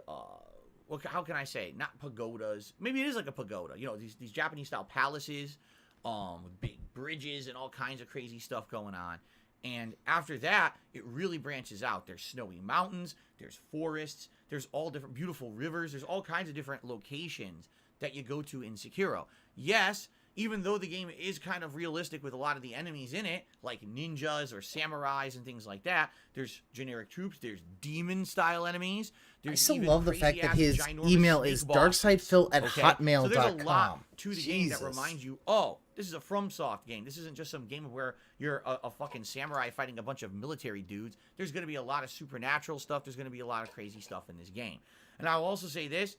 how can I say? Not pagodas. Maybe it is like a pagoda. You know, these Japanese style palaces, with big bridges and all kinds of crazy stuff going on. And after that, it really branches out. There's snowy mountains, there's forests, there's all different beautiful rivers, there's all kinds of different locations that you go to in Sekiro. Yes, even though the game is kind of realistic with a lot of the enemies in it, like ninjas or samurais and things like that, there's generic troops, there's demon-style enemies. I There's still even love the fact that crazy-ass, his ginormous email snake is bosses, darksidefil@hotmail.com. So there's a lot to the game that Jesus. reminds you, oh, this is a FromSoft game. This isn't just some game where you're a fucking samurai fighting a bunch of military dudes. There's going to be a lot of supernatural stuff. There's going to be a lot of crazy stuff in this game. And I'll also say this,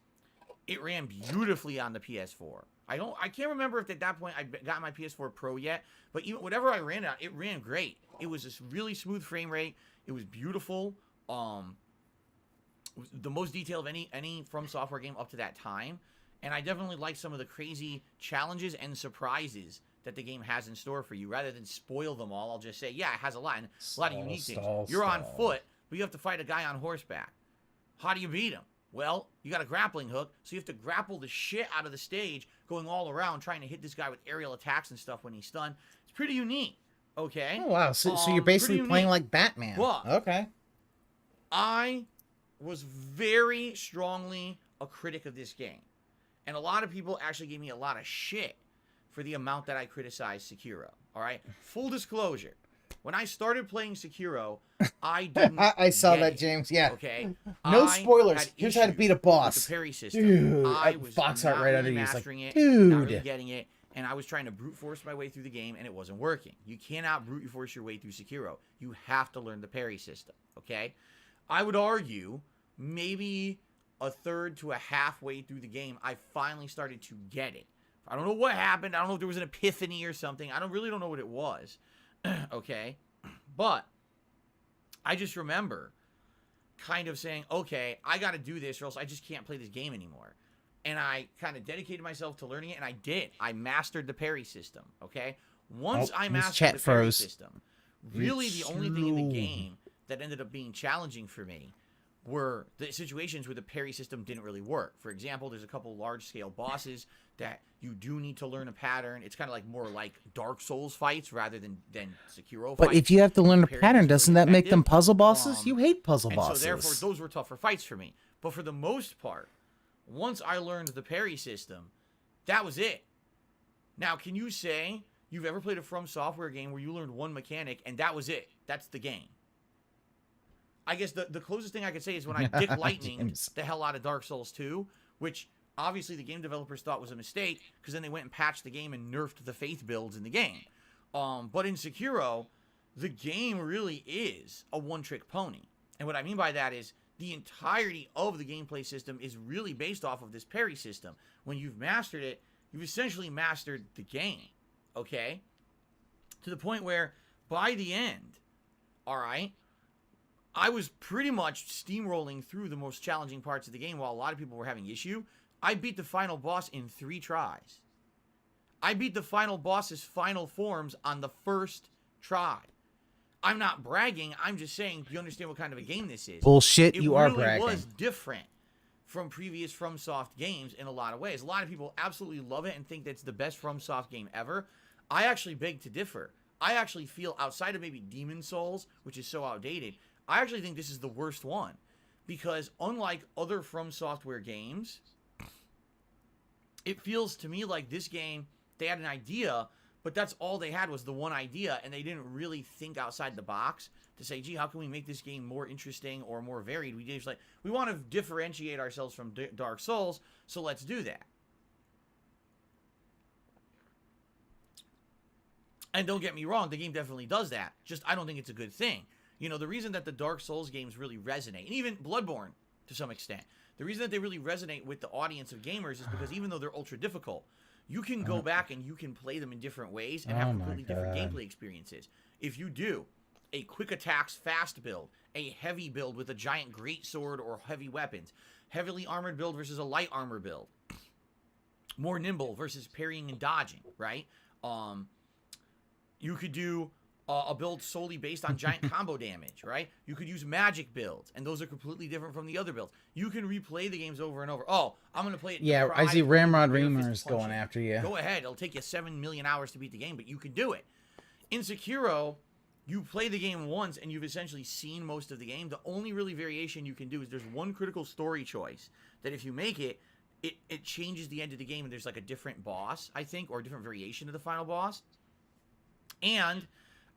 it ran beautifully on the PS4. I can't remember if at that point I got my PS4 Pro yet, but even whatever I ran it ran great. It was this really smooth frame rate. It was beautiful. It was the most detailed of any From Software game up to that time, and I definitely like some of the crazy challenges and surprises that the game has in store for you. Rather than spoil them all, I'll just say, yeah, it has a lot of unique things. You're on foot, but you have to fight a guy on horseback. How do you beat him? Well, you got a grappling hook, so you have to grapple the shit out of the stage, going all around trying to hit this guy with aerial attacks and stuff when he's stunned. It's pretty unique, okay? Oh, wow. So you're basically playing like Batman. But okay. I was very strongly a critic of this game. And a lot of people actually gave me a lot of shit for the amount that I criticized Sekiro, all right? Full disclosure. When I started playing Sekiro, I didn't I saw get that, it, James. Yeah. okay? No I spoilers. had Here's how to issues beat a boss. with the parry system. Dude, I that was box not art right really under you. It's like, mastering it, dude. not really getting it, and I was trying to brute force my way through the game, and it wasn't working. You cannot brute force your way through Sekiro. You have to learn the parry system, okay? I would argue maybe a third to a halfway through the game, I finally started to get it. I don't know what happened. I don't know if there was an epiphany or something. I really don't know what it was, okay? But I just remember kind of saying, okay, I got to do this or else I just can't play this game anymore. And I kind of dedicated myself to learning it, and I did. I mastered the parry system, okay? Once I mastered the parry system, really the only thing in the game that ended up being challenging for me were the situations where the parry system didn't really work. For example, there's a couple large-scale bosses that you do need to learn a pattern. It's kind of like more like Dark Souls fights rather than Sekiro fights. But if you have to learn a pattern, doesn't that make them puzzle bosses? Um, You hate puzzle and bosses. so therefore, those were tougher fights for me. But for the most part, once I learned the parry system, that was it. Now, can you say you've ever played a From Software game where you learned one mechanic and that was it? That's the game. I guess the closest thing I could say is when I Dick Lightning the hell out of Dark Souls 2, which obviously the game developers thought was a mistake because then they went and patched the game and nerfed the faith builds in the game. But in Sekiro, the game really is a one-trick pony. And what I mean by that is the entirety of the gameplay system is really based off of this parry system. When you've mastered it, you've essentially mastered the game, okay? To the point where by the end, all right, I was pretty much steamrolling through the most challenging parts of the game while a lot of people were having issue. I beat the final boss in 3 tries. I beat the final boss's final forms on the first try. I'm not bragging. I'm just saying, do you understand what kind of a game this is? Bullshit, you are bragging. It really was different from previous FromSoft games in a lot of ways. A lot of people absolutely love it and think that's the best FromSoft game ever. I actually beg to differ. I actually feel outside of maybe Demon Souls, which is so outdated, I actually think this is the worst one. Because unlike other From Software games, it feels to me like this game, they had an idea, but that's all they had was the one idea, and they didn't really think outside the box to say, gee, how can we make this game more interesting or more varied? We just like, we want to differentiate ourselves from Dark Souls, so let's do that. And don't get me wrong, the game definitely does that. Just, I don't think it's a good thing. You know, the reason that the Dark Souls games really resonate, and even Bloodborne to some extent, the reason that they really resonate with the audience of gamers is because even though they're ultra difficult, you can go back and you can play them in different ways and have completely different gameplay experiences. If you do a quick attacks fast build, a heavy build with a giant greatsword or heavy weapons, heavily armored build versus a light armor build, more nimble versus parrying and dodging, right? You could do a build solely based on giant combo damage, right? You could use magic builds, and those are completely different from the other builds. You can replay the games over and over. Oh, I'm going to play it. Yeah, I see Ramrod Reamer's going after you. Go ahead. It'll take you 7 million hours to beat the game, but you can do it. In Sekiro, you play the game once, and you've essentially seen most of the game. The only really variation you can do is there's one critical story choice that if you make it, it changes the end of the game, and there's like a different boss, I think, or a different variation of the final boss. And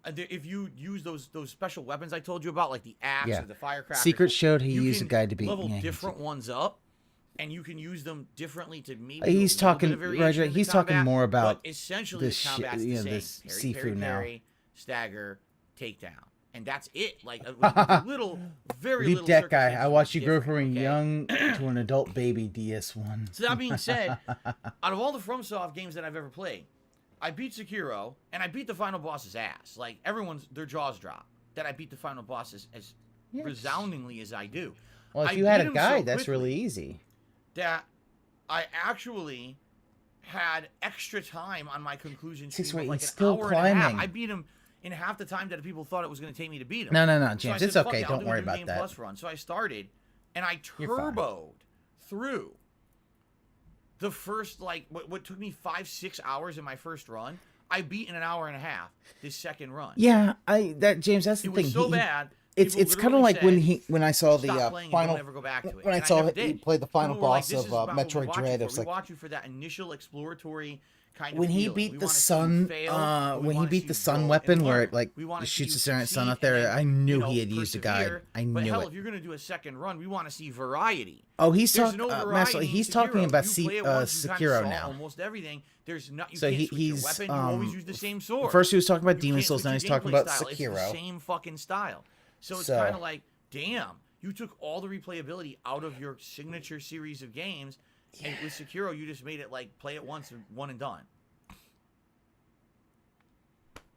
if you use those special weapons I told you about, like the axe or the firecracker, Secret showed he you used a can guide to beat. level different ones up, and you can use them differently to maybe. He's do a little talking, bit of variation Roger. in the He's talking combat, more about but essentially this the combat's the same. this Parry, seafood now. parry, stagger, takedown, and that's it. Like with little, very Beat little. that guy. I circumstances watched you grow different, from a okay? young to an adult baby. DS1. So that being said, out of all the FromSoft games that I've ever played, I beat Sekiro, and I beat the final boss's ass. Like, their jaws drop. That I beat the final boss as resoundingly as I do. Well, if I you had beat a him guide, so that's quickly really easy. that I actually had extra time on my conclusion stream Six, wait, of like he's an still hour and a half. climbing. I beat him in half the time that people thought it was going to take me to beat him. No, So I James. said, It's "Fuck okay. it, I'll Don't do a worry New about Game that. Plus run." So I started, and I You're fine. turboed through the first, like, what took me 5-6 hours in my first run. I beat in an hour and a half this second run. Yeah, James. That's the It thing. was so bad. It's people kind of literally like said, when I saw the "Stop playing and final don't ever go back to it." when I And saw never he did. played the final People were like, boss "This of is about what we Metroid watch you Dread. for. It's We like watch you for that initial exploratory kind of when he feeling. beat We the wanna see you sun, fail, and we when he wanna beat see the you sun grow and weapon, where learn. it like We wanna see shoots you the sun succeed out there. and then, I knew you know, he had used a guide. persevere. I But knew hell, it. if you're gonna do a second run, we want to see variety. Oh, he's There's talking. no variety Master, in he's talking Sekiro. about You play it once, you kinda Sekiro saw now. almost everything. There's not. You So can't switch your he's weapon. You always use the same sword. First he was talking about You Demon can't Souls. switch Now your he's talking gameplay about style. It's the Sekiro. same fucking style. So it's So- kind of like, damn, you took all the replayability out of your signature series of games, and with Sekiro, you just made it like play it once and one and done.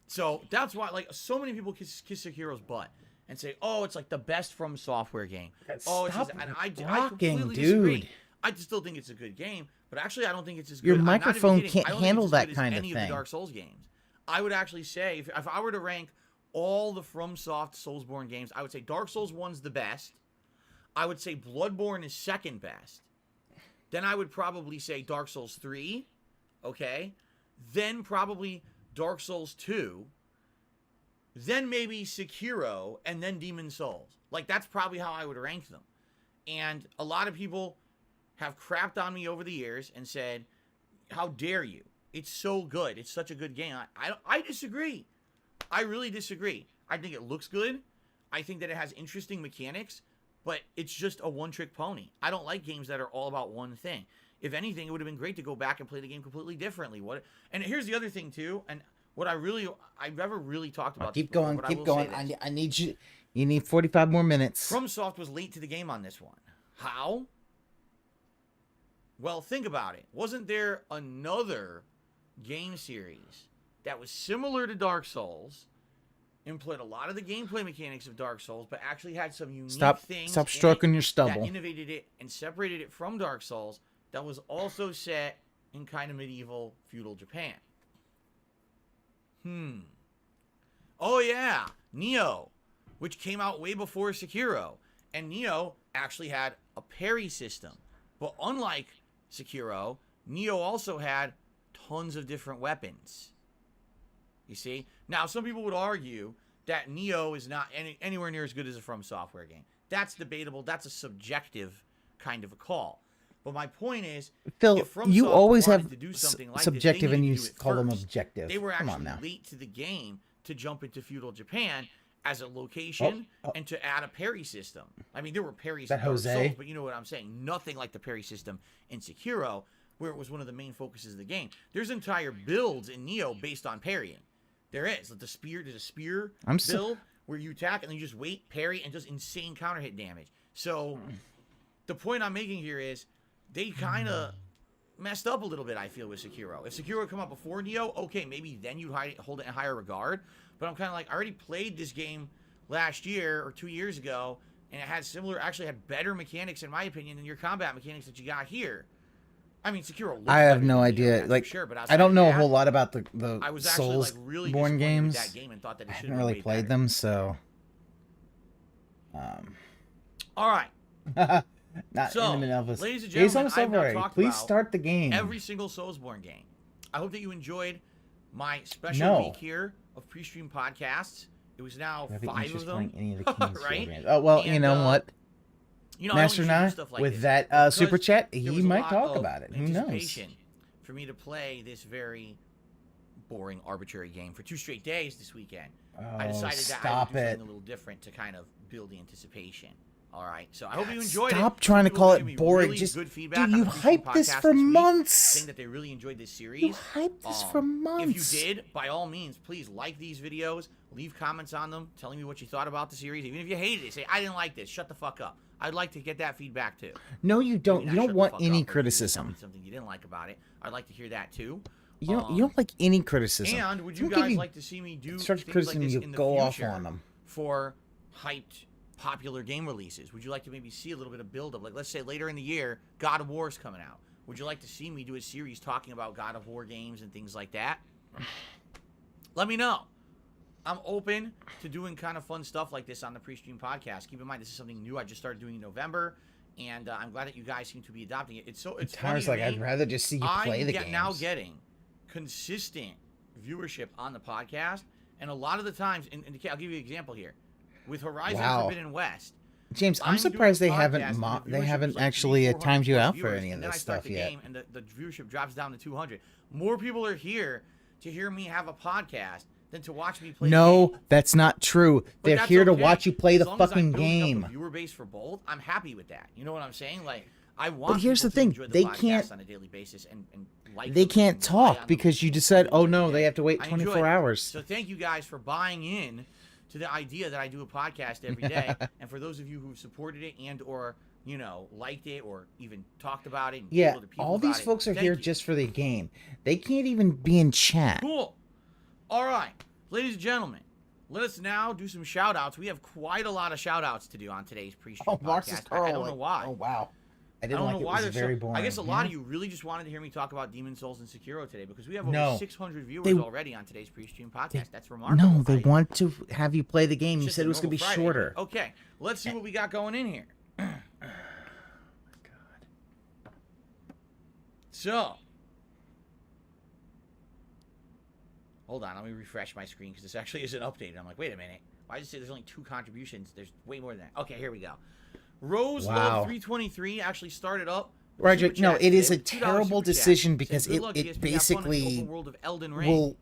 So that's why, like, so many people kiss Sekiro's butt and say, "Oh, it's like the best From Software game." Oh, Stop and I rocking, completely disagree. dude. I just still think it's a good game, but actually, I don't think it's as good. Your I'm not even microphone kidding. can't I don't think handle it's as that good as kind of any thing. the Dark Souls games. I would actually say, if I were to rank all the FromSoft Soulsborne games, I would say Dark Souls 1's the best. I would say Bloodborne is second best. Then I would probably say Dark Souls 3, okay? Then probably Dark Souls 2. Then maybe Sekiro, and then Demon Souls. Like, that's probably how I would rank them. And a lot of people have crapped on me over the years and said, "How dare you? It's so good. It's such a good game." I disagree. I really disagree. I think it looks good. I think that it has interesting mechanics, but it's just a one-trick pony. I don't like games that are all about one thing. If anything, it would have been great to go back and play the game completely differently. And here's the other thing, too, and what I've never really talked about. Keep this before, going. but I Keep will going. say this. I need you. You need 45 more minutes. FromSoft was late to the game on this one. How? Well, think about it. Wasn't there another game series that was similar to Dark Souls, employed a lot of the gameplay mechanics of Dark Souls, but actually had some unique things Stop in stroking it your stubble. that innovated it and separated it from Dark Souls, that was also set in kind of medieval feudal Japan? Oh yeah, Neo, which came out way before Sekiro. And Neo actually had a parry system. But unlike Sekiro, Neo also had tons of different weapons. You see? Now, some people would argue that Neo is not anywhere near as good as a From Software game. That's debatable. That's a subjective kind of a call. But my point is, Phil, if From you Soft always wanted have to do something like subjective this, they and you needed to do it call them first. objective. They were Come actually on now. late to the game to jump into feudal Japan as a location and to add a parry system. I mean, there were parries in That Dark Jose? Souls, but you know what I'm saying. Nothing like the parry system in Sekiro, where it was one of the main focuses of the game. There's entire builds in Neo based on parrying. There is. Like there's a spear build where you attack and then you just wait, parry, and just insane counter hit damage. So the point I'm making here is they kind of messed up a little bit, I feel, with Sekiro. If Sekiro had come out before Neo, okay, maybe then you'd hold it in higher regard. But I'm kind of like, I already played this game last year or 2 years ago, and it had actually had better mechanics, in my opinion, than your combat mechanics that you got here. I mean, Sekiro looks I have better no than idea. Neo, like, for sure, but I outside don't of know a that, whole lot about the I was actually like really Soulsborne disappointed games. with that game and thought that it I should haven't have really played them, so. All right. Not So, intimate Elvis. ladies and Games gentlemen, on I've now Silver, talked please about start the game. every single Soulsborne game. I hope that you enjoyed my special No. week here of Prestream podcasts. It was now I haven't 5 just of them, playing any of the King's right? games. Oh well, you And, know what? You know, Master I don't usually Nine, do stuff like with this, that but super because chat, there he was a might lot talk of about it. Who knows? anticipation for me to play this very boring, arbitrary game for 2 straight days this weekend. I Oh, decided that I stop would do it. something a little different to kind of build the anticipation. All right, so I hope you enjoyed it. Stop trying to People call gave me it boring. really Just, good feedback dude, on you the Prestream hyped this podcast for this week, months. saying that they really enjoyed this series. You hyped this for months. If you did, by all means, please like these videos, leave comments on them, telling me what you thought about the series. Even if you hated it, say, I didn't like this, shut the fuck up. I'd like to get that feedback too. No, you don't. Maybe You not don't shut the want fuck any up, but if you tell criticism. me something you didn't like about it, I'd like to hear that too. You don't like any criticism. And would you Don't give guys you like to see me do constructive things like criticism, this you in the go off future on them. for hyped popular game releases? Would you like to maybe see a little bit of build-up? Like, let's say later in the year, God of War is coming out. Would you like to see me do a series talking about God of War games and things like that? Let me know. I'm open to doing kind of fun stuff like this on the Prestream podcast. Keep in mind, this is something new I just started doing in November, and I'm glad that you guys seem to be adopting it. It's funny Tyler's to like, me. I'd rather just see you play the games. Now getting consistent viewership on the podcast, and a lot of the times, and I'll give you an example here. With Horizon Forbidden West, James, I'm surprised they haven't actually timed you out for any of this stuff yet. Game, and the viewership drops down to 200. More people are here to hear me have a podcast than to watch me play. No, the game. that's not true. But They're that's here to okay. watch you play As the long as I fucking build up game. a viewer base for both, I'm happy with that. You know what I'm saying? Like, I want. But here's people the thing: to enjoy they the podcast can't on a daily basis and like they them can't and rely on talk them because you and just said, follow "Oh them no, every they day. have to wait I enjoy 24 it. hours." So thank you guys for buying in to the idea that I do a podcast every day, and for those of you who supported it and or liked it or even talked about it. And Yeah, told other people all these about it, folks are thank here you. just for the game. They can't even be in chat. Cool. All right, ladies and gentlemen, let us now do some shout outs. We have quite a lot of shout outs to do on today's pre-stream podcast. I don't know why. Oh wow. I I didn't don't like know it. why It was they're very so. boring. I guess a lot Yeah? of you really just wanted to hear me talk about Demon Souls and Sekiro today because we have over No. 600 viewers They- already on today's pre-stream podcast. That's remarkable. No, they right? want to have you play the game. It's You just said a it was going to be normal Friday. shorter. Okay, let's see what we got going in here. So, hold on, let me refresh my screen because this actually isn't updated. I'm like, wait a minute. Why did you say there's only 2 contributions? There's way more than that. Okay, here we go. Rose Wow. Love 323 actually started up. Roger, Super no, chat it is today a with $2 terrible super chat. decision Saying, because "Good luck, it GSP. Have fun in the basically open world of Elden Ring." will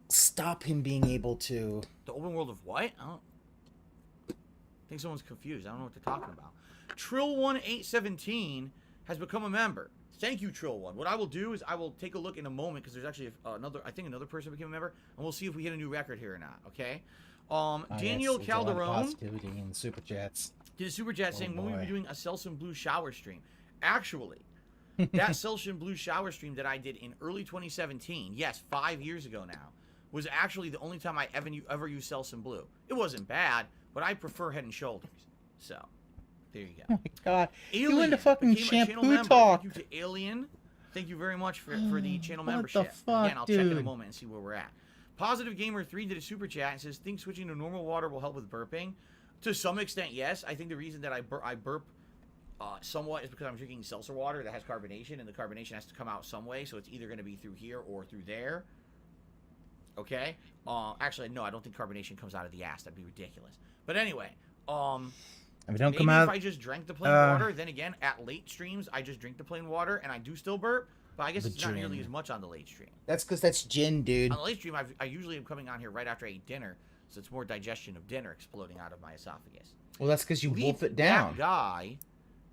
stop him being able to. The open world of what? I think someone's confused. I don't know what they're talking about. Trill1817 has become a member. Thank you, Trill1. What I will do is I will take a look in a moment because there's actually another person became a member, and we'll see if we hit a new record here or not. Okay. Daniel Calderon Positivity in super chats. did a super chat saying, when will we boy. be doing a Celsius Blue shower stream? Actually, that Celsius Blue shower stream that I did in early 2017, yes, 5 years ago now, was actually the only time I ever used Celsius Blue. It wasn't bad, but I prefer Head and Shoulders. So, there you go. Oh my god. Alien You into fucking became a channel shampoo member. talk. Thank you to Alien. Thank you very much for the channel What the membership. fuck, Again, I'll check in a dude? moment and see where we're at. Positive Gamer 3 did a super chat and says, think switching to normal water will help with burping. To some extent, yes. I think the reason that I burp somewhat is because I'm drinking seltzer water that has carbonation, and the carbonation has to come out some way, so it's either going to be through here or through there. Okay? Actually, no, I don't think carbonation comes out of the ass. That'd be ridiculous. But anyway, If it don't maybe come out, if I just drank the plain water, then again, at late streams, I just drink the plain water, and I do still burp, but I guess The it's not nearly gin. as much on the late stream. that's because that's gin, dude. On the late stream, I usually am coming on here right after I eat dinner, so it's more digestion of dinner exploding out of my esophagus. Well, that's because you Leaf wolf it That down. guy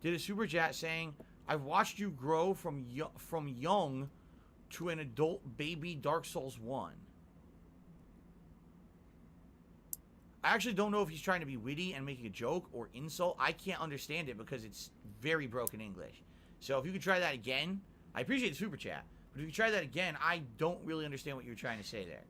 did a super chat saying, I've watched you grow from young to an adult baby Dark Souls 1. I actually don't know if he's trying to be witty and making a joke or insult. I can't understand it because it's very broken English. So if you could try that again, I appreciate the super chat, but if you try that again, I don't really understand what you're trying to say there.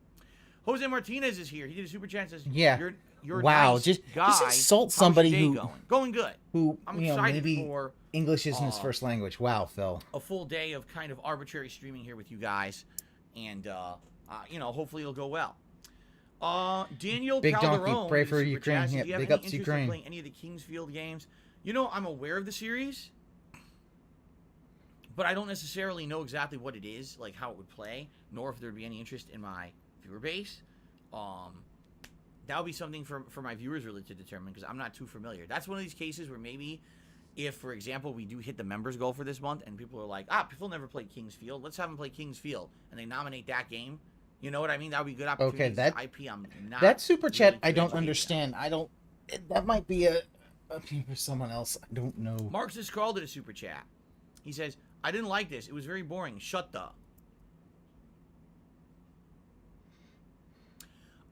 Jose Martinez is here. He did a super chat and says, Yeah. you're Wow, nice just guy. insult How's somebody your day who- going good. Who, I'm you know, excited maybe for English isn't his first language. Wow, Phil. a full day of kind of arbitrary streaming here with you guys, and hopefully it'll go well. Daniel Big Donkey, Calderon, pray with for super Ukraine. chat, says, Yeah, do you have big any ups interest in Ukraine. playing any of the Kingsfield games? You know, I'm aware of the series, but I don't necessarily know exactly what it is, like how it would play, nor if there'd be any interest in my viewer base. That would be something for my viewers really to determine, because I'm not too familiar. That's one of these cases where maybe if, for example, we do hit the members goal for this month and people are like, people never played King's Field, let's have them play King's Field, and they nominate that game. You know what I mean? That would be a good opportunity. Okay, that IP, I'm not that super chat really I don't credentialed. understand. I don't. That might be a for someone else. I don't know. Marxist called it a super chat. He says, I didn't like this. It was very boring. Shut the.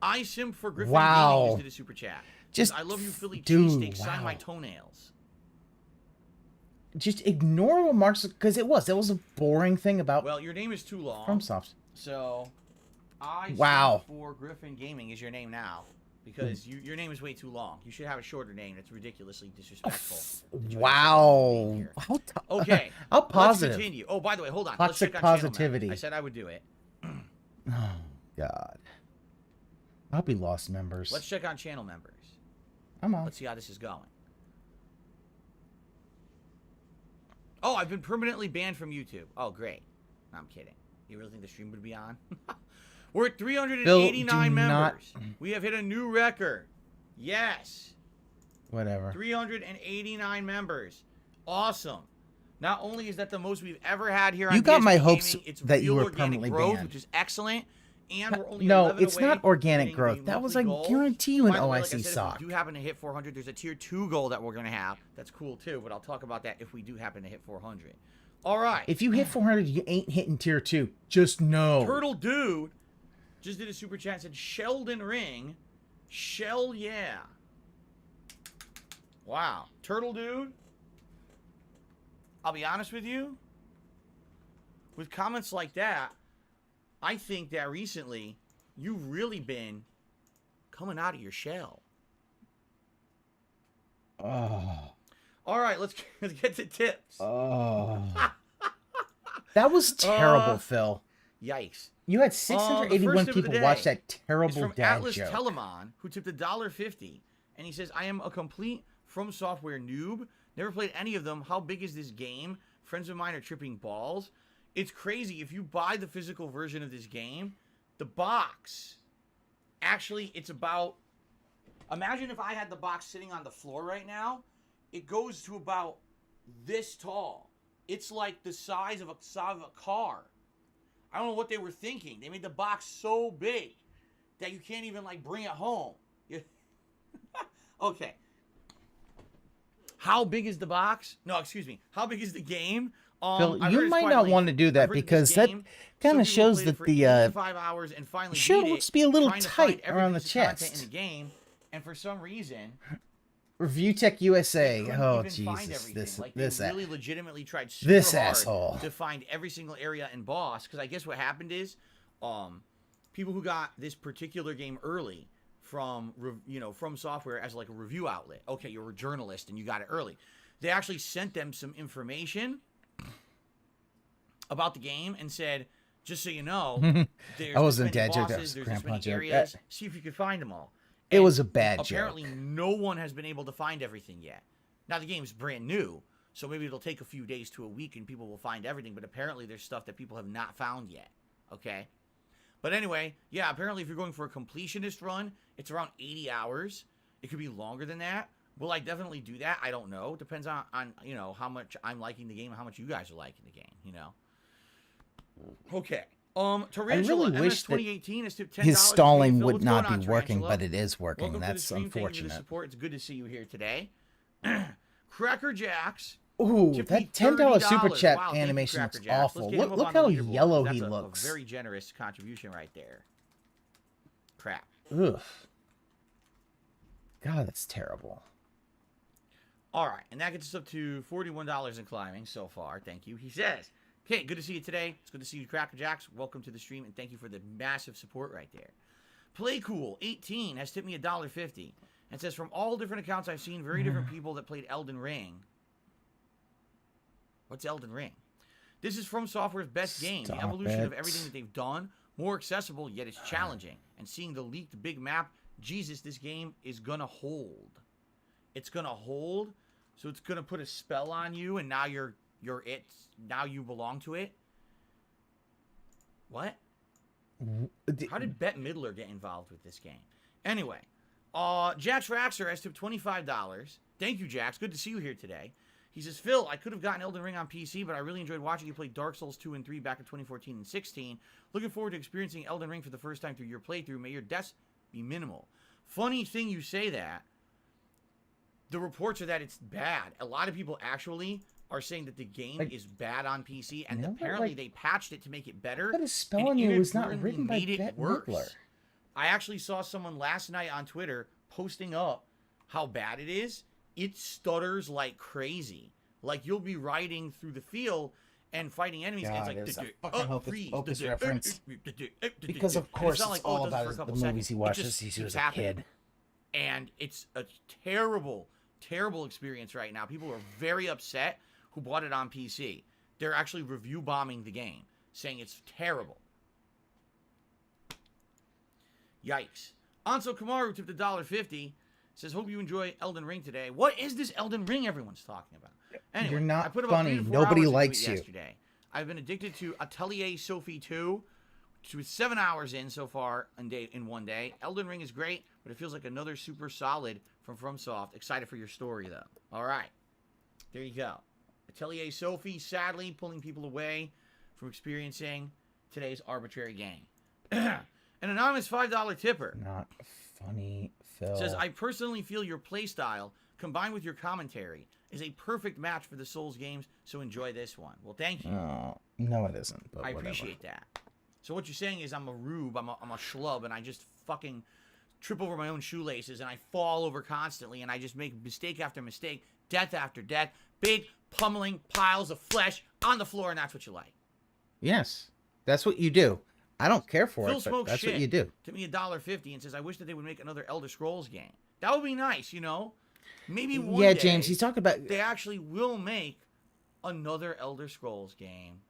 I simp for Griffin Wow. Gaming just did a super chat. Just I love you, Philly dude, cheesesteak. Sign wow. my toenails. Just ignore what Mark's because it was a boring thing about Well, your name is too long. FromSoft. So, I Wow. simp for Griffin Gaming is your name now. Because your name is way too long. You should have a shorter name. That's ridiculously disrespectful. Wow. How Okay. How positive. Let's continue. Oh, by the way, hold on. Toxic Let's check on channel positivity. members. I said I would do it. Oh God. I hope he lost members. Let's check on channel members. I'm on. Let's see how this is going. Oh, I've been permanently banned from YouTube. Oh, great. No, I'm kidding. You really think the stream would be on? We're at 389 members. We have hit a new record. Yes. Whatever. 389 members. Awesome. Not only is that the most we've ever had here on You got BSP my Gaming, hopes it's that you real were organic permanently growth, banned. which is excellent. And we're only No, 11 it's away not organic from growth. hitting the That was, monthly I goal. guarantee you, an By the way, OIC like I said, sock. If we do happen to hit 400, there's a tier 2 goal that we're going to have. That's cool too, but I'll talk about that if we do happen to hit 400. All right. If you hit 400, you ain't hitting tier 2. Just know. Turtle Dude just did a super chat and said, Sheldon Ring. Shell, yeah. Wow. Turtle Dude, I'll be honest with you. With comments like that, I think that recently you've really been coming out of your shell. Oh. All right, let's get to tips. Oh. That was terrible, Phil. Yikes. You had The 681 first tip of the people day watch that It's terrible from dad Atlas joke. Telemon, who tipped $1.50, and he says, I am a complete From Software noob. Never played any of them. How big is this game? Friends of mine are tripping balls. It's crazy. If you buy the physical version of this game, the box, actually, it's about, imagine if I had the box sitting on the floor right now. It goes to about this tall. It's like the size of a car. I don't know what they were thinking. They made the box so big that you can't even, like, bring it home. Okay. How big is the box? No, excuse me. How big is the game? Phil, I've heard you it's might quite not lengthy. want to do I've that heard because this that game, kind some of people shows played it that for the 85 hours and finally shirt beat looks it, to be a little trying to find tight every around the piece of content chest. in the game, and for some reason, Review Tech they USA. couldn't Oh even find Jesus, everything. Like, this they really legitimately tried super this hard asshole. to find every single area and boss. Because I guess what happened is, people who got this particular game early from From Software as like a review outlet. Okay, you're a journalist and you got it early. They actually sent them some information about the game and said, just so you know, there's I wasn't this many dad joke, that bosses, was there's this grandpa many joke. areas. See if you can find them all. It And was a bad apparently joke. no one has been able to find everything yet. Now the game's brand new, so maybe it'll take a few days to a week and people will find everything, but apparently there's stuff that people have not found yet. Okay? But anyway, yeah, apparently if you're going for a completionist run, it's around 80 hours. It could be longer than that. Will I definitely do that? I don't know. Depends on how much I'm liking the game and how much you guys are liking the game, Okay. Tarantula, really wish MS that 2018 is $10. his stalling Phil, would what's going not on, be working, Tarantula? but it is working. Welcome to the That's stream. Thank you for the unfortunate. support. It's good to see you here today. Cracker Jacks. Ooh, tipped me that $10 super $30. chat Wow, thank you, animation looks Cracker Jacks. awful. Let's get him Look, up look on the how leaderboard, yellow 'cause he that's looks. a very generous contribution right there. Crap. Ugh. God, that's terrible. All right, and that gets us up to $41 and climbing so far. Thank you. He says, okay, good to see you today. It's good to see you, Cracker Jacks. Welcome to the stream, and thank you for the massive support right there. Playcool18 has tipped me $1.50 and says, from all different accounts I've seen, very different people that played Elden Ring. What's Elden Ring? This is From Software's best game. The evolution of everything that they've done, more accessible, yet it's challenging. And seeing the leaked big map, Jesus, this game is going to hold. It's going to hold, so it's going to put a spell on you, and now you're it. Now you belong to it. What? How did Bette Midler get involved with this game? Anyway, Jax Raxer has tipped $25. Thank you, Jax. Good to see you here today. He says, Phil, I could have gotten Elden Ring on PC, but I really enjoyed watching you play Dark Souls 2 and 3 back in 2014 and 16. Looking forward to experiencing Elden Ring for the first time through your playthrough. May your deaths be minimal. Funny thing you say that. The reports are that it's bad. A lot of people actually are saying that the game is bad on PC, and apparently they patched it to make it better. But his spelling it was not written by made Bette it worse. Midler. I actually saw someone last night on Twitter posting up how bad it is. It stutters like crazy. Like you'll be riding through the field and fighting enemies, God, and it's there's like a fucking Opus reference. Because of And course not it's like, all it does about for a the couple movies seconds. he It watches just since he was keeps a happening. kid. And it's a terrible, terrible experience right now. People are very upset who bought it on PC. They're actually review bombing the game, saying it's terrible. Yikes. Anso Kamaru tipped $1.50. Says, hope you enjoy Elden Ring today. What is this Elden Ring everyone's talking about? Anyway, You're not I put about funny. 3 to 4 Nobody hours into likes it you. yesterday. I've been addicted to Atelier Sophie 2, which was 7 hours in so far in one day. Elden Ring is great, but it feels like another super solid from FromSoft. Excited for your story, though. All right. There you go. Atelier Sophie, sadly, pulling people away from experiencing today's arbitrary game. An anonymous $5 tipper. Not funny, Phil. Says, I personally feel your playstyle, combined with your commentary, is a perfect match for the Souls games, so enjoy this one. Well, thank you. Oh, no, it isn't. But I whatever. appreciate that. So what you're saying is I'm a rube, I'm a schlub, and I just fucking trip over my own shoelaces, and I fall over constantly, and I just make mistake after mistake, death after death, big pummeling piles of flesh on the floor, and that's what you like. Yes, that's what you do. I don't care for Phil it, but smokes that's shit. what you do. Took me $1.50 and says, I wish that they would make another Elder Scrolls game. That would be nice, you know? Maybe one Yeah, day James, he's talking about... they actually will make another Elder Scrolls game.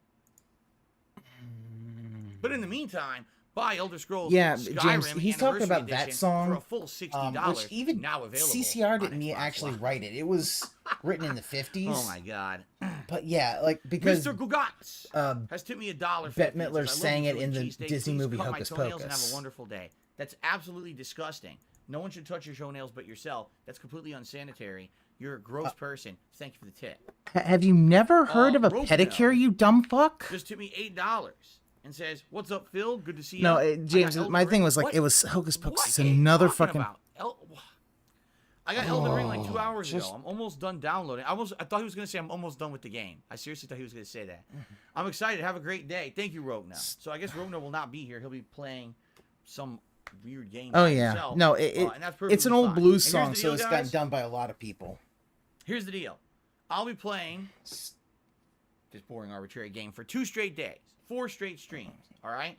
But in the meantime, buy Elder Scrolls Skyrim James, he's talking Anniversary about that Edition song, for a full $60, which even now available CCR on didn't Xbox actually Live. write it. It was written in the 50s. Oh my god. But yeah, like, because Mr. Gugatz has tipped me $1.50. Bette Midler Says, sang "I love it you, in the cheesesteak. Disney Please movie cut my Hocus toenails and have Pocus." a wonderful day." That's absolutely disgusting. No one should touch your toenails but yourself. That's completely unsanitary. You're a gross person. Thank you for the tip. Have you never heard of a Rosemel pedicure, you dumb fuck? just tipped me $8 and says, "What's up, Phil? Good to see you." No, I got James, Elden my Ring. thing was like, What? it was Hocus Pocus. What It's are you another talking fucking... about? I got Elden Ring like 2 hours just- ago. I'm almost done downloading. I thought he was gonna say I'm almost done with the game. I seriously thought he was gonna say that. I'm excited. Have a great day. Thank you, Rogna. So I guess Rogna will not be here. He'll be playing some weird game. Oh, by yeah. himself. No, And that's it's an perfectly old fine. blues And song, here's the so deal, it's guys. gotten done by a lot of people. Here's the deal. I'll be playing this boring arbitrary game for 2 straight days, 4 straight streams. All right.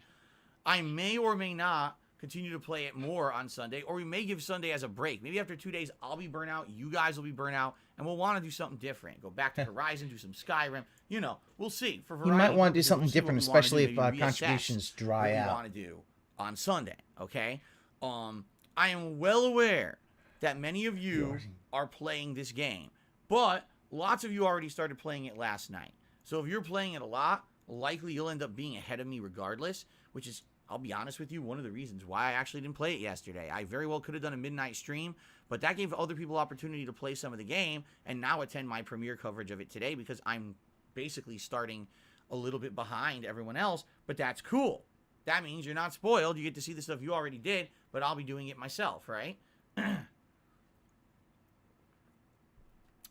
I may or may not continue to play it more on Sunday, or we may give Sunday as a break. Maybe after 2 days, I'll be burnt out, you guys will be burnt out, and we'll want to do something different. Go back to Horizon, do some Skyrim. You know, we'll see. For You variety might want to do purposes, something we'll see what different, we wanna especially do, if maybe reassess contributions dry what we out. want to do on Sunday, okay? I am well aware that many of you are playing this game, but lots of you already started playing it last night. So if you're playing it a lot, likely you'll end up being ahead of me regardless, which is, I'll be honest with you, one of the reasons why I actually didn't play it yesterday. I very well could have done a midnight stream, but that gave other people opportunity to play some of the game and now attend my premiere coverage of it today because I'm basically starting a little bit behind everyone else, but that's cool. That means you're not spoiled. You get to see the stuff you already did, but I'll be doing it myself, right?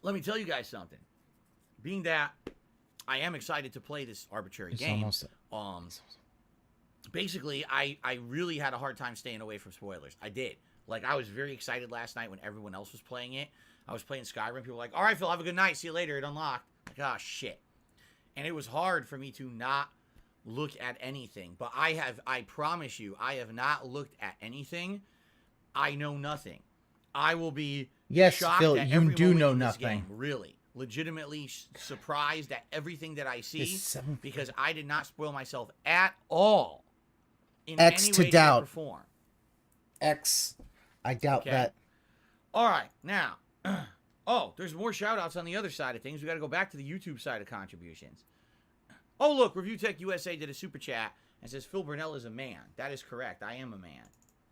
Let me tell you guys something. Being that I am excited to play this arbitrary game, basically, I really had a hard time staying away from spoilers. I did. Like, I was very excited last night when everyone else was playing it. I was playing Skyrim. People were like, all right, Phil, have a good night. See you later. It unlocked. Like, oh, shit. And it was hard for me to not look at anything. But I promise you, I have not looked at anything. I know nothing. I will be shocked Phil, at you every do moment know in this nothing. game, really. Legitimately surprised at everything that I see seven- because I did not spoil myself at all in X any to way, doubt. shape, or form. X. I doubt Okay. that. All right, now, oh, there's more shout-outs on the other side of things. We got to go back to the YouTube side of contributions. Oh, look, Review Tech USA did a super chat and says, Phil Burnell is a man. That is correct. I am a man.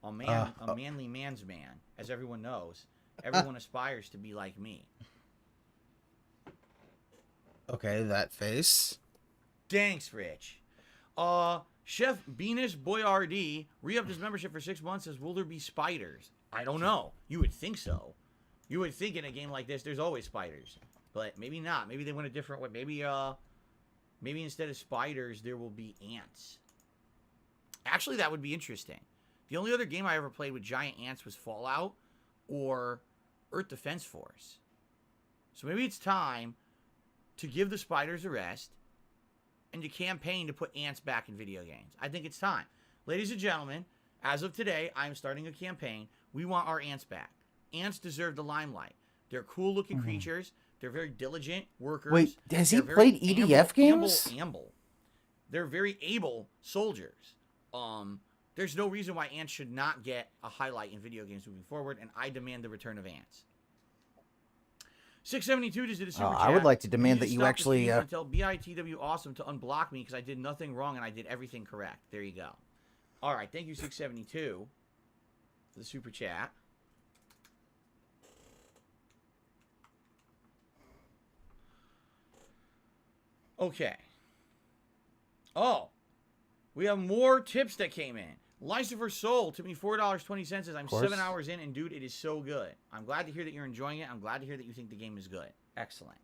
A manly man's man, as everyone knows. Everyone aspires to be like me. Okay, that face. Thanks, Rich. Chef Venus Boyardee re-upped his membership for 6 months. Says, will there be spiders? I don't know. You would think so. You would think in a game like this, there's always spiders, but maybe not. Maybe they went a different way. Maybe instead of spiders, there will be ants. Actually, that would be interesting. The only other game I ever played with giant ants was Fallout or Earth Defense Force. So maybe it's time to give the spiders a rest and to campaign to put ants back in video games. I think it's time. Ladies and gentlemen, as of today, I'm starting a campaign. We want our ants back. Ants deserve the limelight. They're cool-looking creatures. They're very diligent workers. Wait, has he They're very played EDF games? Amble. They're very able soldiers. There's no reason why ants should not get a highlight in video games moving forward, and I demand the return of ants. 672 just did a super chat. I would like to demand You that you stop actually... the stream and tell BITW Awesome to unblock me because I did nothing wrong and I did everything correct. There you go. All right, thank you, 672, for the super chat. Okay. Oh, we have more tips that came in. Lucifer Soul took me $4.20. Says, I'm 7 hours in, and dude, it is so good. I'm glad to hear that you're enjoying it. I'm glad to hear that you think the game is good. Excellent.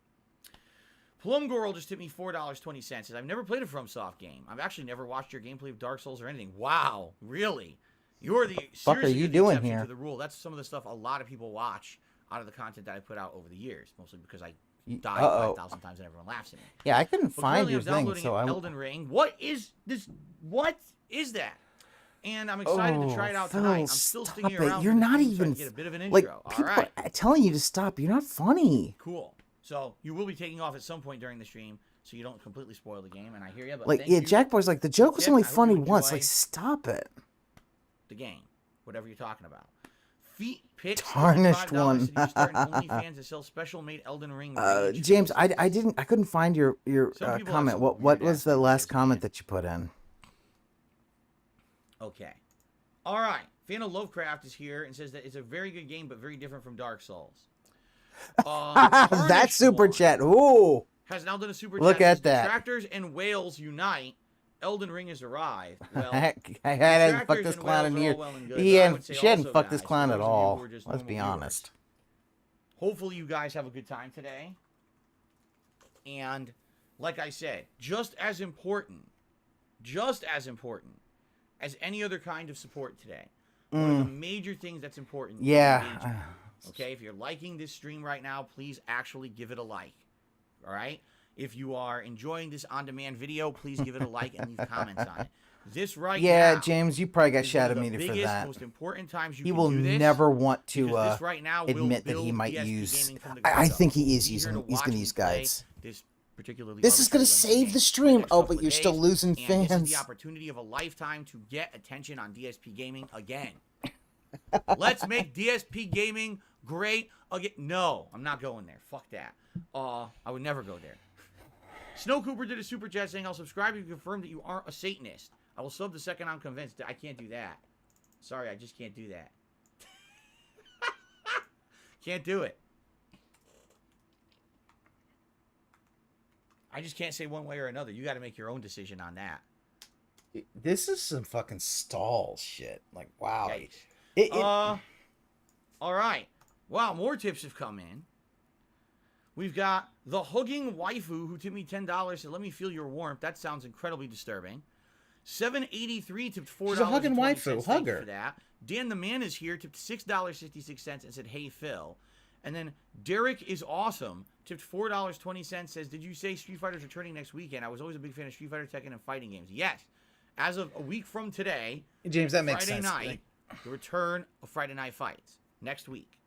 Plum Girl just took me $4.20. Says, I've never played a FromSoft game. I've actually never watched your gameplay of Dark Souls or anything. Wow, really? You're the fuck are you doing here? To the rule. That's some of the stuff a lot of people watch out of the content that I put out over the years, mostly because I died 5,000 times and everyone laughs at me. Yeah, I couldn't But find currently your I'm thing, downloading so I... Elden Ring. What is this? What is that? And I'm excited to try it out tonight. I'm still sticking around. You're not even... To get a bit of an like, intro. people All right. are telling you to stop. You're not funny. Cool. So you will be taking off at some point during the stream, so you don't completely spoil the game. And I hear you. But Like, thank yeah, you. Jack Boy's like, the joke was Tip, only I hope funny you once. enjoy Like, stop it. the game, whatever you're talking about. Feet Picks. Tarnished $5 one. and you start an OnlyFans to sell special made Elden Ring. James, I couldn't find your Some people have comment. some What weird was the ass last ideas, comment man. that you put in? Okay. All right. Fan of Lovecraft is here and says that it's a very good game, but very different from Dark Souls. That Tarnished super one chat. Ooh. has now done a super Look chat. at Says, that. Detractors and whales unite. Elden Ring has arrived. Well, I hadn't fucked detractors this and clown in whales are all years. well and good, but I would say She hadn't also, fucked this guys, clown for at those of you all. who are just Let's be normal honest. Hopefully you guys have a good time today. And like I said, just as important as any other kind of support today. One of the major things that's important is engagement. Yeah. Okay, if you're liking this stream right now, please actually give it a like. All right? If you are enjoying this on-demand video, please give it a like and leave comments on it. This right Yeah, now, James, you probably got is shot one at of me the for biggest, that. most important times you He can will do this, never want to because this right now will admit that he build might DSP use. gaming from the I ground up. think he is Be here using. to He's watch going to me use play guides. This particularly This is going to arbitrary save game. the stream. Next Oh, couple but of you're still days, losing and This is fans. the opportunity of a lifetime to get attention on DSP Gaming again. Let's make DSP Gaming great again. No, I'm not going there. Fuck that. I would never go there. Snow Cooper did a super chat saying, I'll subscribe if you confirm that you aren't a Satanist. I will sub the second I'm convinced. I can't do that. Sorry, I just can't do that. Can't do it. I just can't say one way or another. You got to make your own decision on that. This is some fucking stall shit. Like, wow. Yikes. All right. Wow, more tips have come in. We've got the Hugging Waifu who tipped me $10 said, let me feel your warmth. That sounds incredibly disturbing. 783 tipped $4. She's a hugging waifu. Thank Hug you her. for that. Dan the Man is here, tipped $6.66 and said, hey, Phil. And then Derek is awesome, tipped $4.20, says, did you say Street Fighter's returning next weekend? I was always a big fan of Street Fighter, Tekken, and fighting games. Yes. As of a week from today, James, that makes Friday sense. night, the return of Friday Night Fights next week.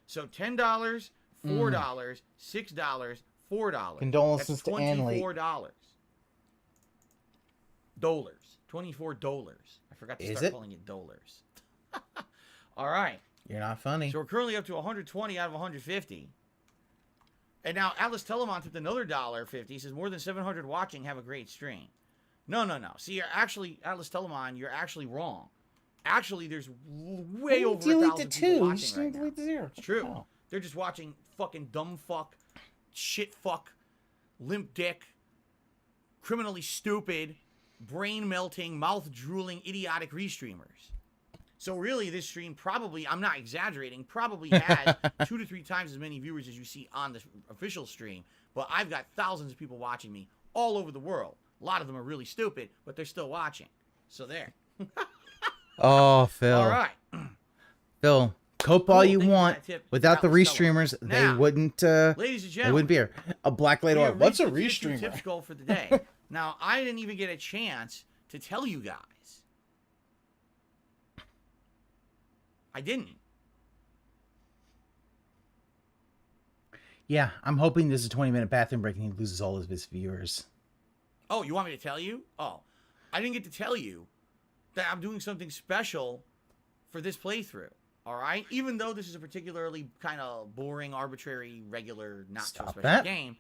So $10, $4, $6, $4. Condolences That's to Anley. $24. $24. I forgot to Is start it? calling it dollars. All right. You're not funny. So we're currently up to 120 out of 150. And now Atlas Telemon tipped another $1.50. He says, more than 700 watching, have a great stream. No. See, you're actually, Atlas Telemon, you're actually wrong. Actually, there's way over 1,000 people watching right now. Delete the 0. It's true. Oh. They're just watching fucking dumb fuck, shit fuck, limp dick, criminally stupid, brain-melting, mouth-drooling, idiotic restreamers. So really, this stream probably, I'm not exaggerating, probably has 2 to 3 times as many viewers as you see on the official stream. But I've got thousands of people watching me all over the world. A lot of them are really stupid, but they're still watching. So there. Oh, Phil. All right. Phil, cope all you Thank you for want. that tip. Without the That was stellar. restreamers, they Now, wouldn't. Ladies and They wouldn't gentlemen, be here. A black lady. we have What's a reached the tier 2 restreamer? tips goal for the day. Now, I didn't even get a chance to tell you guys. I didn't. Yeah, I'm hoping there's a 20-minute bathroom break and he loses all of his viewers. Oh, you want me to tell you? Oh, I didn't get to tell you that I'm doing something special for this playthrough. All right? Even though this is a particularly kind of boring, arbitrary, regular, not so Stop special that. game,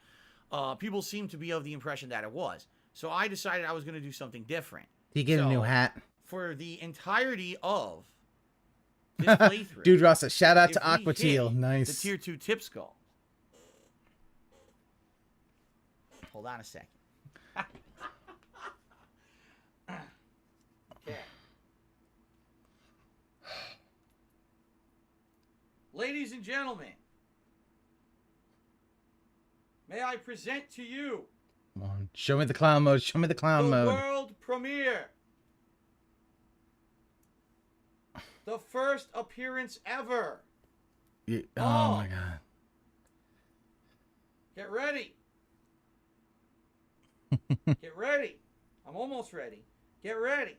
people seem to be of the impression that it was. So I decided I was going to do something different. Did he get a new So, hat? For the entirety of this playthrough. Dude Rossa, shout out if to we Aqua Teal. hit Nice. The tier 2 tip skull. Hold on a second. Okay. Ladies and gentlemen, may I present to you Come on. Show me the clown mode. Show me the clown the mode. world premiere. The first appearance ever. Oh Oh. my god. Get ready. Get ready. I'm almost ready. Get ready.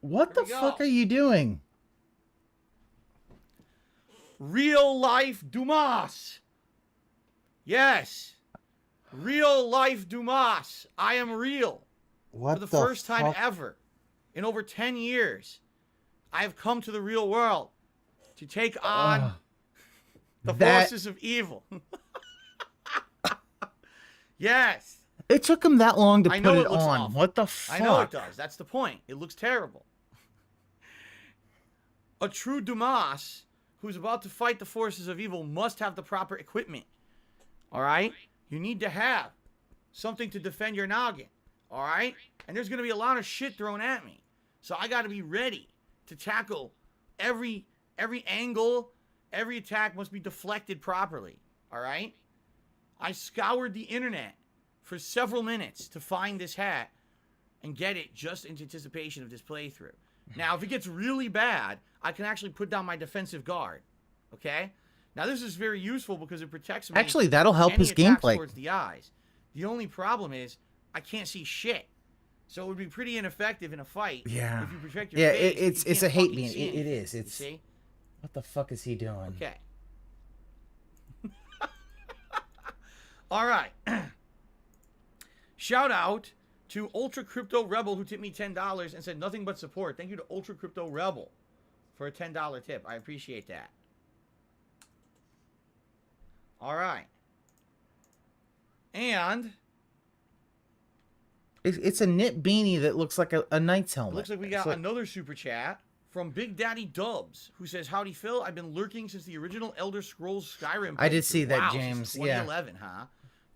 What Here the we fuck go. are you doing? Real life Dumas. Yes. Real life Dumas. I am real. What For the first time ever in over 10 years, I have come to the real world to take on Ugh. the That- forces of evil. Yes. It took him that long to I put know it it looks on. awful. What the fuck? I know it does. That's the point. It looks terrible. A true Dumas who's about to fight the forces of evil must have the proper equipment. All right? You need to have something to defend your noggin. All right? And there's going to be a lot of shit thrown at me. So I got to be ready to tackle every angle. Every attack must be deflected properly. All right? I scoured the internet for several minutes to find this hat and get it just in anticipation of this playthrough. Now, if it gets really bad, I can actually put down my defensive guard. Okay? Now, this is very useful because it protects me. Actually, that'll help any his attacks gameplay. towards the eyes. The only problem is I can't see shit. So it would be pretty ineffective in a fight. Yeah. If you protect your Yeah, face, it's you a can't hate fucking beam. see It anything, is. you It's see? what the fuck is he doing? Okay. All right. Shout out to Ultra Crypto Rebel who tipped me $10 and said nothing but support. Thank you to Ultra Crypto Rebel for a $10 tip. I appreciate that. All right. And It's a knit beanie that looks like a knight's helmet. it looks like we got It's another super chat from Big Daddy Dubs, who says, "Howdy Phil, I've been lurking since the original Elder Scrolls Skyrim." I did playthrough." see that, Wow, James, since yeah. 2011, huh?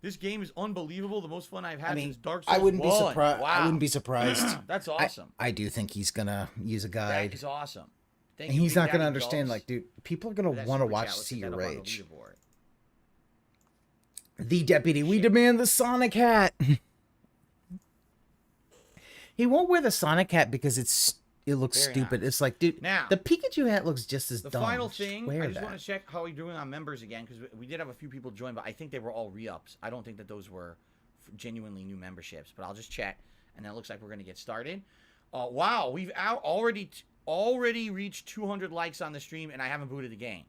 This game is unbelievable. The most fun I've had I mean, since Dark Souls I wouldn't be 1. surprised. Wow. I wouldn't be surprised. That's awesome. I do think he's gonna use a That guide, is awesome. Thank and you, he's Big not gonna Daddy understand. Dubs, Like, dude, people are for gonna that want to super watch chat. Let's see get your that up on the rage. leaderboard. The deputy, we demand the Sonic hat. He won't wear the Sonic hat because it looks Very stupid. nice. It's like, dude, Now, the Pikachu hat looks just as the dumb. final Just thing, wear I just that. want to check how we're doing on members again, because we did have a few people join, but I think they were all re-ups. I don't think that those were genuinely new memberships, but I'll just check, and then it looks like we're going to get started. Wow, we've already reached 200 likes on the stream, and I haven't booted the game.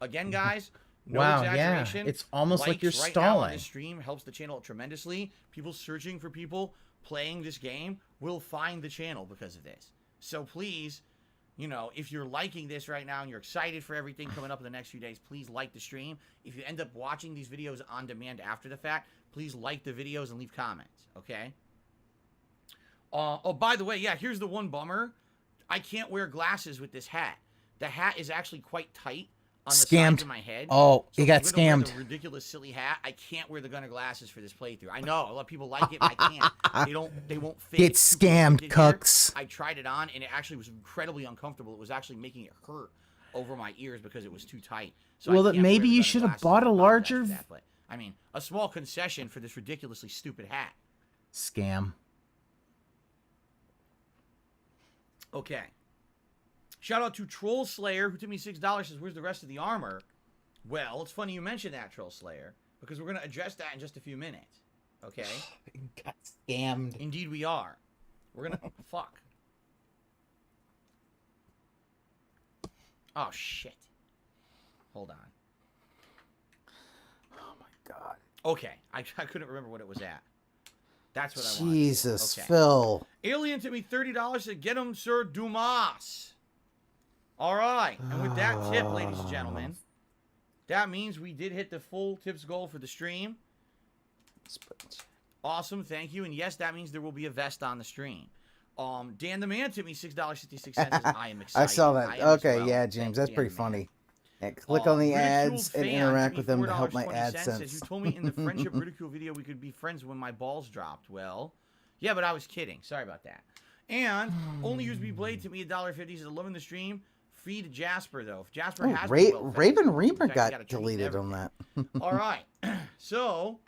Again, guys, no Wow, yeah. exaggeration. It's almost like you're Likes right now on stalling. this stream helps the channel tremendously. People searching for people playing this game will find the channel because of this. So please, you know, if you're liking this right now and you're excited for everything coming up in the next few days, please like the stream. If you end up watching these videos on demand after the fact, please like the videos and leave comments, okay? Oh, by the way, yeah, here's the one bummer. I can't wear glasses with this hat. The hat is actually quite tight on the sides Scammed. of my head. Oh, So he got if I'm gonna wear scammed. the ridiculous silly hat, I can't wear the Gunner glasses for this playthrough. I know a lot of people like it, but I can't. They won't fit. Get It's too close scammed, fitted here. cucks. I tried it on, and it actually was incredibly uncomfortable. It was actually making it hurt over my ears because it was too tight. So Well, I then can't wear maybe the you Gunner should have glasses. bought I a apologize larger for that, but I mean, a small concession for this ridiculously stupid hat. Scam. Okay. Shout out to Troll Slayer, who took me $6, says, where's the rest of the armor? Well, it's funny you mentioned that, Troll Slayer, because we're going to address that in just a few minutes. Okay? Got scammed. Indeed we are. We're going to... Fuck. Oh, shit. Hold on. Oh my god. Okay. I couldn't remember what it was at. That's what I wanted. Jesus, Okay. Phil. Alien took me $30 to get him, Sir Dumas. All right. And with that tip, ladies and gentlemen, that means we did hit the full tips goal for the stream. Awesome. Thank you. And yes, that means there will be a vest on the stream. Dan the Man tipped me $6.66. I am excited. I saw that. I am as Okay, well. yeah, Thank James, you, that's Dan pretty the Man. funny. Yeah, click on the Ridiculed ads and fan interact took with me them to help my $4.20, says, you AdSense. told me in the friendship ridicule video we could be friends when my balls dropped. Well, yeah, but I was kidding. Sorry about that. And only USB Blade took me $1.50. Says, loving the stream. Feed Jasper though. If Jasper Oh, has been well fed, Raven in Reaper fact, you gotta got treat deleted on everything. that. All right. So.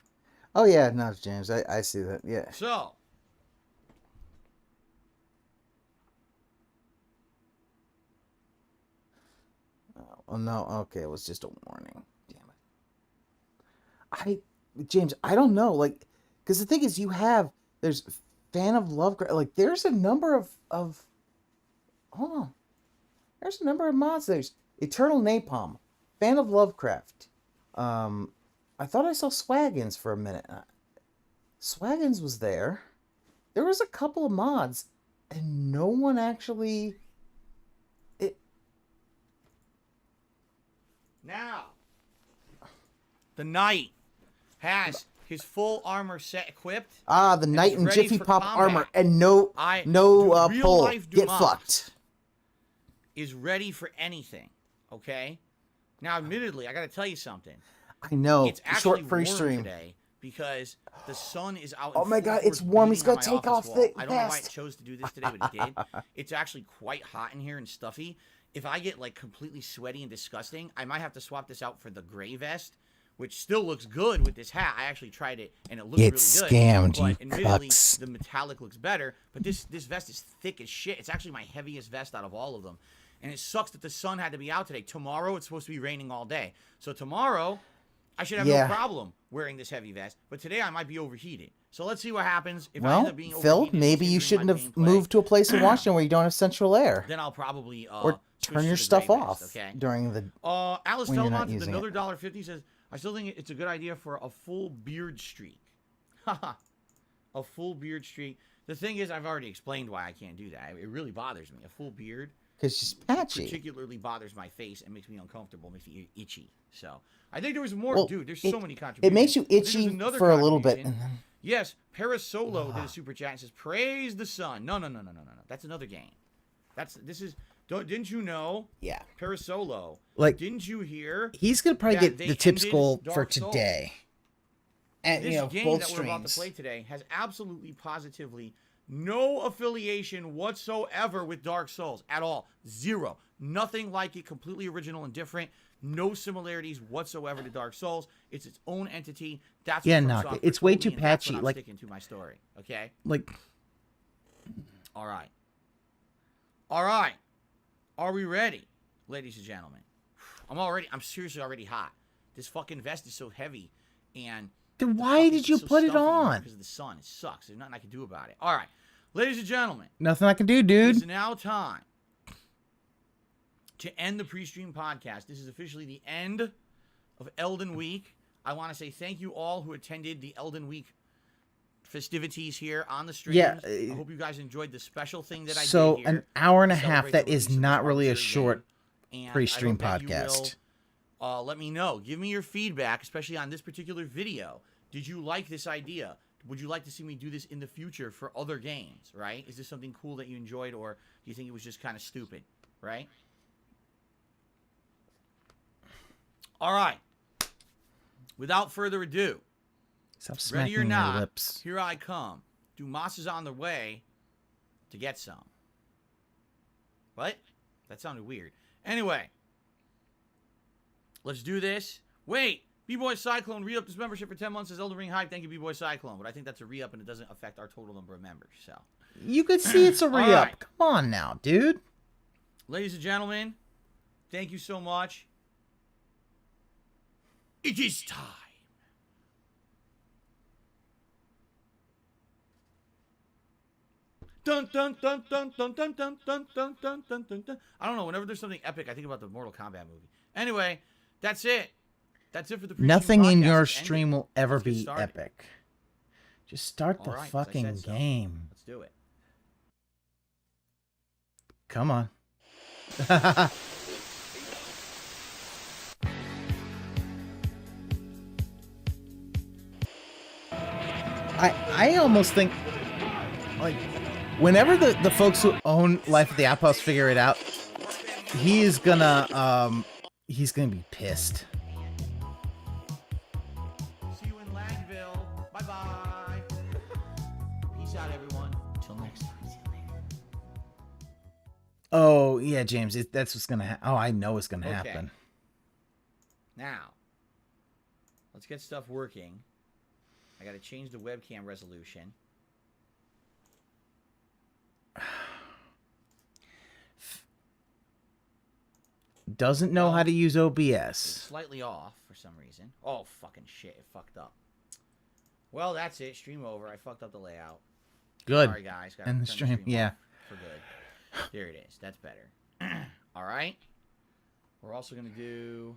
Oh yeah, no, James, I see that. Yeah. So. Oh no, okay, it was just a warning. Damn it. James, I don't know, like, because the thing is, there's Fan of Lovecraft, like, there's a number of, hold on, there's a number of mods. There's Eternal Napalm, Fan of Lovecraft. I thought I saw Swaggins for a minute. Swaggins was there. There was a couple of mods, and no one actually. Now, the Knight has his full armor set equipped. Ah, the Knight is and ready Jiffy for Pop combat. armor and no real pull. life Get Dumas fucked. Is ready for anything. Okay. Now, admittedly, I got to tell you something. I know. It's actually Short free warm stream today because the sun is out. Oh in my full God, force it's warm. He's beating on gonna my take office off wall. the I don't know why it vest. chose to do this today, but it did. It's actually quite hot in here and stuffy. If I get like completely sweaty and disgusting, I might have to swap this out for the gray vest, which still looks good with this hat. I actually tried it and it looks Get really good. scammed, but you admittedly, cucks. the metallic looks better. But this vest is thick as shit. It's actually my heaviest vest out of all of them. And it sucks that the sun had to be out today. Tomorrow, it's supposed to be raining all day. So tomorrow, I should have no problem wearing this heavy vest. But today, I might be overheated. So let's see what happens. If I end Well, up being Phil, overheated, maybe you considering shouldn't my have gameplay, moved to a place in Washington where you don't have central air. Then I'll probably Or switch turn to your the stuff gray vest, off okay? during the. Alice when you're not Telemont with using another it. $1.50 says, I still think it's a good idea for a full beard streak. Haha. A full beard streak. The thing is, I've already explained why I can't do that. It really bothers me. A full beard Because she's patchy. particularly bothers my face and makes me uncomfortable, makes me itchy. So I think there was more. Well, Dude, there's it- so many contributions. It makes you There's itchy another for a little bit. contribution. Yes, Paris Solo did a super chat and says, "Praise the sun." No. That's another game. Didn't you know? Yeah. Paris Solo. Like, didn't you hear? he's going to probably that get they the tips ended goal for Dark Souls? today. And, This game both that we're about to streams. play today has absolutely, positively no affiliation whatsoever with Dark Souls at all. Zero. Nothing like it. Completely original and different. No similarities whatsoever to Dark Souls. It's its own entity. That's Yeah, what knock FromSoftware it. It's way told too me, and that's patchy, what I'm like- sticking to my story. Okay. Like, All right. All right. Are we ready, ladies and gentlemen? I'm seriously already hot. This fucking vest is so heavy, and then the why fucking- did you it's so put it stuffy on? Because of the sun. It sucks. There's nothing I can do about it. All right, ladies and gentlemen, Nothing I can do, it dude. is now time to end the pre-stream podcast. This is officially the end of Elden Week. I want to say thank you all who attended the Elden Week festivities here on the stream. Yeah, I hope you guys enjoyed the special thing that I So, did here. an hour and a to half, celebrate that the is release of not this really a arbitrary short game. And I pre-stream hope that you podcast. will, let me know. Give me your feedback, especially on this particular video. Did you like this idea? Would you like to see me do this in the future for other games, right? Is this something cool that you enjoyed, or do you think it was just kind of stupid, right? All right. Without further ado, Stop ready smacking or your not, lips. here I come. Dumas is on the way to get some. What? That sounded weird. Anyway, let's do this. Wait, B-Boy Cyclone re-upped his membership for 10 months as Elden Ring Hype. Thank you, B-Boy Cyclone. But I think that's a re-up and it doesn't affect our total number of members. So, You could see it's a re-up. right. Come on now, dude. ladies and gentlemen, thank you so much. It is time. Dun dun dun dun dun dun dun dun dun dun dun dun dun. I don't know. Whenever there's something epic, I think about the Mortal Kombat movie. Anyway, that's it. That's it for the Prestream Nothing in podcast. your It's ended. stream will ever Let's get be started. epic. Just start the All right, 'cause I fucking said so. game. Let's do it. Come on. I almost think, like, whenever the folks who own Life at the Outpost figure it out, he's gonna be pissed. See you in Langville. Bye bye. Peace out, everyone. Until next time. See you later. Oh yeah, James, that's what's gonna happen. Oh, I know what's gonna Okay. happen. Now, let's get stuff working. I got to change the webcam resolution. Doesn't know how to use It's OBS. slightly off for some reason. Oh, fucking shit. It fucked up. Well, that's it. Stream over. I fucked up the layout. Good. Sorry, guys. Gotta And the turn stream, yeah. off for good. There it is. That's better. All right. We're also going to do...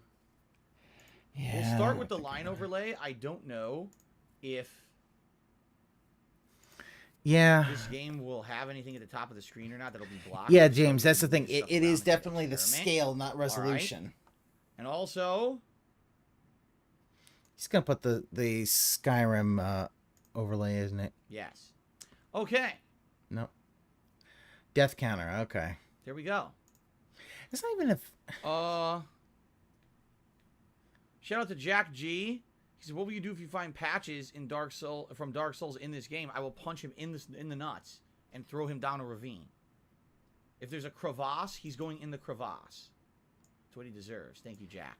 Yeah. We'll start with the line overlay. I don't know if Yeah. this game will have anything at the top of the screen or not that'll be blocked. Yeah, So James, we that's the can thing. move stuff It around is and get definitely the experiment. scale, not resolution. And also, He's gonna put the Skyrim overlay, isn't it? yes. Okay, No. Death counter. Okay. there we go. It's not even Shout out to Jack G. He said, "What will you do if you find patches in Dark Souls in this game? I will punch him in the nuts and throw him down a ravine. If there's a crevasse, he's going in the crevasse. That's what he deserves. Thank you, Jack."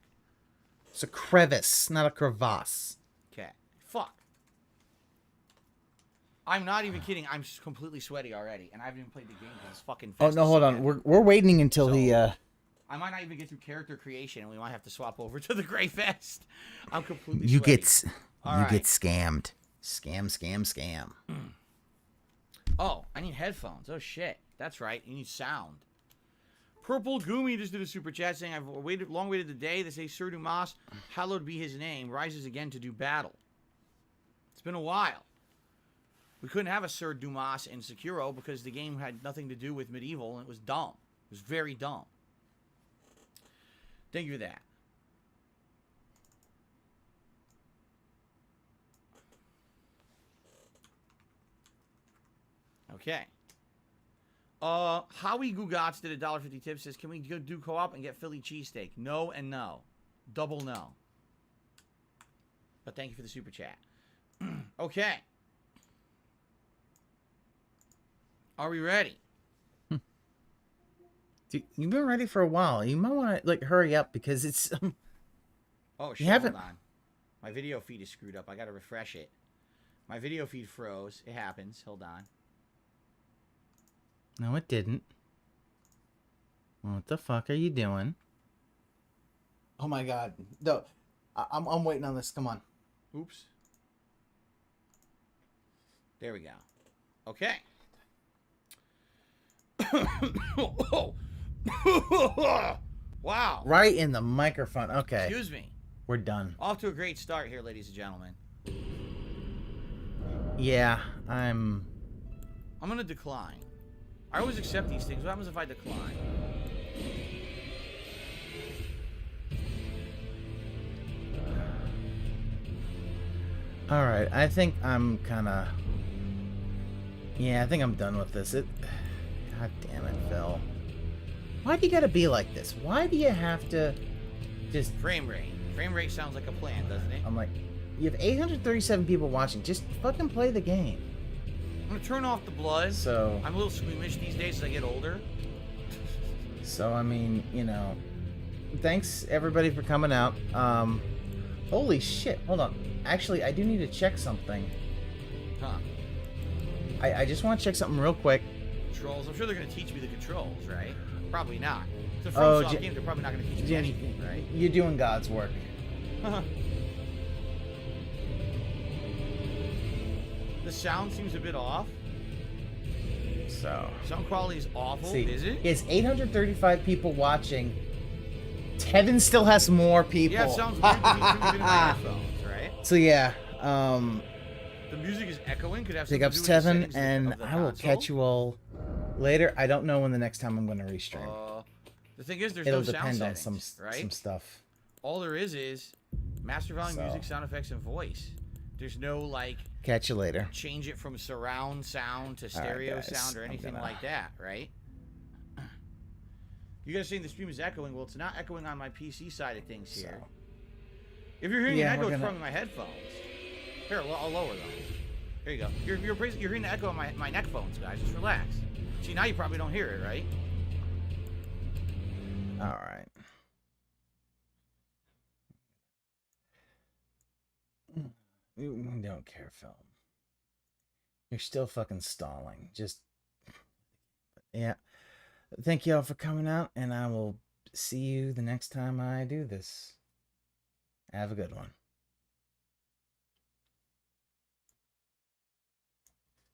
It's a crevice, not a crevasse. Okay. Fuck. I'm not even kidding. I'm completely sweaty already, and I haven't even played the game because it's fucking. Oh no, hold on. We're waiting until So- he I might not even get through character creation, and we might have to swap over to the Grey Fest. I'm completely. you sweaty. get scammed. Scam. Oh, I need headphones. Oh shit, that's right. You need sound. Purple Goomy just did a super chat saying, "I've long waited the day. They say Sir Dumas, hallowed be his name, rises again to do battle. It's been a while. We couldn't have a Sir Dumas in Sekiro because the game had nothing to do with medieval, and it was dumb. It was very dumb. Thank you for that." Okay. Howie Gugats did a $1.50 tip. Says, "Can we go do co-op and get Philly cheesesteak?" No and no. Double no. But thank you for the super chat. Okay. Are we ready? Dude, you've been ready for a while. You might want to like hurry up because it's Oh shit! haven't- Hold on. My video feed is screwed up. I gotta refresh it. My video feed froze. It happens. Hold on. No, it didn't. What the fuck are you doing? Oh my god. No. I'm waiting on this. Come on. Oops. There we go. Okay. Wow. Right in the microphone. Okay. Excuse me. We're done. Off to a great start here, ladies and gentlemen. Yeah, I'm gonna decline. I always accept these things. What happens if I decline? all right. I think I'm kind of. Yeah, I think I'm done with this. God damn it, Phil. Why do you gotta be like this? Why do you have to just Frame rate. Frame rate sounds like a plan, doesn't it? I'm like, you have 837 people watching. Just fucking play the game. I'm gonna turn off the blood. So I'm a little squeamish these days as I get older. So I mean, you know, thanks everybody for coming out. Holy shit! Hold on. Actually, I do need to check something. Huh. I just want to check something real quick. Controls. I'm sure they're gonna teach me the controls, right? Probably not. It's a Oh, FromSoft game. They're probably not gonna teach me Jim, anything, right? you're doing God's work. The sound seems a bit off. So Sound quality is awful. see, Is it? he has 835 people watching. Tevin still has more people. Yeah, it sounds weird to me too, even in my headphones, right? So yeah, The music is echoing. Could have big something ups to do with the Tevin, settings and of the I will console. catch you all later. I don't know when the next time I'm going to restream. The thing is, there's It'll no sound depend on settings, right? some stuff. All there is master volume, So. music, sound effects, and voice. There's no like Catch you later. change it from surround sound to All right, stereo guys, sound or I'm anything gonna- like that, right? You guys saying the stream is echoing? Well, it's not echoing on my PC side of things here. So. If you're hearing Yeah, an echo, we're it's gonna- from my headphones. Here, I'll lower them. Here you go. You're hearing the echo on my neck phones, guys. Just relax. See, now you probably don't hear it, right? All right. You don't care, film. You're still fucking stalling. Just yeah. Thank you all for coming out, and I will see you the next time I do this. Have a good one.